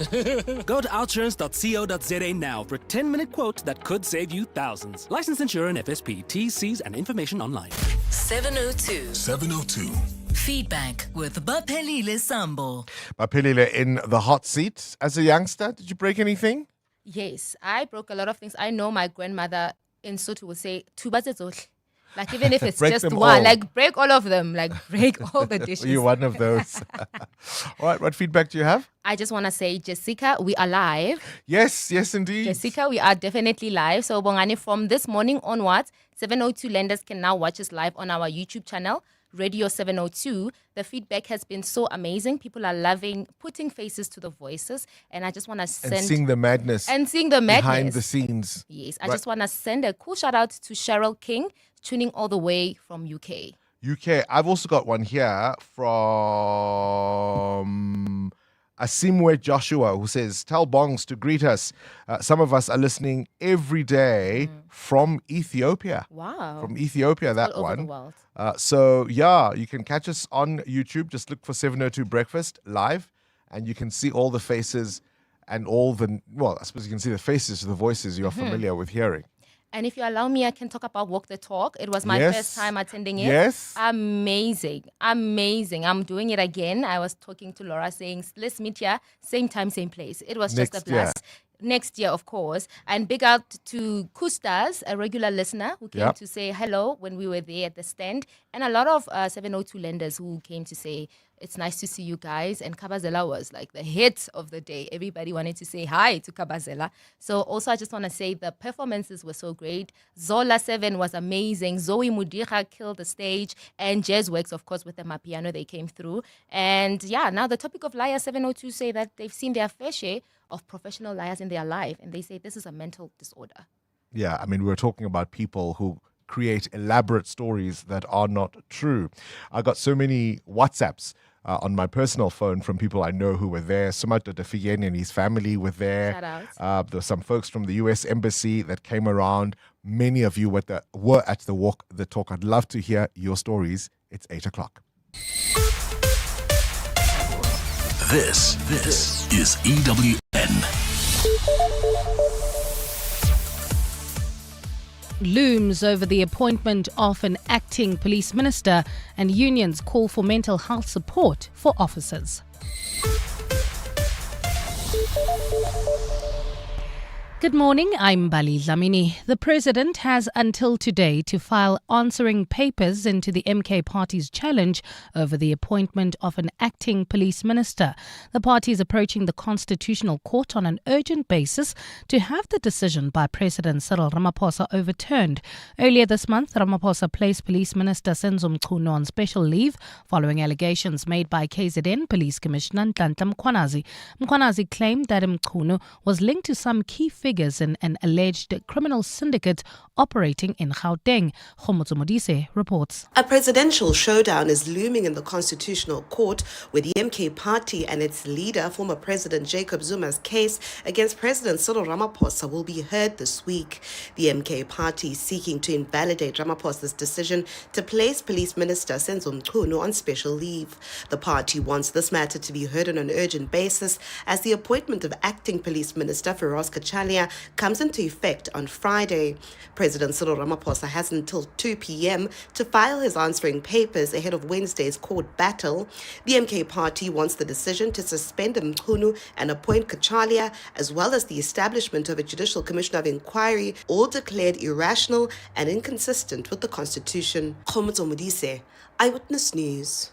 Go to outsurance.co.za now for a 10-minute quote that could save you thousands. License insurer and FSP. T's, C's and information online. 702. Feedback with Baphelile Sambo. Baphelile in the hot seat. As a youngster, did you break anything? Yes, I broke a lot of things. I know my grandmother in Sotho would say, "Tubazetsohle." Like even if it's just one, all. like break all of them, like break all the dishes. You're one of those. All right, what feedback do you have? I just want to say, Jessica, we are live. Yes, indeed. Jessica, we are definitely live. So Bongani, from this morning onwards, 702 lenders can now watch us live on our YouTube channel, Radio 702. The feedback has been so amazing. People are loving putting faces to the voices. And I just want to send... And seeing the madness. Behind the scenes. Yes. I just want to send a cool shout out to Cheryl King, tuning all the way from UK. I've also got one here from Asimwe Joshua, who says, tell Bongs to greet us. Some of us are listening every day from Ethiopia. Wow. From Ethiopia, that all one. Over the world. So, yeah, you can catch us on YouTube. Just look for 702 Breakfast live, and you can see all the faces and all the, well, I suppose you can see the faces, the voices you're familiar with hearing. And if you allow me, I can talk about Walk the Talk. It was my first time attending it. Yes. Amazing. I'm doing it again. I was talking to Laura saying, let's meet here, same time, same place. It was just a blast. Next year, of course. And big out to Kustas, a regular listener who came to say hello when we were there at the stand. And a lot of 702 lenders who came to say, it's nice to see you guys. And Kabazela was like the hit of the day. Everybody wanted to say hi to Kabazela. So also I just want to say the performances were so great. Zola 7 was amazing. Zoe Mudira killed the stage. And Jazzworks, of course, with the Mapiano, they came through. And yeah, now the topic of Liar 702 say that they've seen their fair share of professional liars in their life. And they say this is a mental disorder. Yeah, I mean, we're talking about people who create elaborate stories that are not true. I got so many WhatsApps on my personal phone from people I know who were there. Sumato Defiyeni and his family were there. Shout out. There were some folks from the US Embassy that came around. Many of you were at the Walk the Talk. I'd love to hear your stories. It's 8 o'clock. This is EWN. Looms over the appointment of an acting police minister, and unions call for mental health support for officers. Good morning, I'm Bali Dlamini. The President has until today to file answering papers into the MK Party's challenge over the appointment of an acting police minister. The party is approaching the Constitutional Court on an urgent basis to have the decision by President Cyril Ramaphosa overturned. Earlier this month, Ramaphosa placed Police Minister Senzo Mchunu on special leave following allegations made by KZN Police Commissioner Nhlanhla Mkhwanazi. Mkhwanazi claimed that Mchunu was linked to some key figures in an alleged criminal syndicate operating in Gauteng. Khomotso Modise reports. A presidential showdown is looming in the Constitutional Court, where the MK Party and its leader, former President Jacob Zuma's case against President Cyril Ramaphosa will be heard this week. The MK Party is seeking to invalidate Ramaphosa's decision to place Police Minister Senzo Mchunu on special leave. The party wants this matter to be heard on an urgent basis as the appointment of Acting Police Minister Feroz Kachalian Kenya comes into effect on Friday. President Cyril Ramaphosa has until 2 p.m. to file his answering papers ahead of Wednesday's court battle. The MK party wants the decision to suspend Mkhunu and appoint Kachalia, as well as the establishment of a Judicial Commission of Inquiry, all declared irrational and inconsistent with the Constitution. Khomotso Modise, Eyewitness News.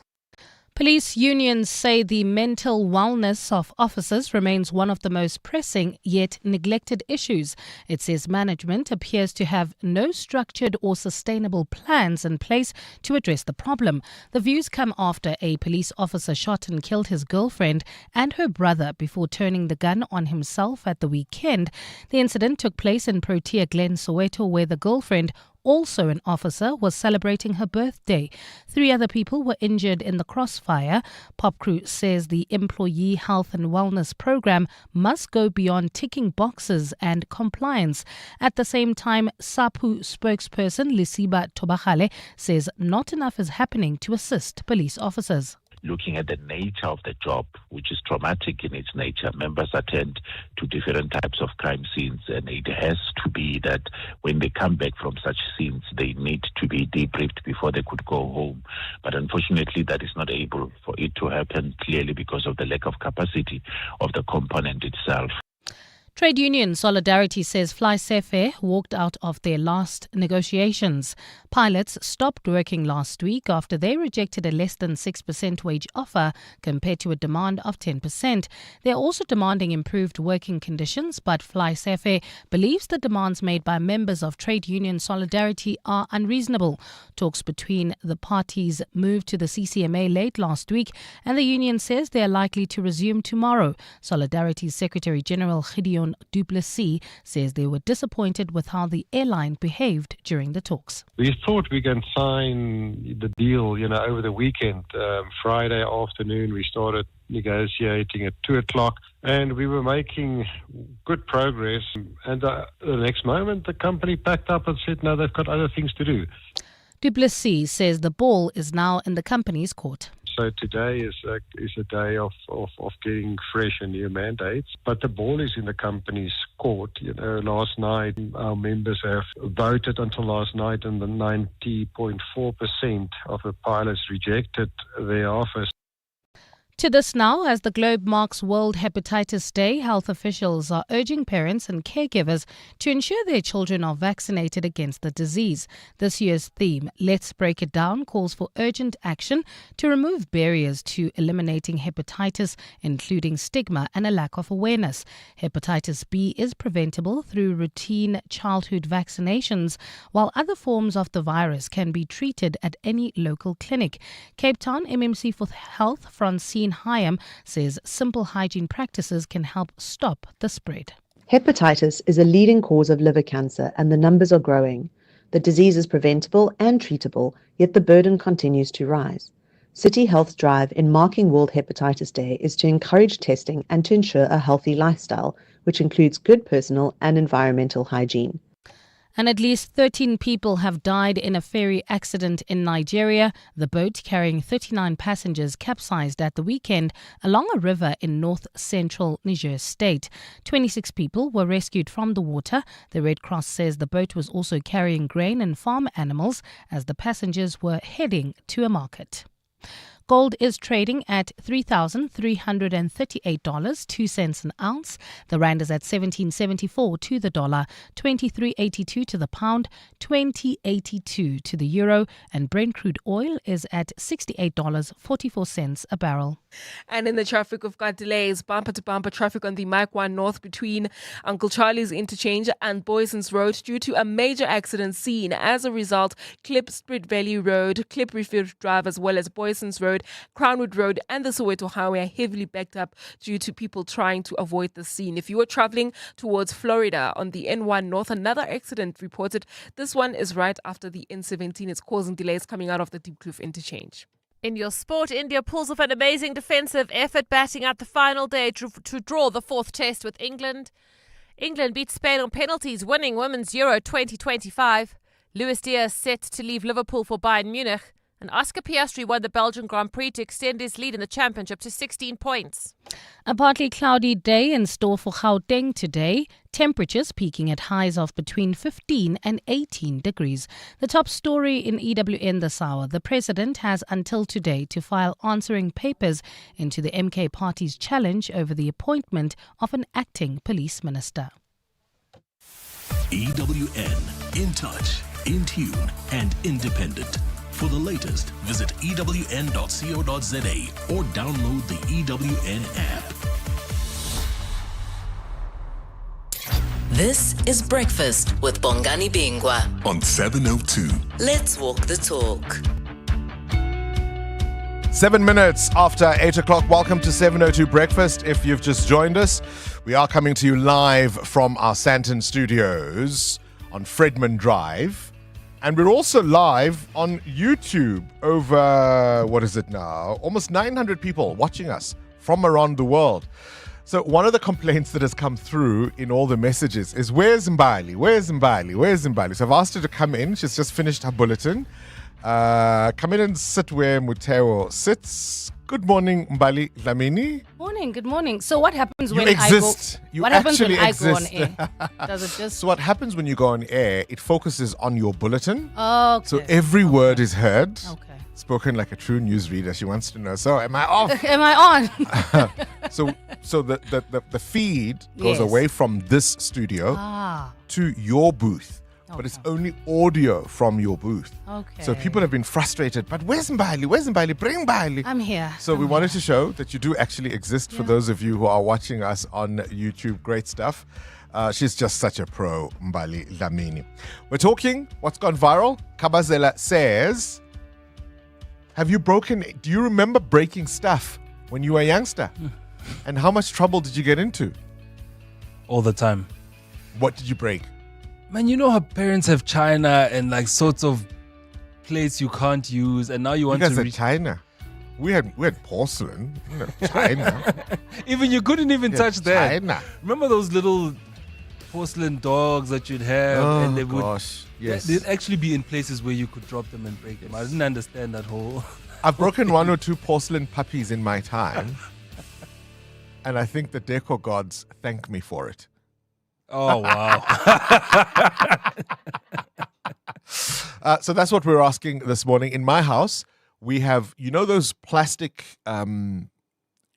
Police unions say the mental wellness of officers remains one of the most pressing yet neglected issues. It says management appears to have no structured or sustainable plans in place to address the problem. The views come after a police officer shot and killed his girlfriend and her brother before turning the gun on himself at the weekend. The incident took place in Protea Glen, Soweto, where the girlfriend, also an officer, was celebrating her birthday. 3 other people were injured in the crossfire. Pop Crew says the employee health and wellness program must go beyond ticking boxes and compliance. At the same time, SAPU spokesperson Lisiba Tobagale says not enough is happening to assist police officers. Looking at the nature of the job, which is traumatic in its nature. Members attend to different types of crime scenes, and it has to be that when they come back from such scenes, they need to be debriefed before they could go home. But unfortunately, that is not able for it to happen, clearly because of the lack of capacity of the component itself. Trade union Solidarity says FlySafair walked out of their last negotiations. Pilots stopped working last week after they rejected a less than 6% wage offer compared to a demand of 10%. They are also demanding improved working conditions, but FlySafair believes the demands made by members of Trade union Solidarity are unreasonable. Talks between the parties moved to the CCMA late last week, and the union says they are likely to resume tomorrow. Solidarity's Secretary General Gideon Du Plessis says they were disappointed with how the airline behaved during the talks. We thought we can sign the deal, over the weekend. Friday afternoon we started negotiating at 2 o'clock, and we were making good progress. And the next moment the company packed up and said, no, they've got other things to do. Du Plessis says the ball is now in the company's court. So today is a day of getting fresh and new mandates, but the ball is in the company's court. Last night our members have voted until last night, and the 90.4% of the pilots rejected their offers. To this now, as the globe marks World Hepatitis Day, health officials are urging parents and caregivers to ensure their children are vaccinated against the disease. This year's theme, Let's Break It Down, calls for urgent action to remove barriers to eliminating hepatitis, including stigma and a lack of awareness. Hepatitis B is preventable through routine childhood vaccinations, while other forms of the virus can be treated at any local clinic. Cape Town MMC for Health, Francine Hyam, says simple hygiene practices can help stop the spread. Hepatitis is a leading cause of liver cancer, and the numbers are growing. The disease is preventable and treatable, yet the burden continues to rise. City Health's drive in marking World Hepatitis Day is to encourage testing and to ensure a healthy lifestyle, which includes good personal and environmental hygiene. And at least 13 people have died in a ferry accident in Nigeria. The boat carrying 39 passengers capsized at the weekend along a river in north-central Niger State. 26 people were rescued from the water. The Red Cross says the boat was also carrying grain and farm animals as the passengers were heading to a market. Gold is trading at $3,338, 2 cents an ounce. The rand is at 17.74 to the dollar, 23.82 to the pound, 20.82 to the euro, and Brent crude oil is at $68.44 a barrel. And in the traffic, we've got delays, bumper-to-bumper traffic on the Mike 1 North between Uncle Charlie's Interchange and Boyson's Road due to a major accident scene. As a result, Klip Spruit Valley Road, Klip Refuge Drive, as well as Boyson's Road, Crownwood Road and the Soweto Highway are heavily backed up due to people trying to avoid the scene. If you are traveling towards Florida on the N1 North, another accident reported. This one is right after the N17. It's causing delays coming out of the Diepkloof Interchange. In your sport, India pulls off an amazing defensive effort, batting out the final day to draw the fourth test with England. England beat Spain on penalties, winning Women's Euro 2025. Luis Diaz set to leave Liverpool for Bayern Munich. And Oscar Piastri won the Belgian Grand Prix to extend his lead in the championship to 16 points. A partly cloudy day in store for Gauteng today. Temperatures peaking at highs of between 15 and 18 degrees. The top story in EWN this hour. The president has until today to file answering papers into the MK party's challenge over the appointment of an acting police minister. EWN, in touch, in tune, and independent. For the latest, visit ewn.co.za or download the EWN app. This is Breakfast with Bongani Bingwa On 702. Let's walk the talk. 7 minutes after 8 o'clock. Welcome to 702 Breakfast. If you've just joined us, we are coming to you live from our Sandton studios on Fredman Drive. And we're also live on YouTube. Over, what is it now? Almost 900 people watching us from around the world. So one of the complaints that has come through in all the messages is, where's Mbali? Where's Mbali? Where's Mbali? So I've asked her to come in. She's just finished her bulletin. Come in and sit where Muteo sits. Good morning, Mbali Dlamini. Morning, good morning. So what happens when You exist. I go? What happens when exist. I go on air? Does it just? So what happens when you go on air, it focuses on your bulletin. Okay. So every word is heard. Okay. Spoken like a true newsreader. She wants to know, so am I off? Am I on? So the feed goes Yes. away from this studio to your booth. But it's only audio from your booth. Okay. So people have been frustrated. But where's Mbali? Where's Mbali? Bring Mbali. I'm here. So we wanted to show that you do actually exist for those of you who are watching us on YouTube. Great stuff. She's just such a pro, Mbali Dlamini. We're talking what's gone viral. Kabazela says, do you remember breaking stuff when you were a youngster? And how much trouble did you get into? All the time. What did you break? Man, you know how parents have china and like sorts of plates you can't use, and now you want guys to had China. We had porcelain. China. Even you couldn't even touch that. China. Remember those little porcelain dogs that you'd have, Oh, and they gosh. Yes. they'd actually be in places where you could drop them and break them. I didn't understand that whole. I've broken one or two porcelain puppies in my time, and I think the decor gods thank me for it. Oh, wow. So that's what we're asking this morning. In my house, we have, those plastic they're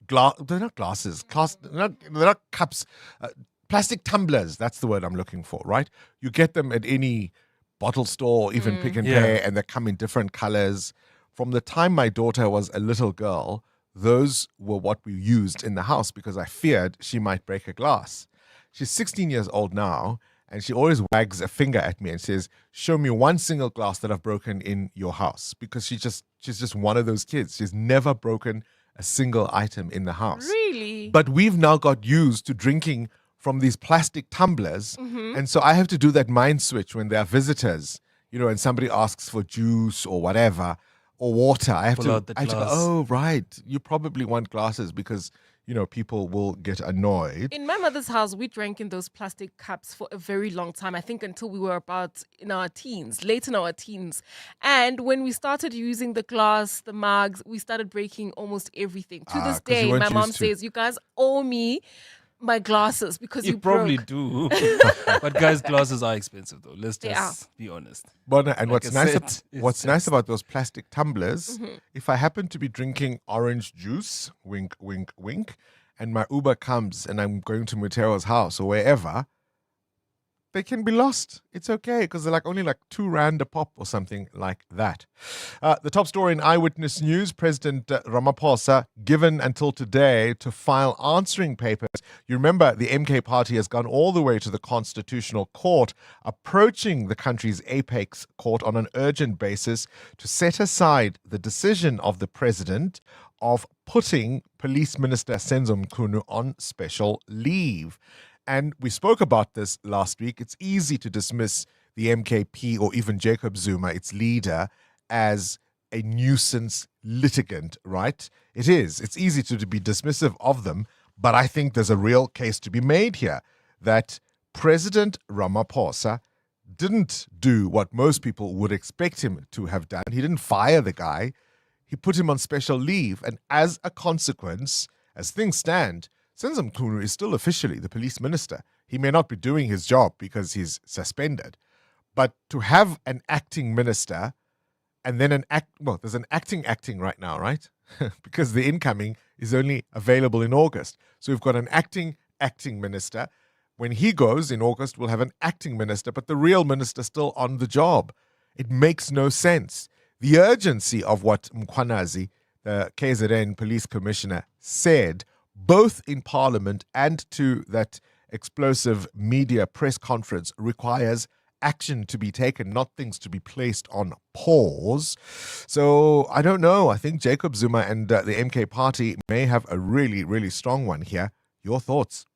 not glasses, they're not cups, plastic tumblers. That's the word I'm looking for, right? You get them at any bottle store, even Pick and Pay, and they come in different colors. From the time my daughter was a little girl, those were what we used in the house because I feared she might break a glass. She's 16 years old now, and she always wags a finger at me and says, show me one single glass that I've broken in your house, because she's just one of those kids. She's never broken a single item in the house. Really? But we've now got used to drinking from these plastic tumblers, and so I have to do that mind switch when there are visitors, and somebody asks for juice or whatever, or water. I have to go, oh, right, you probably want glasses because people will get annoyed. In my mother's house, we drank in those plastic cups for a very long time. I think until we were about late in our teens. And when we started using the glass, the mugs, we started breaking almost everything. To this day, my mom says, you guys owe me my glasses because you probably broke. do. But guys, glasses are expensive though. Let's just be honest. Bona, and Like what's nice about those plastic tumblers, if I happen to be drinking orange juice, wink, wink, wink, and my Uber comes and I'm going to Mutero's house or wherever, they can be lost. It's okay because they're only R2 a pop or something like that. The top story in Eyewitness News, President Ramaphosa given until today to file answering papers. You remember the MK party has gone all the way to the Constitutional Court, approaching the country's apex court on an urgent basis to set aside the decision of the president of putting Police Minister Senzo Mchunu on special leave. And we spoke about this last week. It's easy to dismiss the MKP or even Jacob Zuma, its leader, as a nuisance litigant, right? It is. It's easy to be dismissive of them, but I think there's a real case to be made here that President Ramaphosa didn't do what most people would expect him to have done. He didn't fire the guy. He put him on special leave. And as a consequence, as things stand, Senzo Mchunu is still officially the police minister. He may not be doing his job because he's suspended. But to have an acting minister and then there's an acting right now, right? Because the incoming is only available in August. So we've got an acting minister. When he goes in August, we'll have an acting minister, but the real minister's still on the job. It makes no sense. The urgency of what Mkhwanazi, the KZN police commissioner, said, both in Parliament and to that explosive media press conference, requires action to be taken, not things to be placed on pause. So I don't know. I think Jacob Zuma and the MK party may have a really, really strong one here. Your thoughts?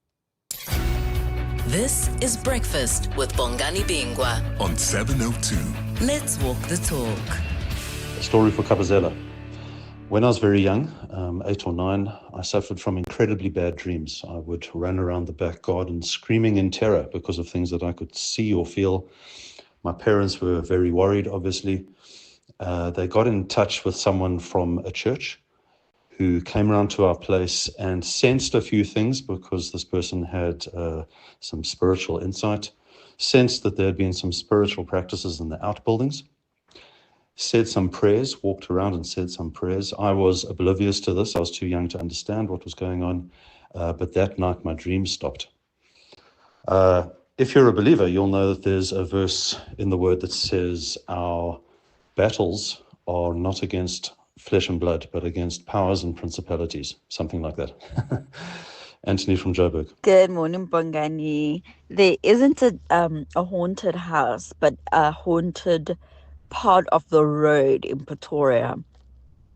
This is Breakfast with Bongani Bingwa on 702. Let's walk the talk. A story for Kabazela. When I was very young, 8 or 9, I suffered from incredibly bad dreams. I would run around the back garden screaming in terror because of things that I could see or feel. My parents were very worried, obviously. They got in touch with someone from a church who came around to our place and sensed a few things because this person had some spiritual insight, sensed that there had been some spiritual practices in the outbuildings, said some prayers, walked around and said some prayers. I was oblivious to this. I was too young to understand what was going on. But that night, my dreams stopped. If you're a believer, you'll know that there's a verse in the word that says our battles are not against flesh and blood, but against powers and principalities, something like that. Anthony from Joburg. Good morning, Bongani. There isn't a haunted house, but a haunted part of the road in Pretoria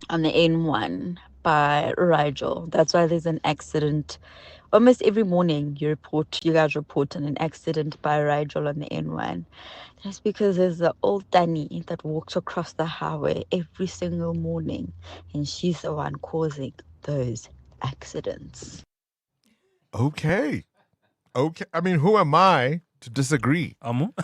on the N1 by Rigel. That's why there's an accident almost every morning. You guys report on an accident by Rigel on the N1. That's because there's an old Danny that walks across the highway every single morning, and she's the one causing those accidents. Okay. I mean, who am I to disagree? Goodness,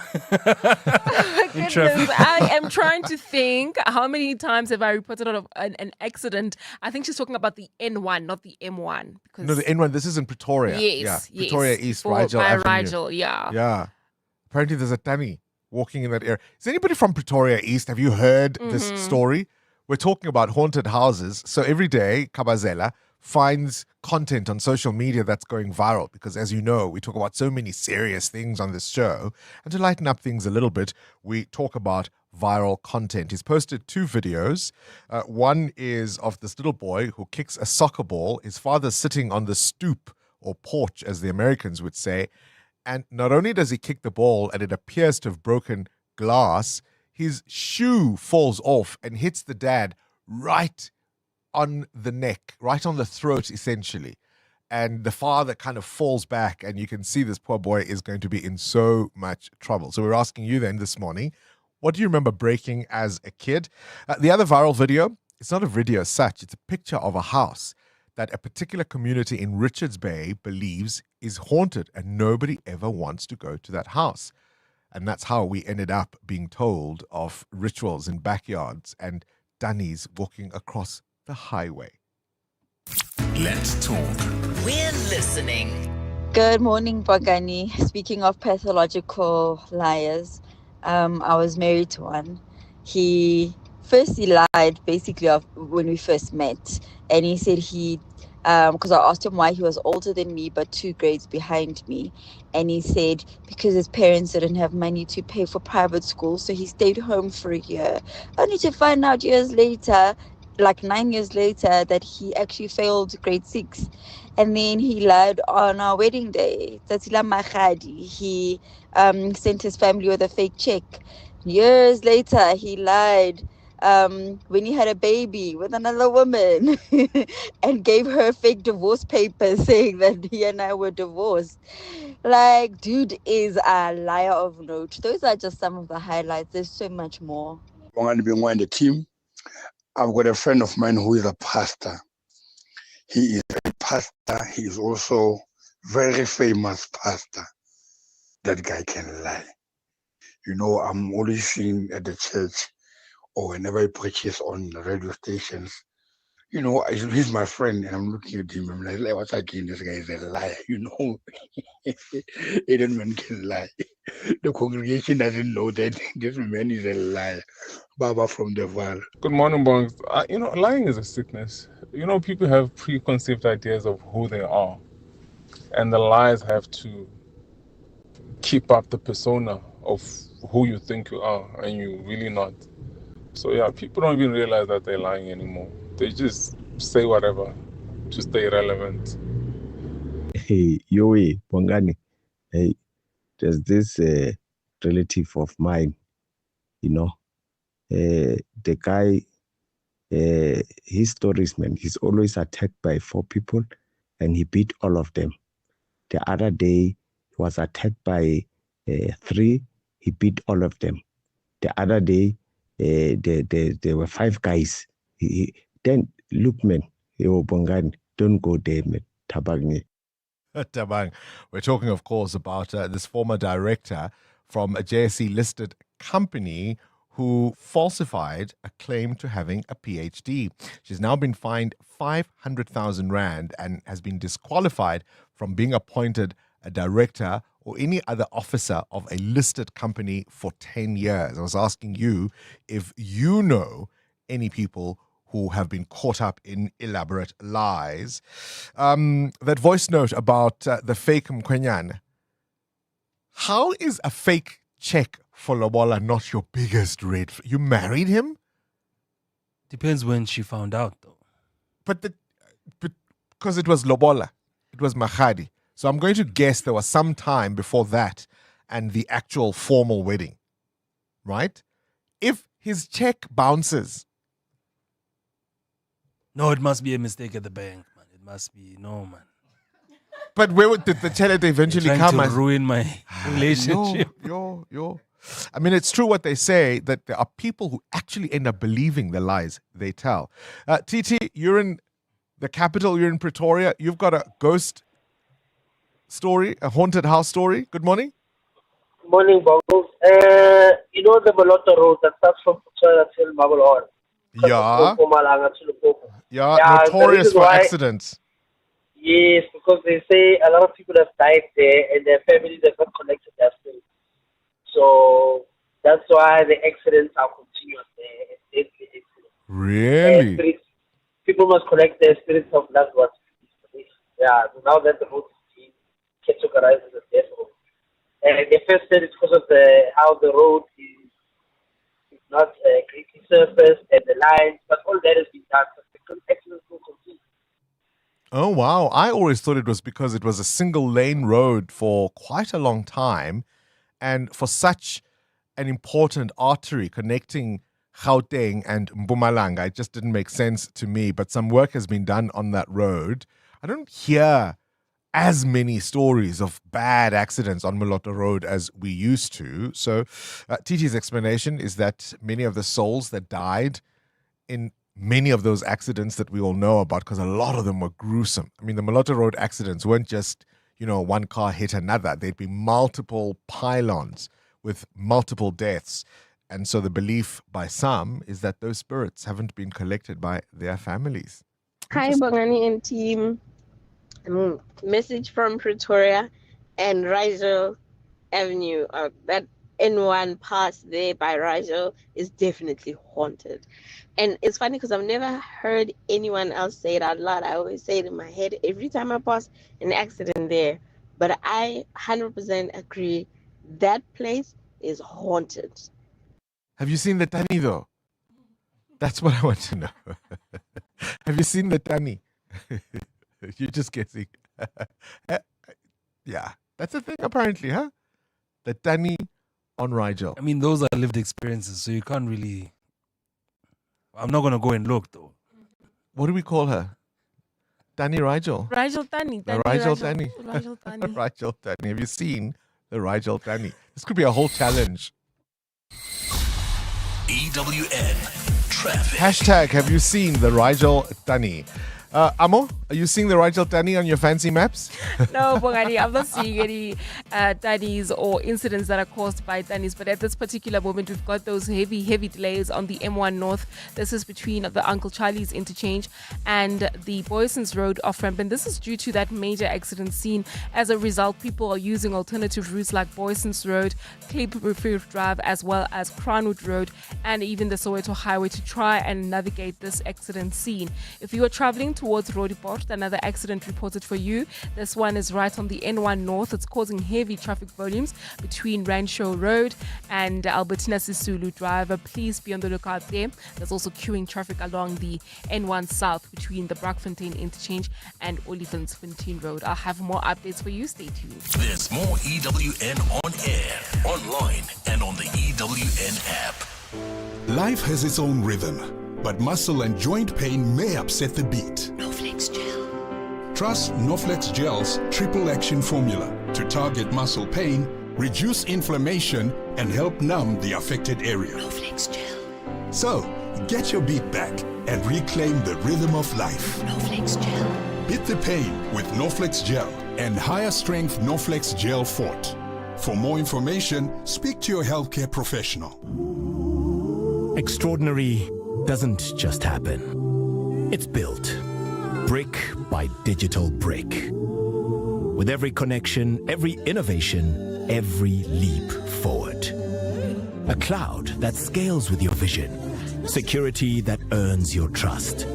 I am trying to think how many times have I reported on an accident. I think she's talking about the N1, not the M1. No, the N1. This is in Pretoria. Yes, yeah. Pretoria East, by Rigel Avenue. Rigel, yeah. Yeah. Apparently there's a Danny walking in that area. Is anybody from Pretoria East? Have you heard this story? We're talking about haunted houses. So every day, Kabazela finds content on social media that's going viral because, as you know, we talk about so many serious things on this show. And to lighten up things a little bit, we talk about viral content. He's posted 2 videos. One is of this little boy who kicks a soccer ball. His father's sitting on the stoop or porch, as the Americans would say. And not only does he kick the ball and it appears to have broken glass, his shoe falls off and hits the dad right on the neck, right on the throat, essentially. And the father kind of falls back, and you can see this poor boy is going to be in so much trouble. So we're asking you then this morning, what do you remember breaking as a kid? The other viral video, it's not a video as such, it's a picture of a house that a particular community in Richards Bay believes is haunted, and nobody ever wants to go to that house. And that's how we ended up being told of rituals in backyards and Dannies walking across the highway. Let's talk. We're listening. Good morning, Bongani. Speaking of pathological liars, I was married to one. He lied basically of when we first met, and he said because I asked him why he was older than me but 2 grades behind me, and he said because his parents didn't have money to pay for private school, so he stayed home for a year, only to find out years later, like 9 years later, that he actually failed grade 6. And then he lied on our wedding day. He sent his family with a fake check. Years later, he lied when he had a baby with another woman and gave her fake divorce papers saying that he and I were divorced. Like, dude is a liar of note. Those are just some of the highlights. There's so much more. Bongani Bingwa and the team. I've got a friend of mine who is a pastor. He is a pastor. He is also very famous pastor. That guy can lie. I'm always seen at the church or whenever I preaches on the radio stations. He's my friend, and I'm looking at him. I'm like, what's again? This guy is a liar, Any man can lie. The congregation doesn't know that this man is a liar. Baba from the Val. Good morning, Bongs. Lying is a sickness. People have preconceived ideas of who they are, and the lies have to keep up the persona of who you think you are, and you're really not. So yeah, people don't even realize that they're lying anymore. They just say whatever to stay relevant. Hey, Yoi, Bongani. Hey, there's this relative of mine, the guy, his stories, man, he's always attacked by 4 people and he beat all of them. The other day, he was attacked by 3, he beat all of them. The other day, there were 5 guys. Then, look, man, Bongani, don't go there, man. Tabang. Tabang. We're talking, of course, about this former director from a JSE-listed company who falsified a claim to having a PhD. She's now been fined 500,000 Rand and has been disqualified from being appointed a director or any other officer of a listed company for 10 years. I was asking you if you know any people who have been caught up in elaborate lies. That voice note about the fake Mkwenyan. How is a fake check for Lobola not your biggest red flag? You married him? Depends when she found out, though. But because it was Lobola, it was Mahadi. So I'm going to guess there was some time before that and the actual formal wedding, right? If his check bounces. No, it must be a mistake at the bank, man. It must be, man. But where did the teller eventually come? To ruin my relationship. I mean, it's true what they say, that there are people who actually end up believing the lies they tell. TT, you're in the capital, you're in Pretoria. You've got a ghost story, a haunted house story. Good morning. Good morning, Bongos. The Malota Road that starts from Pretoria till Marble Hall. Yeah, notorious for accidents. Yes, because they say a lot of people have died there and their families have not collected their spirits. So that's why the accidents are continuous there. Really? People must collect their spirits of loved ones. Yeah, so now that the road is being categorized as a death road. And they first said it's because of how the road is not greatly surfaced and the lines, but all that has been done. So the accidents will continue. Oh, wow. I always thought it was because it was a single lane road for quite a long time. And for such an important artery connecting Gauteng and Mpumalanga, it just didn't make sense to me. But some work has been done on that road. I don't hear as many stories of bad accidents on Malota Road as we used to. So TT's explanation is that many of the souls that died in many of those accidents that we all know about, because a lot of them were gruesome. I mean, the Malota Road accidents weren't just, one car hit another. There'd be multiple pylons with multiple deaths. And so the belief by some is that those spirits haven't been collected by their families. Hi, Bongani and team. Message from Pretoria and Rigel Avenue. That N1 pass there by Rigel is definitely haunted. And it's funny because I've never heard anyone else say it out loud. I always say it in my head every time I pass an accident there. But I 100% agree that place is haunted. Have you seen the Tani though? That's what I want to know. Have you seen the Tani? You're just guessing. Yeah, that's a thing apparently, huh? The Tani on Rigel. I mean, those are lived experiences, so you can't really... I'm not going to go and look, though. What do we call her? Tani Rigel? Rigel Tani. The Rigel Tani. Rigel Tani. Rigel Tani. Have you seen the Rigel Tani? This could be a whole challenge. EWN Traffic. Hashtag, have you seen the Rigel Tani? Amo, are you seeing the Rigel Tani on your fancy maps? No, Bongani, I'm not seeing any Tanis or incidents that are caused by Tanis. But at this particular moment, we've got those heavy delays on the M1 North. This is between the Uncle Charlie's interchange and the Boyson's Road off-ramp. And this is due to that major accident scene. As a result, people are using alternative routes like Boyson's Road, Cape Drive, as well as Crownwood Road, and even the Soweto Highway to try and navigate this accident scene. If you are traveling towards Roodepoort, another accident reported for you. This one is right on the N1 North. It's causing heavy traffic volumes between Rancho Road and Albertina Sisulu Drive. Please be on the lookout there. There's also queuing traffic along the N1 South between the Brakfontein interchange and Olifantsfontein Road. I'll have more updates for you. Stay tuned. There's more EWN on air, online, and on the EWN app. Life has its own rhythm, but muscle and joint pain may upset the beat. Noflex Gel. Trust Noflex Gel's triple action formula to target muscle pain, reduce inflammation, and help numb the affected area. Noflex Gel. So, get your beat back and reclaim the rhythm of life. Noflex Gel. Beat the pain with Noflex Gel and higher strength Noflex Gel Fort. For more information, speak to your healthcare professional. Extraordinary doesn't just happen. It's built brick by digital brick. With every connection, every innovation, every leap forward. A cloud that scales with your vision. Security that earns your trust.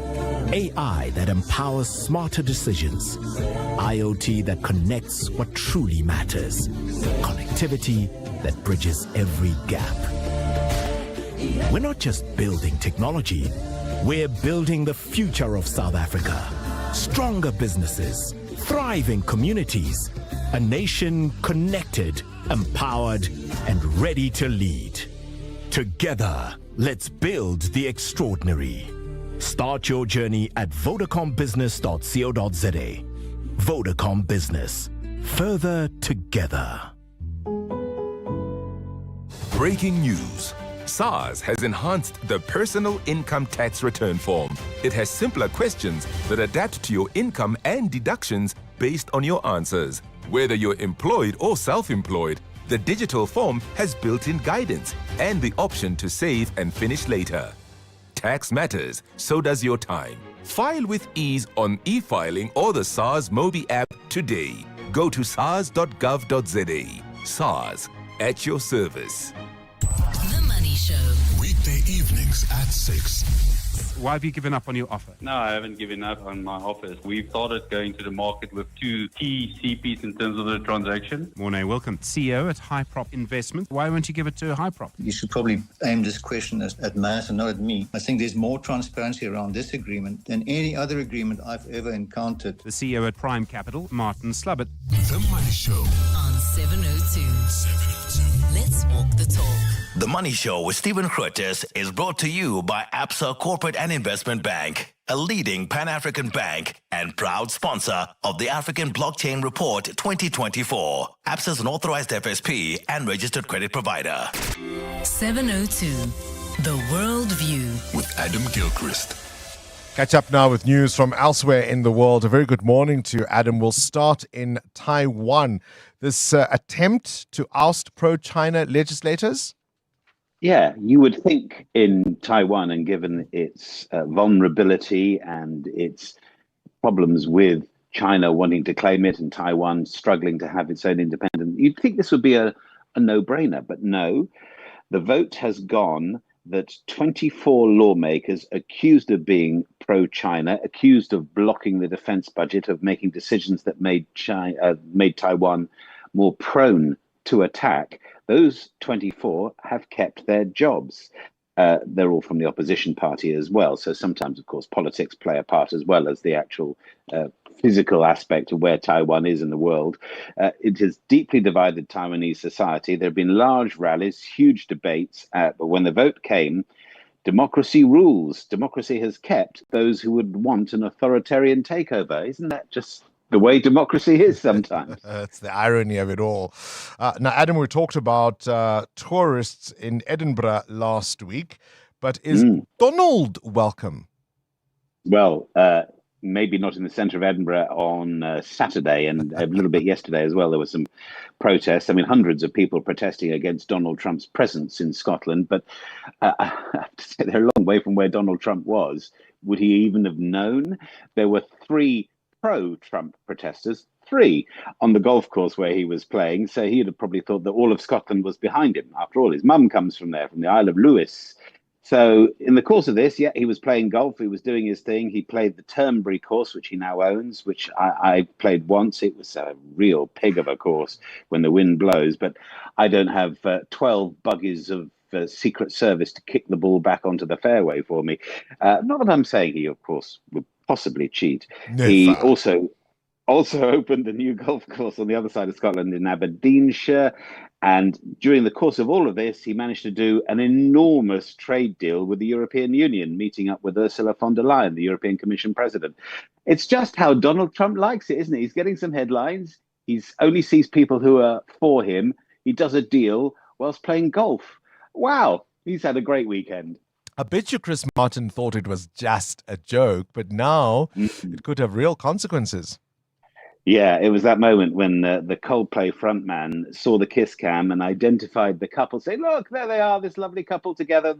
AI that empowers smarter decisions. IoT that connects what truly matters. Connectivity that bridges every gap. We're not just building technology, we're building the future of South Africa. Stronger businesses, thriving communities, a nation connected, empowered, and ready to lead. Together, let's build the extraordinary. Start your journey at vodacombusiness.co.za. Vodacom Business. Further together. Breaking news. SARS has enhanced the personal income tax return form. It has simpler questions that adapt to your income and deductions based on your answers. Whether you're employed or self-employed, the digital form has built-in guidance and the option to save and finish later. Tax matters, so does your time. File with ease on e-filing or the SARS Mobi app today. Go to sars.gov.za. SARS, at your service. The Money Show. Weekday evenings at 6. Why have you given up on your offer? No, I haven't given up on my offers. We've started going to the market with 2 key CPs in terms of the transaction. Mornay, welcome. CEO at Hyprop Investment. Why won't you give it to Hyprop? You should probably aim this question at Mass and not at me. I think there's more transparency around this agreement than any other agreement I've ever encountered. The CEO at Prime Capital, Martin Slubbert. The Money Show on 702. Let's walk the talk. The Money Show with Stephen Curtis is brought to you by Absa Corporate and Investment Bank, a leading Pan-African bank and proud sponsor of the African Blockchain Report 2024. Absa is an authorized FSP and registered credit provider. 702, The World View with Adam Gilchrist. Catch up now with news from elsewhere in the world. A very good morning to you, Adam. We'll start in Taiwan. This attempt to oust pro-China legislators? Yeah, you would think in Taiwan, and given its vulnerability and its problems with China wanting to claim it and Taiwan struggling to have its own independence, you'd think this would be a no-brainer. But no, the vote has gone that 24 lawmakers accused of being pro-China, accused of blocking the defense budget, of making decisions that made Taiwan more prone to attack, those 24 have kept their jobs. They're all from the opposition party as well. So sometimes, of course, politics play a part as well as the actual physical aspect of where Taiwan is in the world. It has deeply divided Taiwanese society. There have been large rallies, huge debates. But when the vote came, democracy rules. Democracy has kept those who would want an authoritarian takeover. Isn't that just the way democracy is sometimes? It's the irony of it all. Now, Adam, we talked about tourists in Edinburgh last week, but is Donald welcome? Well, maybe not in the centre of Edinburgh on Saturday, and a little bit yesterday as well. There were some protests. I mean, hundreds of people protesting against Donald Trump's presence in Scotland. But I have to say, they're a long way from where Donald Trump was. Would he even have known? There were 3 pro-Trump protesters, 3 on the golf course where he was playing. So he'd have probably thought that all of Scotland was behind him. After all, his mum comes from there, from the Isle of Lewis. So in the course of this, yeah, he was playing golf. He was doing his thing. He played the Turnberry course, which he now owns, which I played once. It was a real pig of a course when the wind blows. But I don't have 12 buggies of Secret Service to kick the ball back onto the fairway for me. Not that I'm saying he, of course, would possibly cheat. Never. He also opened a new golf course on the other side of Scotland in Aberdeenshire. And during the course of all of this, he managed to do an enormous trade deal with the European Union, meeting up with Ursula von der Leyen, the European Commission president. It's just how Donald Trump likes it, isn't it? He's getting some headlines. He only sees people who are for him. He does a deal whilst playing golf. Wow, he's had a great weekend. I bet you Chris Martin thought it was just a joke, but now it could have real consequences. Yeah, it was that moment when the Coldplay frontman saw the kiss cam and identified the couple, saying, look, there they are, this lovely couple together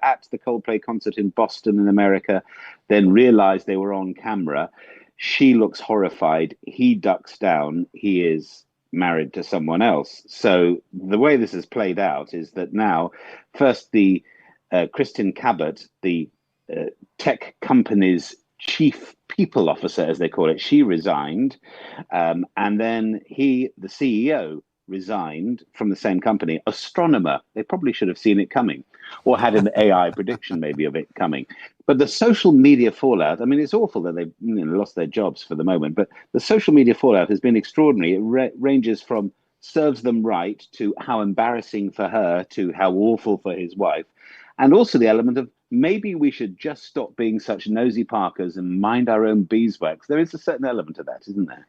at the Coldplay concert in Boston in America, then realized they were on camera. She looks horrified. He ducks down. He is married to someone else. So the way this has played out is that now, first the Kristen Cabot, the tech company's chief people officer, as they call it, she resigned. And then the CEO, resigned from the same company. Astronomer, they probably should have seen it coming, or had an AI prediction maybe of it coming. But the social media fallout, I mean, it's awful that they've lost their jobs for the moment, but the social media fallout has been extraordinary. It ranges from serves them right to how embarrassing for her to how awful for his wife. And also the element of maybe we should just stop being such nosy Parkers and mind our own beeswax. There is a certain element of that, isn't there?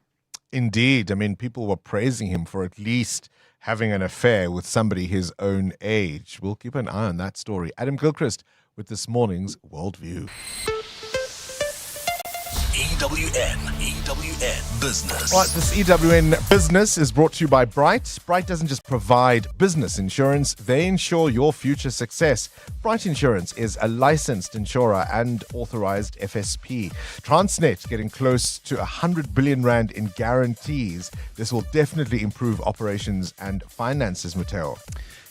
Indeed. I mean, people were praising him for at least having an affair with somebody his own age. We'll keep an eye on that story. Adam Gilchrist with this morning's Worldview. EWN Business. Right, this EWN Business is brought to you by Bright. Bright doesn't just provide business insurance, they ensure your future success. Bright Insurance is a licensed insurer and authorized FSP. Transnet getting close to 100 billion rand in guarantees. This will definitely improve operations and finances, Mateo.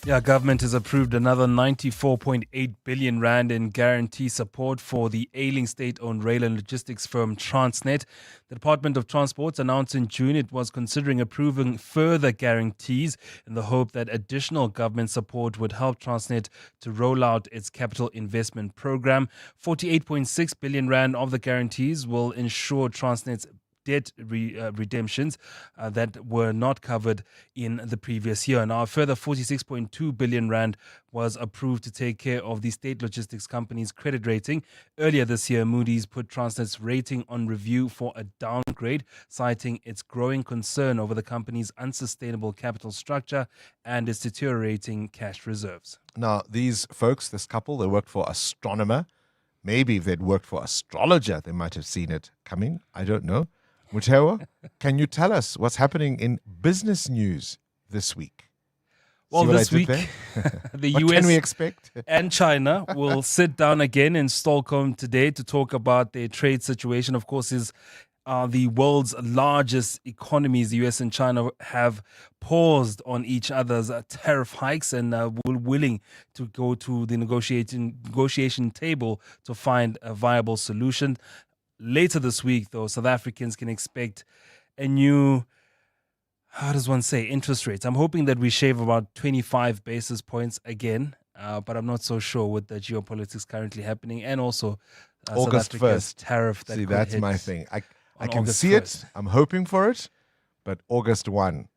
Yeah, government has approved another 94.8 billion rand in guarantee support for the ailing state-owned rail and logistics firm Transnet. The Department of Transport announced in June it was considering approving further guarantees in the hope that additional government support would help Transnet to roll out its capital investment program. 48.6 billion rand of the guarantees will ensure Transnet's debt redemptions that were not covered in the previous year. Now, a further 46.2 billion rand was approved to take care of the state logistics company's credit rating. Earlier this year, Moody's put Transnet's rating on review for a downgrade, citing its growing concern over the company's unsustainable capital structure and its deteriorating cash reserves. Now, these folks, this couple, they worked for Astronomer. Maybe if they'd worked for Astrologer, they might have seen it coming. I don't know. Mutewa, can you tell us what's happening in business news this week? Well, this week, the what US can we expect? and China will sit down again in Stockholm today to talk about their trade situation. Of course, the world's largest economies, the US and China, have paused on each other's tariff hikes and were willing to go to the negotiation table to find a viable solution. Later this week, though, South Africans can expect a new, how does one say, interest rates. I'm hoping that we shave about 25 basis points again, but I'm not so sure with the geopolitics currently happening and also August South Africa's 1st. tariff. That See, could that's hit my thing. I can August see 1st. it. I'm hoping for it, but August 1,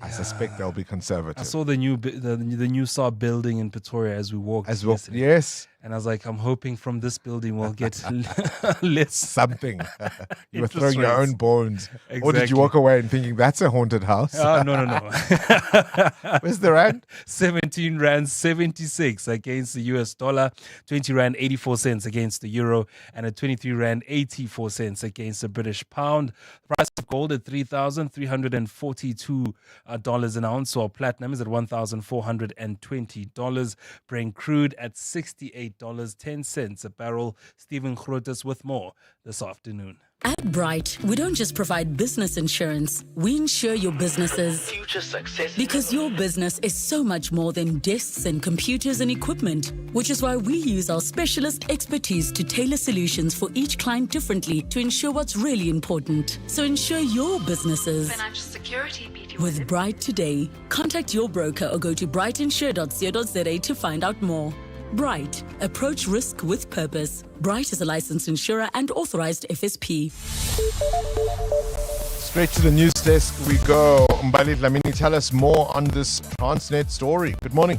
I suspect they'll be conservative. I saw the new SAR building in Pretoria as we walked. As well, yesterday. yes. And I was like, I'm hoping from this building we'll get less something. You were interest throwing your rates. own bones. Exactly. Or did you walk away and thinking that's a haunted house? No. Where's the rand? 17 rand 76 against the US dollar, 20 rand 84 cents against the euro, and a 23 rand 84 cents against the British pound. The price of gold at $3,342 an ounce, or platinum is at $1,420. Brent crude at $68.10 a barrel. Stephen Grotes with more this afternoon. At Bright, we don't just provide business insurance, we insure your businesses. Future success. Because your business is so much more than desks and computers and equipment, which is why we use our specialist expertise to tailor solutions for each client differently to ensure what's really important. So insure your businesses. Financial security, BT. With Bright today, contact your broker or go to brightinsure.co.za to find out more. Bright. Approach risk with purpose. Bright is a licensed insurer and authorized FSP. Straight to the news desk we go. Mbali Dlamini, tell us more on this Transnet story. Good morning.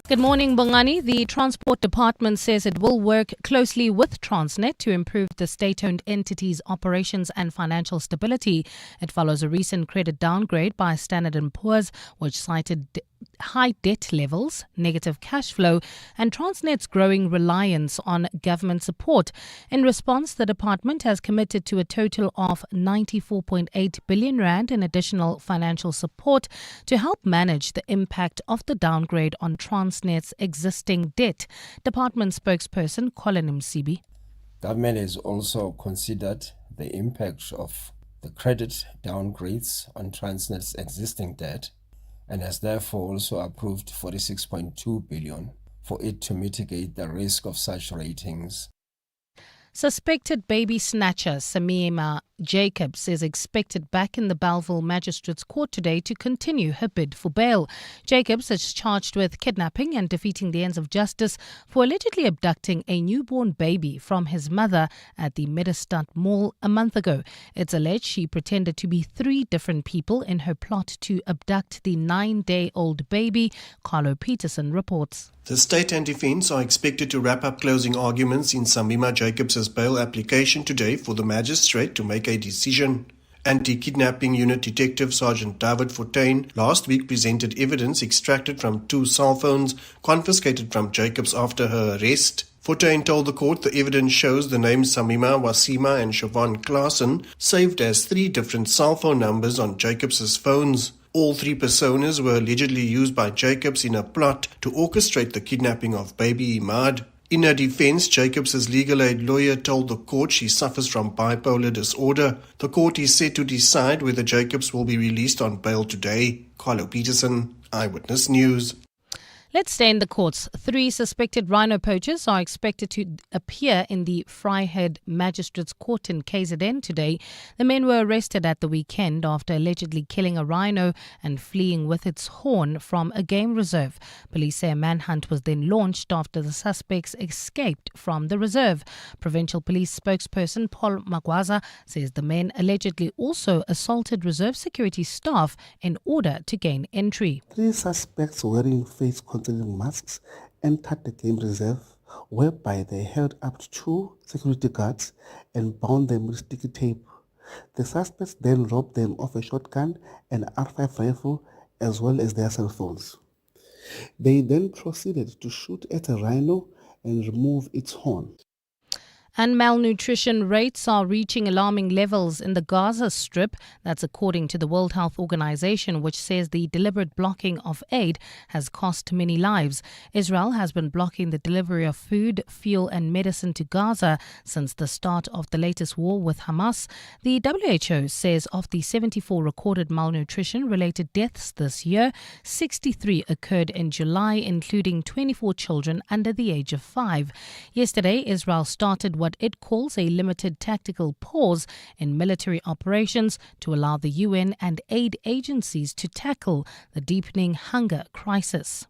Good morning, Bongani. The Transport Department says it will work closely with Transnet to improve the state-owned entity's operations and financial stability. It follows a recent credit downgrade by Standard & Poor's, which cited high debt levels, negative cash flow, and Transnet's growing reliance on government support. In response, the department has committed to a total of 94.8 billion rand in additional financial support to help manage the impact of the downgrade on Transnet's existing debt. Department spokesperson Colin Msibi. Government has also considered the impact of the credit downgrades on Transnet's existing debt, and has therefore also approved 46.2 billion for it to mitigate the risk of such ratings. Suspected baby snatcher Samima Jacobs is expected back in the Bellville Magistrates Court today to continue her bid for bail. Jacobs is charged with kidnapping and defeating the ends of justice for allegedly abducting a newborn baby from his mother at the Middestad Mall a month ago. It's alleged she pretended to be 3 different people in her plot to abduct the 9-day-old baby. Carlo Peterson reports. The state and defence are expected to wrap up closing arguments in Samima Jacobs' bail application today for the magistrate to make a decision. Anti-Kidnapping Unit Detective Sergeant David Fortuin last week presented evidence extracted from 2 cell phones confiscated from Jacobs after her arrest. Fortuin told the court the evidence shows the names Samima, Wasima and Siobhan Klaassen saved as 3 different cell phone numbers on Jacobs' phones. All 3 personas were allegedly used by Jacobs in a plot to orchestrate the kidnapping of baby Imad. In her defense, Jacobs' legal aid lawyer told the court she suffers from bipolar disorder. The court is set to decide whether Jacobs will be released on bail today. Carlo Peterson, Eyewitness News. Let's stay in the courts. 3 suspected rhino poachers are expected to appear in the Vryheid Magistrates Court in KZN today. The men were arrested at the weekend after allegedly killing a rhino and fleeing with its horn from a game reserve. Police say a manhunt was then launched after the suspects escaped from the reserve. Provincial Police spokesperson Paul Magwaza says the men allegedly also assaulted reserve security staff in order to gain entry. 3 suspects wearing face concealing masks entered the game reserve, whereby they held up 2 security guards and bound them with sticky tape. The suspects then robbed them of a shotgun and R5 rifle as well as their cell phones. They then proceeded to shoot at a rhino and remove its horn. And malnutrition rates are reaching alarming levels in the Gaza Strip. That's according to the World Health Organization, which says the deliberate blocking of aid has cost many lives. Israel has been blocking the delivery of food, fuel and medicine to Gaza since the start of the latest war with Hamas. The WHO says of the 74 recorded malnutrition-related deaths this year, 63 occurred in July, including 24 children under the age of 5. Yesterday, Israel started what it calls a limited tactical pause in military operations to allow the UN and aid agencies to tackle the deepening hunger crisis.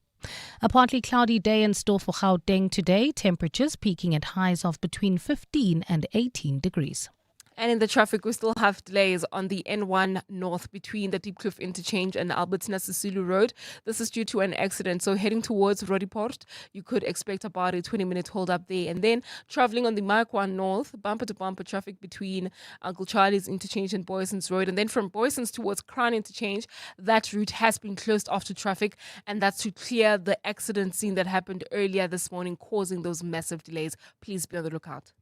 A partly cloudy day in store for Gauteng today, temperatures peaking at highs of between 15 and 18 degrees. And in the traffic, we still have delays on the N1 North between the Diepkloof interchange and Albertina Sisulu Road. This is due to an accident. So heading towards Rodiport, you could expect about a 20-minute hold up there. And then traveling on the Mark 1 North, bumper-to-bumper traffic between Uncle Charlie's interchange and Boyson's Road. And then from Boyson's towards Crown interchange, that route has been closed off to traffic. And that's to clear the accident scene that happened earlier this morning, causing those massive delays. Please be on the lookout.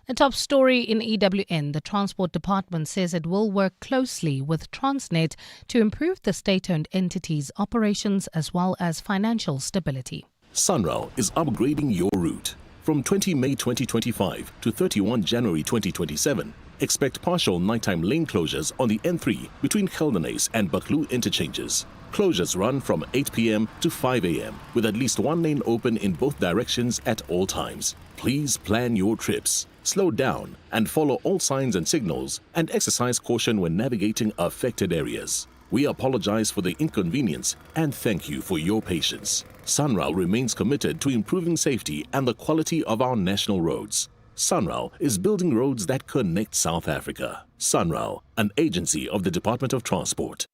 The top story in EWN, the Transport Department says it will work closely with Transnet to improve the state-owned entity's operations as well as financial stability. Sunrail is upgrading your route. From 20 May 2025 to 31 January 2027, expect partial nighttime lane closures on the N3 between Geldenhuys and Buccleuch interchanges. Closures run from 8 p.m. to 5 a.m. with at least one lane open in both directions at all times. Please plan your trips, slow down and follow all signs and signals, and exercise caution when navigating affected areas. We apologize for the inconvenience and thank you for your patience. Sunrail remains committed to improving safety and the quality of our national roads. Sunrail is building roads that connect South Africa. Sunrail, an agency of the Department of Transport.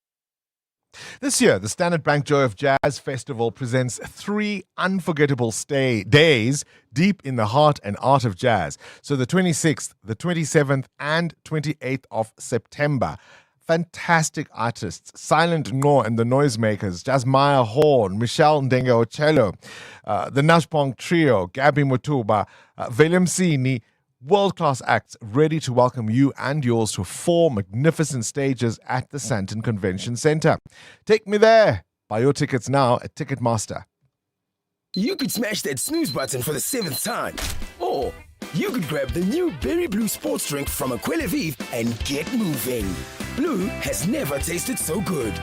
This year, the Standard Bank Joy of Jazz Festival presents 3 unforgettable days deep in the heart and art of jazz. So the 26th, the 27th and 28th of September. Fantastic artists, Silent Ngor and the Noisemakers, Jasmaya Horn, Michelle Ndenge-Ocello, the Nashpong Trio, Gabby Mutuba, Willem Sini, world-class acts ready to welcome you and yours to 4 magnificent stages at the Sandton Convention Centre. Take me there. Buy your tickets now at Ticketmaster. You could smash that snooze button for the 7th time. Or you could grab the new Berry Blue sports drink from Aquila Vive and get moving. Blue has never tasted so good.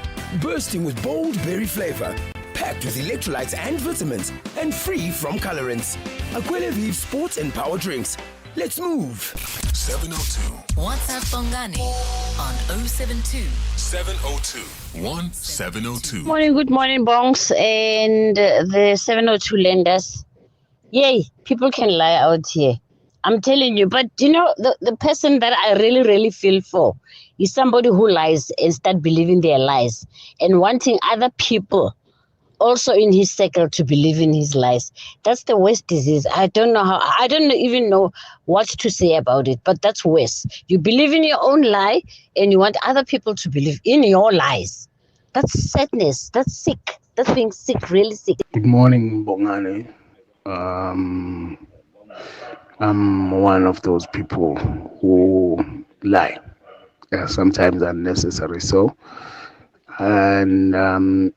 Bursting with bold berry flavor. Packed with electrolytes and vitamins. And free from colorants. Aquila Vive sports and power drinks. Let's move. 702. WhatsApp Bongani on 072 702 1702. Good morning, Bongs and the 702 lenders. Yay, people can lie out here. I'm telling you, but you know, the person that I really, really feel for is somebody who lies and start believing their lies and wanting other people also in his circle to believe in his lies. That's the worst disease. I don't even know what to say about it, but that's worse. You believe in your own lie and you want other people to believe in your lies. That's sadness. That's sick. That's being sick, really sick. Good morning, Bongani. I'm one of those people who lie, sometimes unnecessary so. And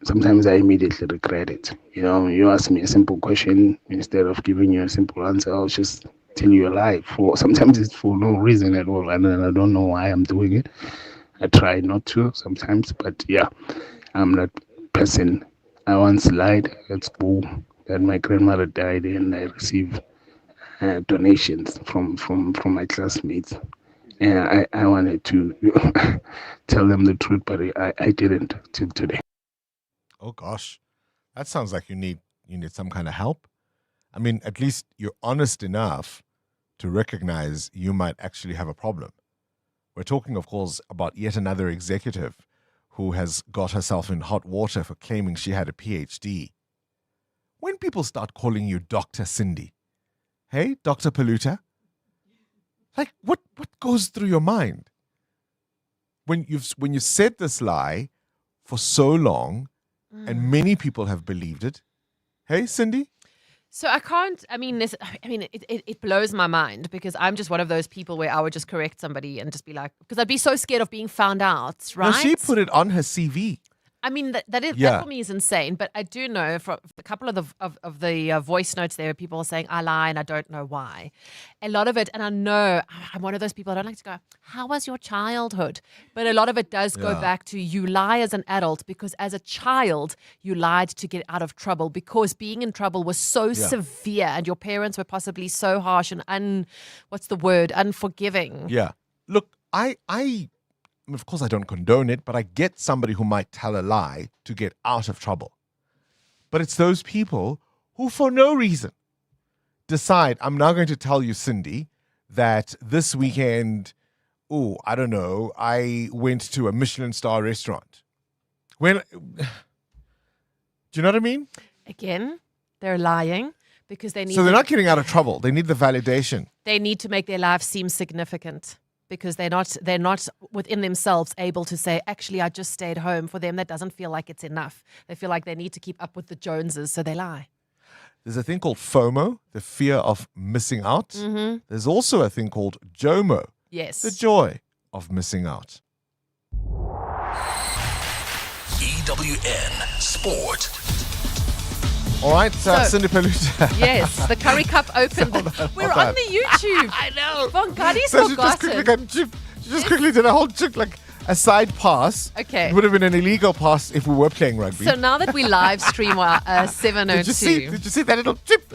sometimes I immediately regret it. You know, you ask me a simple question, instead of giving you a simple answer, I'll just tell you a lie. Sometimes it's for no reason at all, and then I don't know why I'm doing it. I try not to sometimes, but yeah, I'm that person. I once lied at school that my grandmother died, and I received donations from my classmates. And I wanted to tell them the truth, but I didn't till today. Oh gosh, that sounds like you need some kind of help. I mean, at least you're honest enough to recognize you might actually have a problem. We're talking, of course, about yet another executive who has got herself in hot water for claiming she had a PhD. When people start calling you Dr. Cindy, hey, Dr. Polluter, like what goes through your mind when you said this lie for so long and many people have believed it? Hey, Cindy? So it blows my mind because I'm just one of those people where I would just correct somebody and just be like, because I'd be so scared of being found out, right? No, she put it on her CV. I mean, that for me is insane. But I do know from a couple of the voice notes there, people are saying, I lie and I don't know why. A lot of it, and I know I'm one of those people, I don't like to go, how was your childhood? But a lot of it does go back to you lie as an adult because as a child, you lied to get out of trouble because being in trouble was so severe and your parents were possibly so harsh and unforgiving. Yeah. Look, of course, I don't condone it, but I get somebody who might tell a lie to get out of trouble. But it's those people who, for no reason, decide, I'm now going to tell you, Cindy, that this weekend I don't know, I went to a Michelin star restaurant. Do you know what I mean? Again, they're lying because they need. So they're not getting out of trouble. They need the validation. They need to make their lives seem significant because they're not within themselves able to say, actually, I just stayed home. For them, that doesn't feel like it's enough. They feel like they need to keep up with the Joneses, so they lie. There's a thing called FOMO, the fear of missing out. Mm-hmm. There's also a thing called JOMO, Yes. the joy of missing out. EWN Sport. All right, So- Cindy Peluta. Yes, the Curry Cup opened. We're not on bad. the YouTube. I know. Bongani's So she just quickly did a whole a side pass. Okay. It would have been an illegal pass if we were playing rugby. So now that we live stream our 702, Did you see that little chip?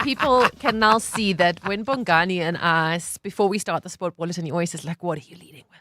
people can now see that when Bongani and I, before we start the sport bulletin, he always says, like, what are you leading with?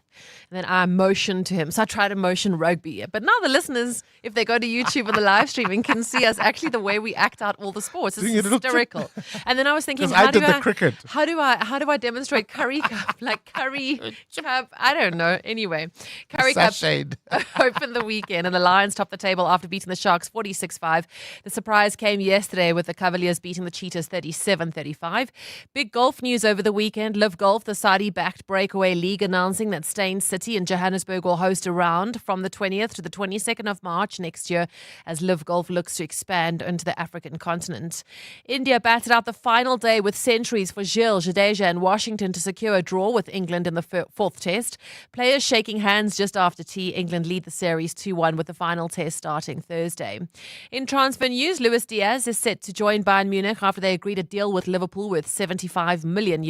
And then I motion to him. So I try to motion rugby. But now the listeners, if they go to YouTube and the live streaming, can see us actually the way we act out all the sports. It's Doing a little hysterical. And then I was thinking, 'Cause I did the cricket. How do I demonstrate Curry Cup? Like Curry Cup? I don't know. Anyway, Curry Cup Sashayed. opened the weekend and the Lions topped the table after beating the Sharks 46-5. The surprise came yesterday with the Cavaliers beating the Cheetahs 37-35. Big golf news over the weekend. Live Golf, the Saudi-backed breakaway league, announcing that Steyn City in Johannesburg will host a round from the 20th to the 22nd of March next year as Live Golf looks to expand into the African continent. India batted out the final day with centuries for Gilles, Jadeja and Washington to secure a draw with England in the fourth test. Players shaking hands just after tea. England lead the series 2-1 with the final test starting Thursday. In transfer news, Luis Diaz is set to join Bayern Munich after they agreed a deal with Liverpool worth €75 million.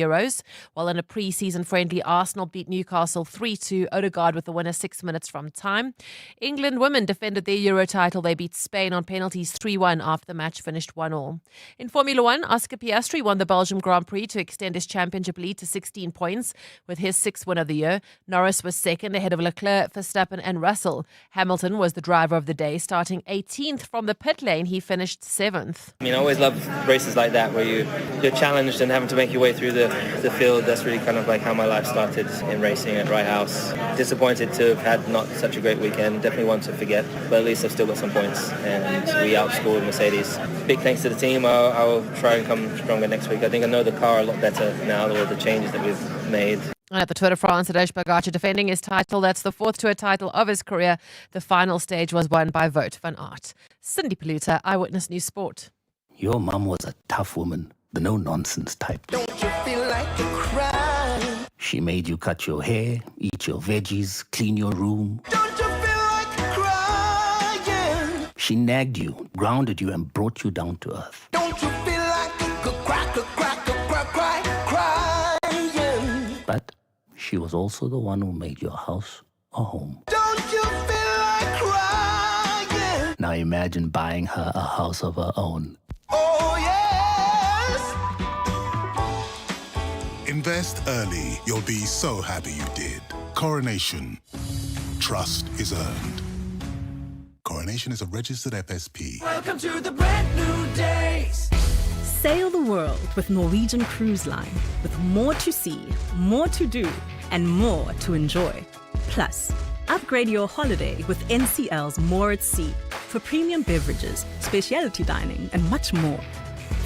While in a pre-season friendly, Arsenal beat Newcastle 3-2. Odegaard with the winner 6 minutes from time. England women defended their Euro title. They beat Spain on penalties 3-1 after the match finished 1-1. In Formula 1, Oscar Piastri won the Belgium Grand Prix to extend his championship lead to 16 points with his sixth win of the year. Norris was second ahead of Leclerc, Verstappen and Russell. Hamilton was the driver of the day, starting 18th from the pit lane. He finished 7th. I mean, I always love races like that where you're challenged and having to make your way through the field. That's really kind of like how my life started in racing at Wright House. Disappointed to have had not such a great weekend. Definitely one to forget, but at least I've still got some points and we outscored Mercedes. Big thanks to the team. I'll try and come stronger next week. I think I know the car a lot better now with the changes that we've made. And at the Tour de France, Tadej Pogacar defending his title. That's the fourth Tour title of his career. The final stage was won by Wout van Aert. Cindy Peluta, Eyewitness News Sport. Your mum was a tough woman, the no-nonsense type. Don't you feel like you're crying? She made you cut your hair, eat your veggies, clean your room. Don't you feel like you're crying? She nagged you, grounded you, and brought you down to earth. Don't you feel like you could cry, crying? But she was also the one who made your house a home. Don't you feel like crying? Now imagine buying her a house of her own. Oh, yes! Invest early. You'll be so happy you did. Coronation. Trust is earned. Coronation is a registered FSP. Welcome to the brand new days. Sail the world with Norwegian Cruise Line, with more to see, more to do, and more to enjoy. Plus, upgrade your holiday with NCL's More at Sea for premium beverages, specialty dining, and much more.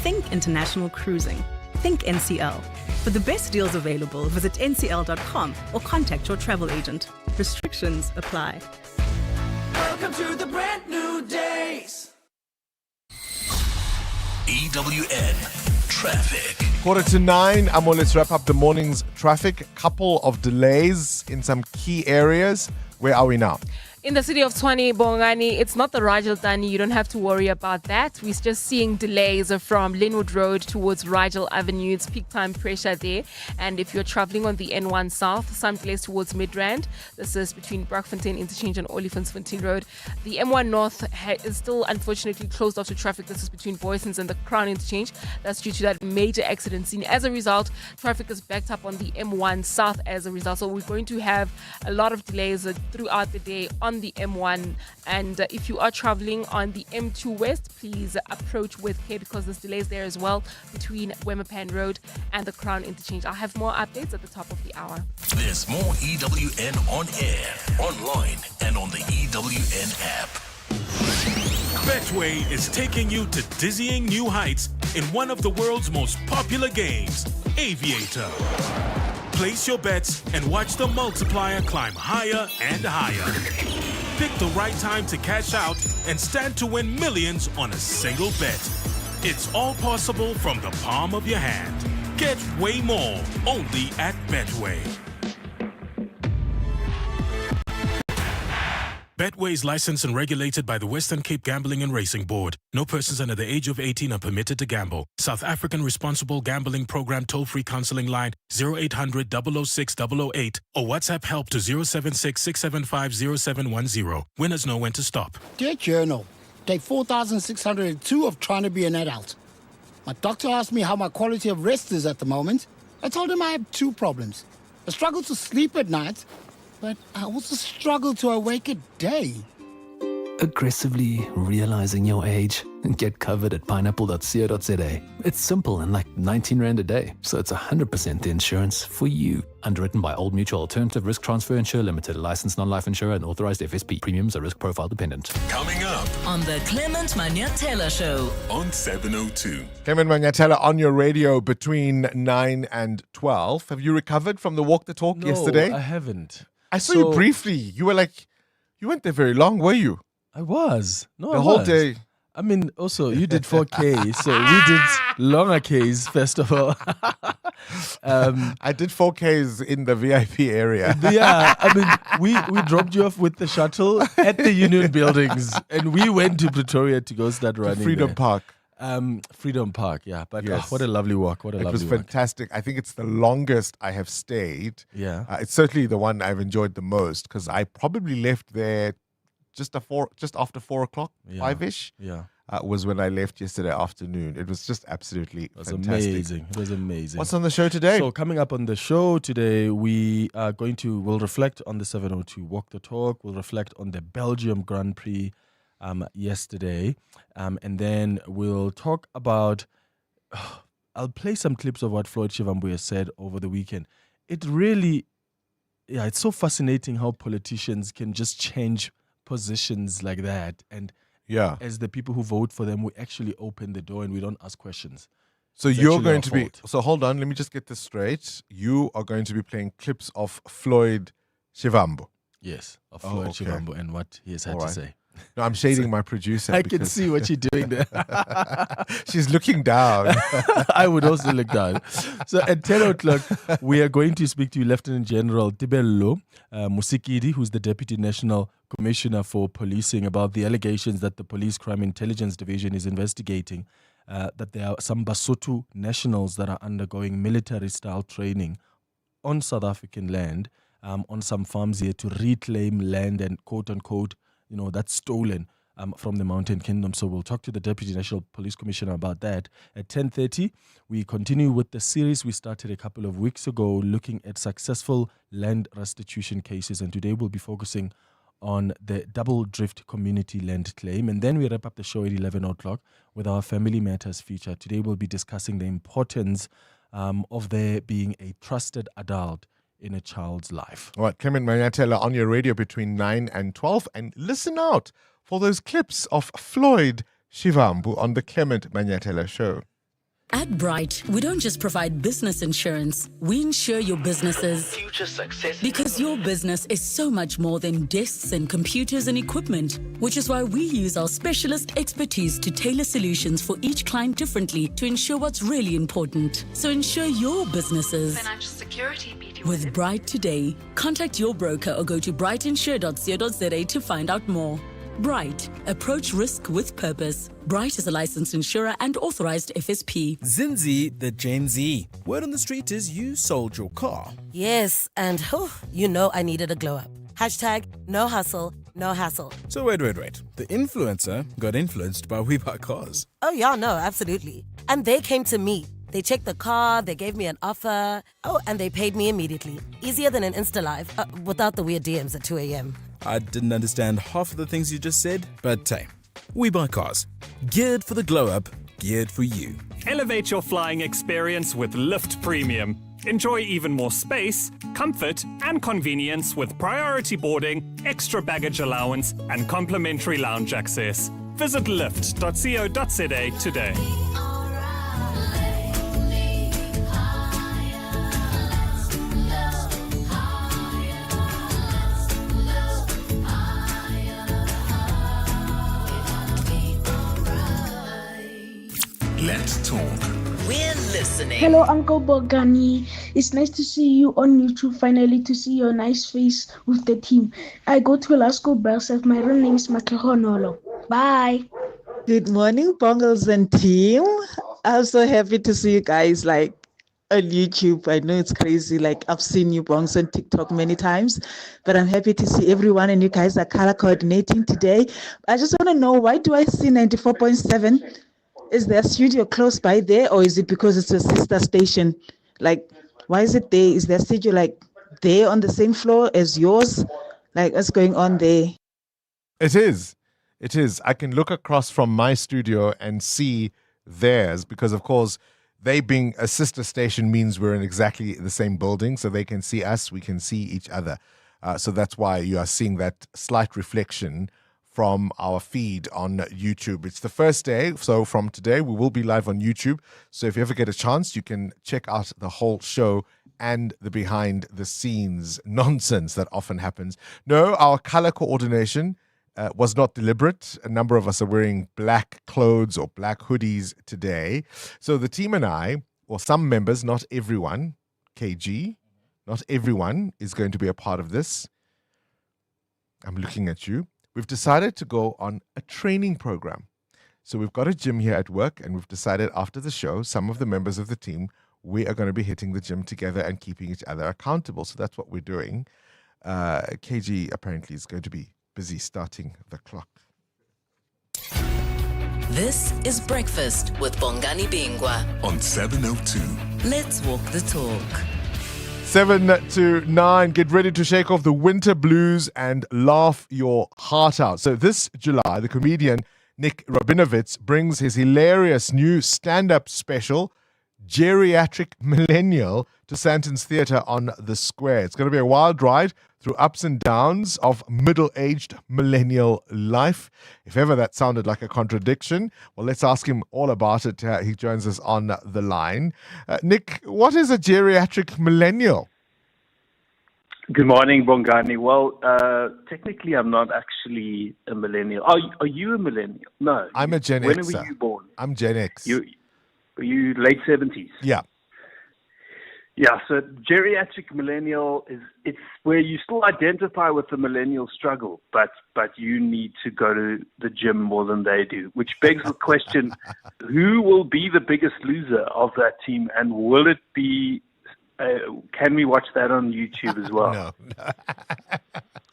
Think international cruising. Think NCL. For the best deals available, visit ncl.com or contact your travel agent. Restrictions apply. Welcome to the brand new days. EWN Traffic. 8:45. Amo, let's wrap up the morning's traffic. Couple of delays in some key areas. Where are we now? In the city of Tshwane, Bongani, it's not the Rigel Dani. You don't have to worry about that. We're just seeing delays from Linwood Road towards Rigel Avenue. It's peak time pressure there. And if you're traveling on the N1 South, some delays towards Midrand. This is between Brakfontein Interchange and Olifantsfontein Road. The M1 North is still unfortunately closed off to traffic. This is between Boysons and the Crown Interchange. That's due to that major accident scene. As a result, traffic is backed up on the M1 South as a result. So we're going to have a lot of delays throughout the day on on the M1. And if you are traveling on the M2 West, please approach with care because there's delays there as well between Wemapan Road and the Crown Interchange. I'll have more updates at the top of the hour. There's more EWN on air, online, and on the EWN app. Betway is taking you to dizzying new heights in one of the world's most popular games, Aviator. Place your bets and watch the multiplier climb higher and higher. Pick the right time to cash out and stand to win millions on a single bet. It's all possible from the palm of your hand. Get way more only at Betway. Betway is licensed and regulated by the Western Cape Gambling and Racing Board. No persons under the age of 18 are permitted to gamble. South African Responsible Gambling Program toll-free counseling line 0800 006 008 or WhatsApp help to 076 675 0710. Winners know when to stop. Dear Journal, day 4602 of trying to be an adult. My doctor asked me how my quality of rest is at the moment. I told him I have two problems. I struggle to sleep at night, but I also struggle to awake at day. Aggressively realizing your age? Get covered at pineapple.co.za. It's simple and like 19 Rand a day, so it's 100% the insurance for you. Underwritten by Old Mutual Alternative Risk Transfer Insurer Limited, a licensed non-life insurer and authorized FSP. Premiums are risk profile dependent. Coming up On the Clement Manyatela Show. on 702. Clement Manyatela on your radio between 9 and 12. Have you recovered from the walk the talk yesterday? I haven't. I saw you briefly. You were like, you weren't there very long, were you? I was. No, the whole day. I mean, also, you did 4K, so we did longer Ks, first of all. I did 4Ks in the VIP area. Yeah, I mean, we dropped you off with the shuttle at the Union Buildings, and we went to Pretoria to go start running Freedom there. Park. Freedom Park, yeah. But Yes. what a lovely walk. What a It lovely was walk. fantastic. I think it's the longest I have stayed. Yeah. It's certainly the one I've enjoyed the most because I probably left there just after 4 o'clock, Yeah. 5-ish. Yeah. Was when I left yesterday afternoon. It was just absolutely fantastic. Amazing. It was amazing. What's on the show today? So coming up on the show today, we'll reflect on the 702 Walk the Talk. We'll reflect on the Belgium Grand Prix yesterday. And then we'll talk about, I'll play some clips of what Floyd Shivambuya said over the weekend. It really, it's so fascinating how politicians can just change positions like that. And as the people who vote for them, we actually open the door and we don't ask questions. So It's you're actually going our to be, fault. so hold on, let me just get this straight. You are going to be playing clips of Floyd Shivambu. Yes, of Floyd Shivambu and what he has had All to right. say. No, I'm shading my producer. I can because- see what you're doing there. She's looking down. I would also look down. So at 10 o'clock, we are going to speak to Lieutenant General Tibello Musikidi, who's the Deputy National Commissioner for Policing, about the allegations that the Police Crime Intelligence Division is investigating that there are some Basotho nationals that are undergoing military-style training on South African land, on some farms here to reclaim land and quote-unquote, that's stolen from the Mountain Kingdom. So we'll talk to the Deputy National Police Commissioner about that. At 10:30, we continue with the series we started a couple of weeks ago, looking at successful land restitution cases. And today we'll be focusing on the Double Drift community land claim. And then we wrap up the show at 11 o'clock with our Family Matters feature. Today we'll be discussing the importance of there being a trusted adult in a child's life. All right, Clement Manyatela on your radio between 9 and 12. And listen out for those clips of Floyd Shivambu on the Clement Manyatela Show. At Bright, we don't just provide business insurance, we insure your businesses. Future success. Because your business is so much more than desks and computers and equipment, which is why we use our specialist expertise to tailor solutions for each client differently to ensure what's really important. So insure your businesses. Financial security, BT. With Bright today, contact your broker or go to brightinsure.co.za to find out more. Bright, approach risk with purpose. Bright is a licensed insurer and authorized FSP. Zinzi, the Gen Z. Word on the street is you sold your car. Yes, and I needed a glow up. Hashtag no hustle, no hassle. So wait. The influencer got influenced by We Buy Cars. Oh yeah, no, absolutely. And they came to me. They checked the car, they gave me an offer. Oh, and they paid me immediately. Easier than an Insta Live, without the weird DMs at 2 a.m. I didn't understand half of the things you just said, but hey, we buy cars. Geared for the glow up, geared for you. Elevate your flying experience with Lift Premium. Enjoy even more space, comfort, and convenience with priority boarding, extra baggage allowance, and complimentary lounge access. Visit lift.co.za today. Let's talk. We're listening. Hello, Uncle Bongani. It's nice to see you on YouTube, finally, to see your nice face with the team. I go to Lasco Belsac. My real name is Makehonolo. Bye. Good morning, Bongles and team. I'm so happy to see you guys on YouTube. I know it's crazy. I've seen you Bongs on TikTok many times, but I'm happy to see everyone and you guys are color coordinating today. I just want to know, why do I see 94.7? Is there a studio close by there, or is it because it's a sister station? Why is it there? Is there a studio there on the same floor as yours? What's going on there? It is. It is. I can look across from my studio and see theirs because, of course, they being a sister station means we're in exactly the same building, so they can see us, we can see each other. So that's why you are seeing that slight reflection from our feed on YouTube. It's the first day, so from today we will be live on YouTube. So if you ever get a chance, you can check out the whole show and the behind the scenes nonsense that often happens. No, our color coordination was not deliberate. A number of us are wearing black clothes or black hoodies today. So the team and I, or some members, not everyone, KG, not everyone is going to be a part of this. I'm looking at you. We've decided to go on a training program. So we've got a gym here at work, and we've decided after the show, some of the members of the team, we are going to be hitting the gym together and keeping each other accountable. So that's what we're doing. KG apparently is going to be busy starting the clock. This is Breakfast with Bongani Bingwa on 702. Let's walk the talk. 7 to 9, get ready to shake off the winter blues and laugh your heart out. So this July, the comedian Nick Rabinovitz brings his hilarious new stand-up special, Geriatric Millennial, to Sandton's Theatre on the Square. It's going to be a wild ride through ups and downs of middle-aged millennial life. If ever that sounded like a contradiction, well, let's ask him all about it. He joins us on the line. Nick, what is a geriatric millennial? Good morning, Bongani. Well, technically, I'm not actually a millennial. Are you a millennial? No. I'm a Gen Xer. When were you born? I'm Gen X. Were you late 70s? Yeah. Yeah, so geriatric millennial it's where you still identify with the millennial struggle, but you need to go to the gym more than they do, which begs the question, who will be the biggest loser of that team, and will it be, can we watch that on YouTube as well? No.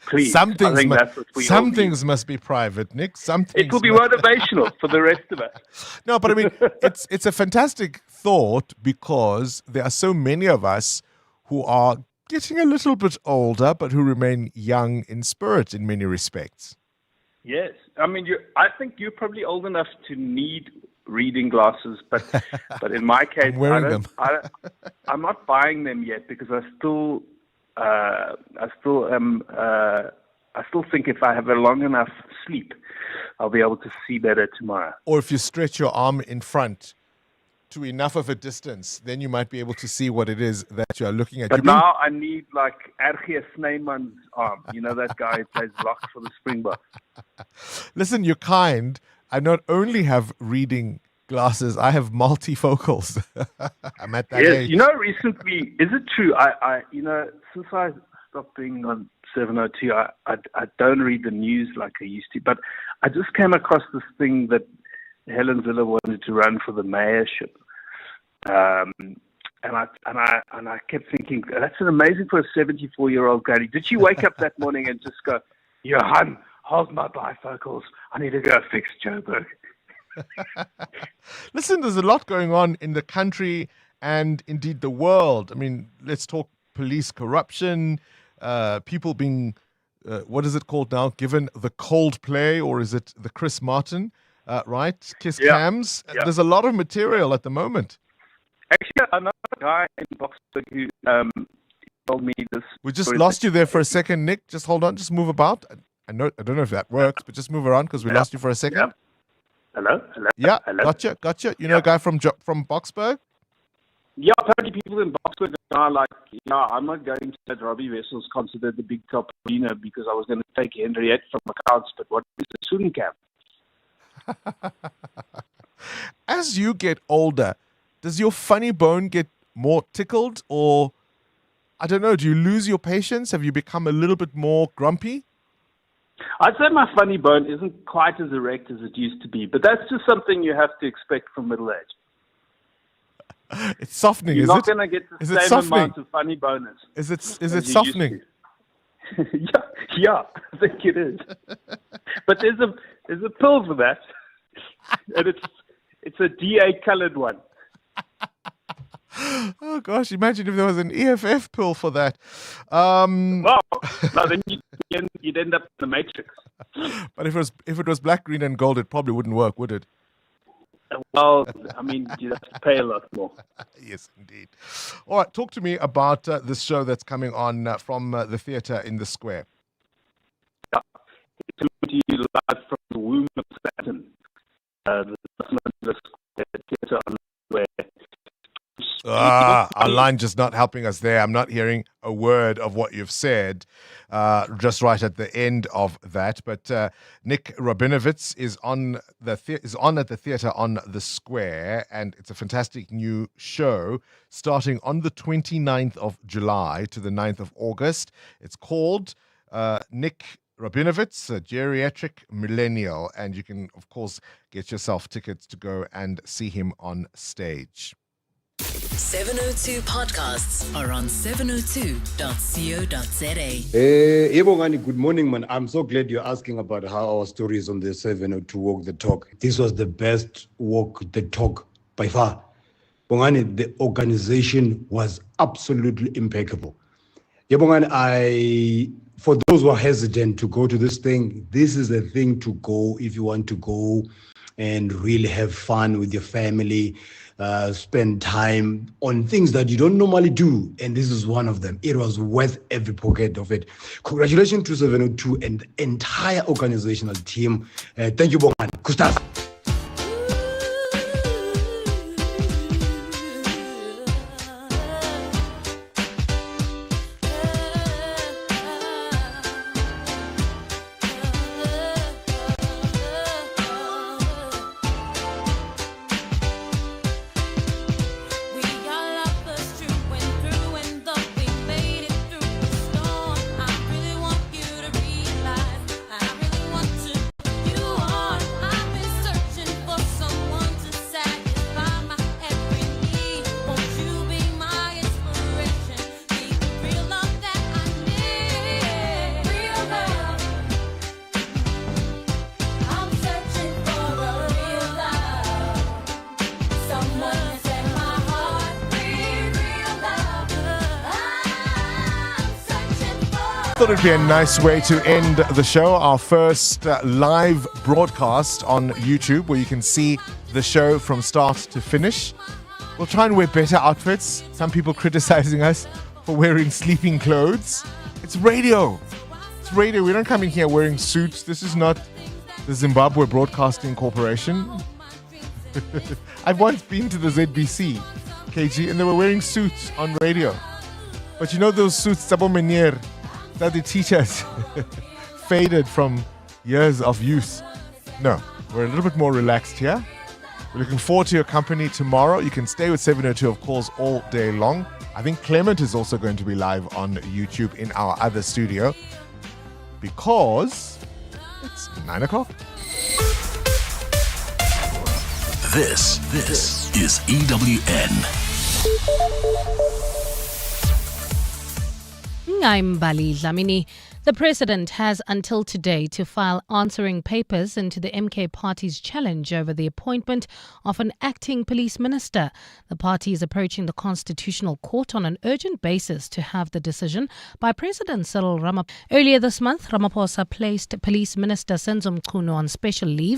Please, some things must be private, Nick. It will be motivational for the rest of us. No, but I mean, it's a fantastic thought because there are so many of us who are getting a little bit older, but who remain young in spirit in many respects. Yes, I mean, I think you're probably old enough to need reading glasses, but in my case, I'm wearing them. I'm not buying them yet because I still think if I have a long enough sleep, I'll be able to see better tomorrow. Or if you stretch your arm in front to enough of a distance, then you might be able to see what it is that you are looking at. But now I need R.G. Snyman's arm. You know that guy who plays lock for the Springboks. Listen, you're kind. I not only have reading glasses, I have multifocals. I'm at that age. You know, recently, is it true? I since I stopped being on 702, I don't read the news like I used to. But I just came across this thing that Helen Zille wanted to run for the mayorship, and I kept thinking that's an amazing for a 74-year-old guy. Did she wake up that morning and just go, Johan, hold my bifocals, I need to go fix Joburg? Listen, there's a lot going on in the country and indeed the world. I mean, let's talk police corruption, people being what is it called now? Given the Coldplay, or is it the Chris Martin? Right? Kiss Cams. Yeah. There's a lot of material at the moment. Actually, another guy in Boxburg who told me this. We just lost you there for a second, Nick. Just hold on. Just move about. I don't know if that works, but just move around because we lost you for a second. Yeah. Hello? Yeah, Hello? gotcha. You know a guy from Boxburg? Yeah, apparently people in Boxburg are like, I'm not going to that Robbie Wessels concert at the Big Top Arena because I was going to take Henriette from accounts, but what is the student camp? As you get older, does your funny bone get more tickled, or I don't know, do you lose your patience? Have you become a little bit more grumpy? I'd say my funny bone isn't quite as erect as it used to be, but that's just something you have to expect from middle age. It's softening, You're is not it? going to get the Is it same softening? amount of funny bonus. Is it as you softening? used to. yeah, I think it is. But there's a pill for that, and it's a DA colored one. Oh gosh, imagine if there was an EFF pill for that. Well, no, then you'd end up in the Matrix. But if it was black, green, and gold, it probably wouldn't work, would it? Well, I mean, you'd have to pay a lot more. Yes, indeed. All right, talk to me about this show that's coming on from the theatre in the Square. Yeah. It's coming to you live from the womb of Saturn. The theatre on the Square. Our line just not helping us there. I'm not hearing a word of what you've said, just right at the end of that. But Nick Rabinovitz is on at the theatre on the Square, and it's a fantastic new show starting on the 29th of July to the 9th of August. It's called Nick Rabinovitz, a geriatric millennial, and you can, of course, get yourself tickets to go and see him on stage. 702 podcasts are on 702.co.za. Hey, Bongani, good morning, man. I'm so glad you're asking about how our story is on the 702 Walk the Talk. This was the best Walk the Talk by far. Bongani, the organization was absolutely impeccable. Yeah, Bongani, for those who are hesitant to go to this thing, this is a thing to go if you want to go and really have fun with your family. Spend time on things that you don't normally do, and this is one of them. It was worth every pocket of it. Congratulations to 702 and the entire organizational team. Thank you, Bongani. Kustas. Thought it'd be a nice way to end the show, our first live broadcast on YouTube, where you can see the show from start to finish. We'll try and wear better outfits. Some people criticizing us for wearing sleeping clothes. It's radio. It's radio. We don't come in here wearing suits. This is not the Zimbabwe Broadcasting Corporation. I've once been to the ZBC, KG, and they were wearing suits on radio. But you know those suits, Tsabo Menier, that the teachers faded from years of use. No, we're a little bit more relaxed here. We're looking forward to your company tomorrow. You can stay with 702, of course, all day long. I think Clement is also going to be live on YouTube in our other studio because it's 9 o'clock. This is EWN. I'm Bali Dlamini. The president has until today to file answering papers into the MK party's challenge over the appointment of an acting police minister. The party is approaching the Constitutional Court on an urgent basis to have the decision by President Cyril Ramaphosa. Earlier this month, Ramaphosa placed Police Minister Senzo Mchunu on special leave